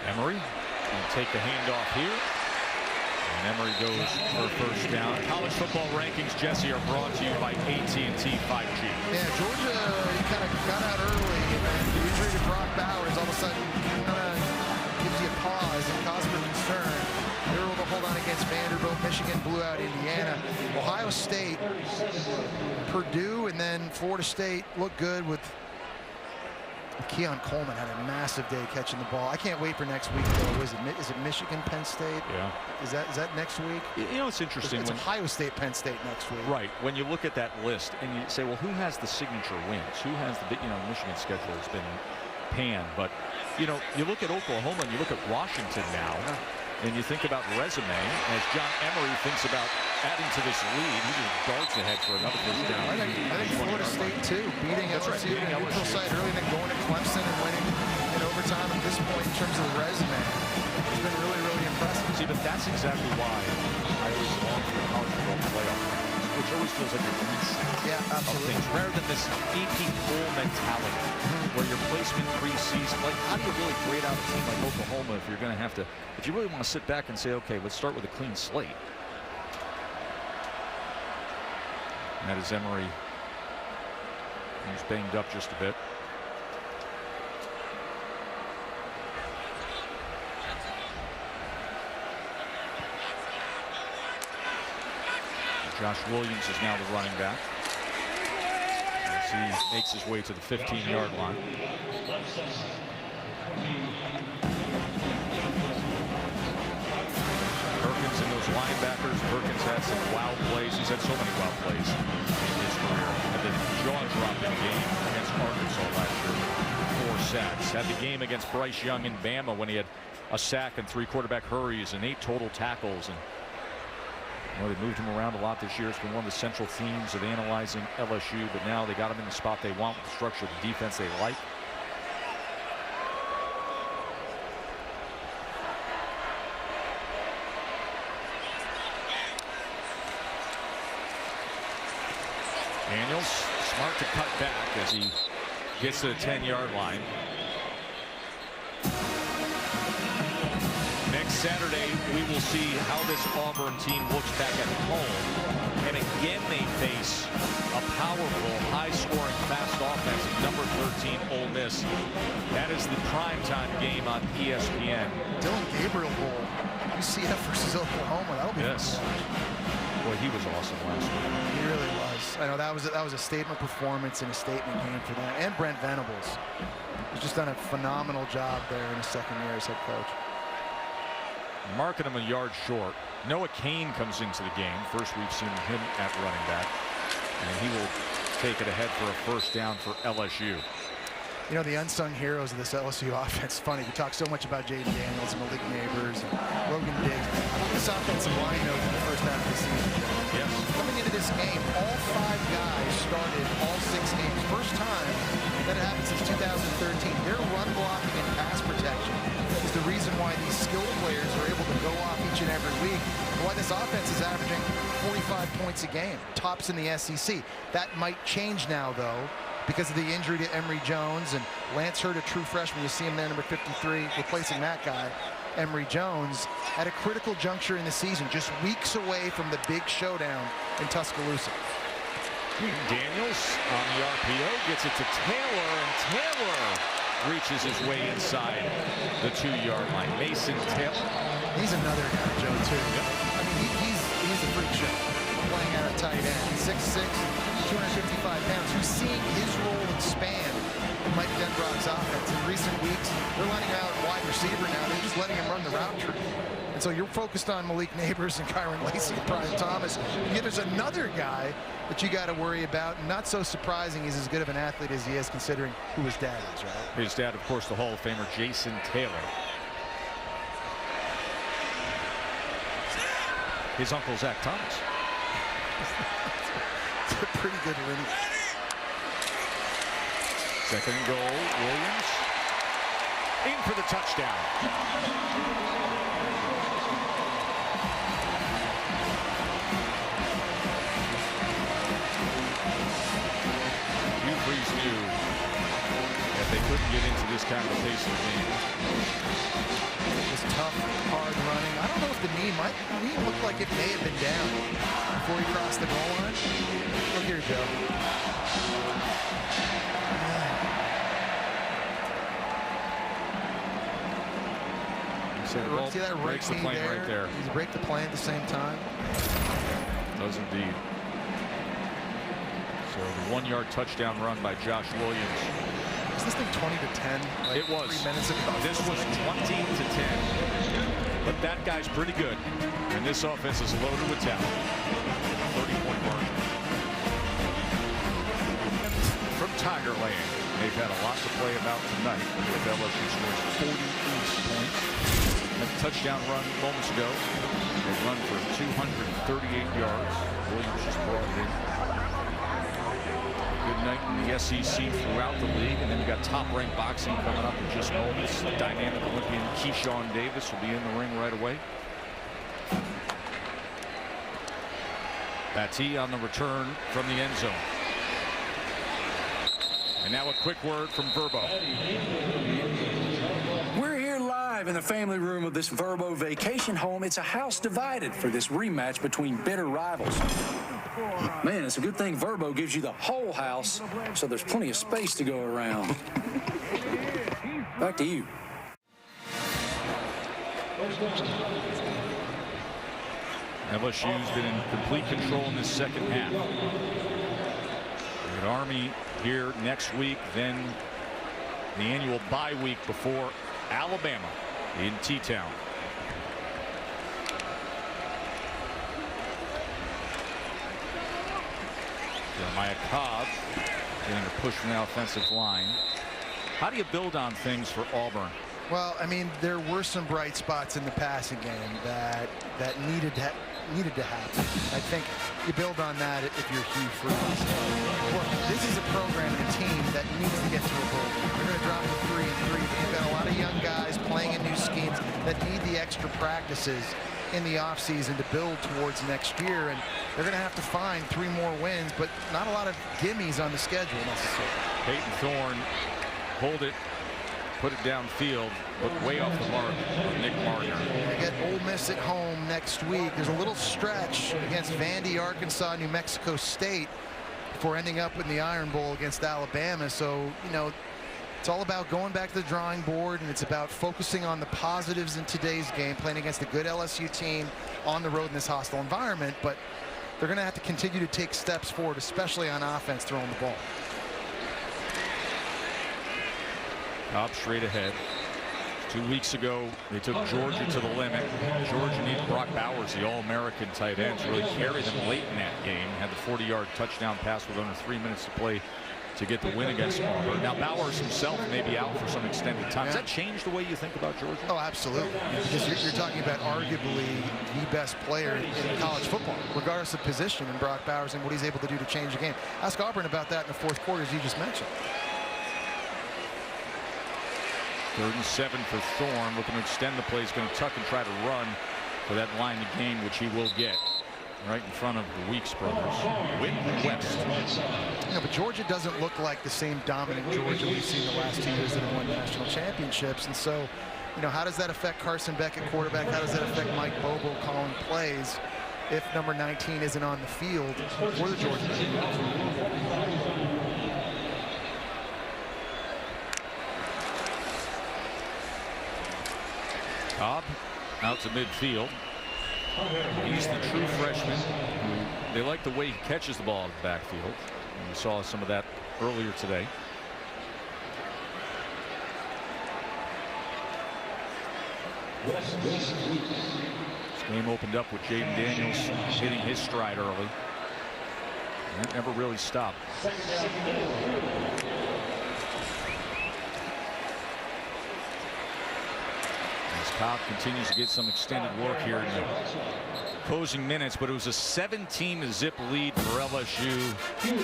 Emery will take the handoff here. And Emery goes for first down. College football rankings, Jesse, are brought to you by AT&T 5G. Yeah, Georgia kind of got out early, and the injury to Brock Bowers all of a sudden kind of gives you a pause and cause for concern. They were able to hold on again against Vanderbilt. Michigan blew out Indiana. Ohio State, Purdue, and then Florida State looked good with Keon Coleman had a massive day catching the ball. I can't wait for next week, though. Is it Michigan, Penn State? Yeah. Is that next week? You know, it's interesting. It's Ohio State, Penn State next week. Right. When you look at that list and you say, well, who has the signature wins? Who has the, Michigan's schedule has been panned. But, you look at Oklahoma and you look at Washington now, and you think about resume, as John Emery thinks about adding to this lead. He just darts ahead for another first down. I think Florida State, too, beating LSU in a neutral site early and then going to Clemson and winning in overtime at this point in terms of the resume. It's been really, really impressive. See, but that's exactly why I always long for the college football playoff, which always feels like a reset of things, rather than this AP pool mentality where your placement preseason. Like, how do you really grade out a team like Oklahoma if you're going to have to, if you really want to sit back and say, okay, let's start with a clean slate? And that is Emery. He's banged up just a bit. Josh Williams is now the running back. As he makes his way to the 15-yard line. Perkins and those linebackers. Perkins had some wild plays. He's had so many wild plays in his career. Had the jaw-dropping game against Arkansas last year. 4 sacks. Had the game against Bryce Young in Bama when he had a sack and 3 quarterback hurries and 8 total tackles. And they moved him around a lot this year. It's been one of the central themes of analyzing LSU, but now they got him in the spot they want with the structure of the defense they like. Daniels, smart to cut back as he gets to the 10-yard line. Next Saturday, we will see how this Auburn team looks back at home. And again, they face a powerful, high-scoring, fast offense of number 13 Ole Miss. That is the primetime game on ESPN. Dylan Gabriel Bowl, UCF versus Oklahoma. That'll be yes. Boy, he was awesome last week. He really was. I know that was a statement performance and a statement game for them. And Brent Venables. He's just done a phenomenal job there in his second year as head coach. Marking him a yard short. Noah Kane comes into the game. First we've seen him at running back. And he will take it ahead for a first down for LSU. You know, the unsung heroes of this LSU offense. Funny, we talk so much about Jaden Daniels and Malik Neighbors and Logan Diggs. This offensive line, though, in the first half of the season. Yes. Coming into this game, all 5 guys started all 6 games. First time that it happened since 2013. Their run blocking and pass protection is the reason why these skilled players are able to go off each and every week. Why this offense is averaging 45 points a game, tops in the SEC. That might change now, though, because of the injury to Emory Jones, and Lance Hurd, a true freshman. You see him there, number 53, replacing that guy, Emory Jones, at a critical juncture in the season, just weeks away from the big showdown in Tuscaloosa. Daniels on the RPO, gets it to Taylor, and Taylor reaches his way inside the 2-yard line. Mason Taylor. He's another guy, Joe, too. Yep. I mean, he's a freak show, playing out of tight end. 6'6", 255 pounds. Who's seeing his role expand in Mike Denbrock's offense in recent weeks? They're letting him out wide receiver now. They're just letting him run the route tree. And so you're focused on Malik Neighbors and Kyron Lacey and Brian Thomas. Yet there's another guy that you got to worry about. Not so surprising he's as good of an athlete as he is, considering who his dad is, right? His dad, of course, the Hall of Famer Jason Taylor. His uncle, Zach Thomas. It's a pretty good lineage. Second and goal, Williams. In for the touchdown. Freeze knew that they couldn't get into this kind of a pace of the game. This tough, hard running. I don't know if the knee looked like it may have been down before he crossed the goal line. Look here, Joe. See that breaks the plane right there. He's break the plane at the same time. Does indeed. So the 1-yard touchdown run by Josh Williams. Is this thing 20-10? Like it was. 3 minutes ago. This was 20-10. But that guy's pretty good. And this offense is loaded with talent. 30-point margin. From Tigerland. They've had a lot to play about tonight. With LSU scores 48 points. That touchdown run moments ago. They run for 238 yards. Williams just brought it in. Good night in the SEC throughout the league. And then we got top-ranked boxing coming up in just moments. Dynamic Olympian Keyshawn Davis will be in the ring right away. Battie on the return from the end zone. And now a quick word from Verbo. We're here live in the family room of this Verbo vacation home. It's a house divided for this rematch between bitter rivals. Man, it's a good thing Verbo gives you the whole house, so there's plenty of space to go around. Back to you. LSU's been in complete control in this second half. With Army here next week, then the annual bye week before Alabama in T-Town. Jeremiah Cobb getting a push from the offensive line. How do you build on things for Auburn? Well, I mean, there were some bright spots in the passing game that needed to happen. I think you build on that if you're Hugh Freeze. Look, this is a program and a team that needs to get to a bowl game. They're going to drop to 3-3, but you've got a lot of young guys playing in new schemes that need the extra practices in the offseason to build towards next year, and they're going to have to find 3 more wins, but not a lot of gimmies on the schedule necessarily. Peyton Thorne hold it, put it downfield, but way off the mark of Nick Martin. They get Ole Miss at home next week. There's a little stretch against Vandy, Arkansas, New Mexico State before ending up in the Iron Bowl against Alabama. So, you know, it's all about going back to the drawing board, and it's about focusing on the positives in today's game, playing against a good LSU team on the road in this hostile environment. But they're going to have to continue to take steps forward, especially on offense throwing the ball. Cobb straight ahead. 2 weeks ago, they took Georgia to the limit. Georgia needed Brock Bowers, the All-American tight end, to really carry them late in that game. Had the 40-yard touchdown pass with under 3 minutes to play to get the win against Auburn. Now, Bowers himself may be out for some extended time. Does that change the way you think about Georgia? Oh, absolutely. Because you're talking about arguably the best player in college football, regardless of position, in Brock Bowers and what he's able to do to change the game. Ask Auburn about that in the fourth quarter, as you just mentioned. 3rd and 7 for Thorne, looking to extend the play. He's going to tuck and try to run for that line to gain, which he will get. Right in front of the Weeks brothers. Whit West. Yeah, but Georgia doesn't look like the same dominant Georgia we've seen the last 2 years that have won national championships. And so, you know, how does that affect Carson Beck at quarterback? How does that affect Mike Bobo calling plays if number 19 isn't on the field for the Georgia team? Cobb out to midfield. He's the true freshman. They like the way he catches the ball in the backfield. And we saw some of that earlier today. This game opened up with Jaden Daniels hitting his stride early. And it never really stopped. Cobb continues to get some extended work here in the closing minutes, but it was a 17-0 lead for LSU.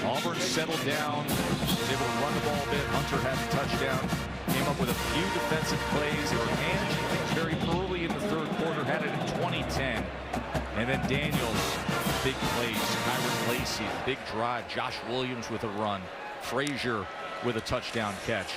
Auburn settled down, was able to run the ball a bit. Hunter had the touchdown, came up with a few defensive plays. They were managing things very early in the 3rd quarter, had it in 2010. And then Daniels, big plays. Kyron Lacey, big drive. Josh Williams with a run. Frazier with a touchdown catch.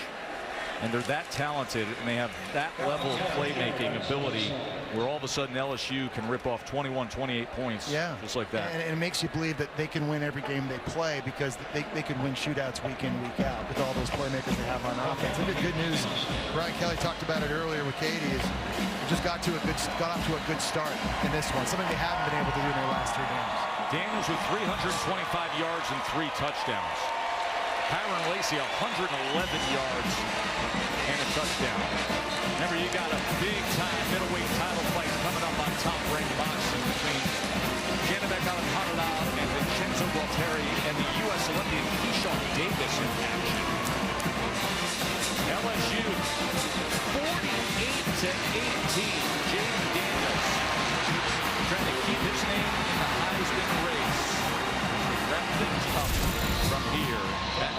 And they're that talented, and they have that level of playmaking ability where all of a sudden LSU can rip off 21, 28 points just like that. And it makes you believe that they can win every game they play because they can win shootouts week in, week out with all those playmakers they have on offense. And the good news, Brian Kelly talked about it earlier with Katie, is they just got off to a good start in this one, something they haven't been able to do in their last 3 games. Daniels with 325 yards and 3 touchdowns. Kyron Lacey 111 yards and a touchdown. Remember, you got a big-time middleweight title fight coming up on Top Rank Boxing between Janibek Alcantara and Vincenzo Gualtieri and the U.S. Olympian Keyshawn Davis in action. LSU 48-18. Jaden Daniels trying to keep his name in the Heisman race. Wrap things up from here at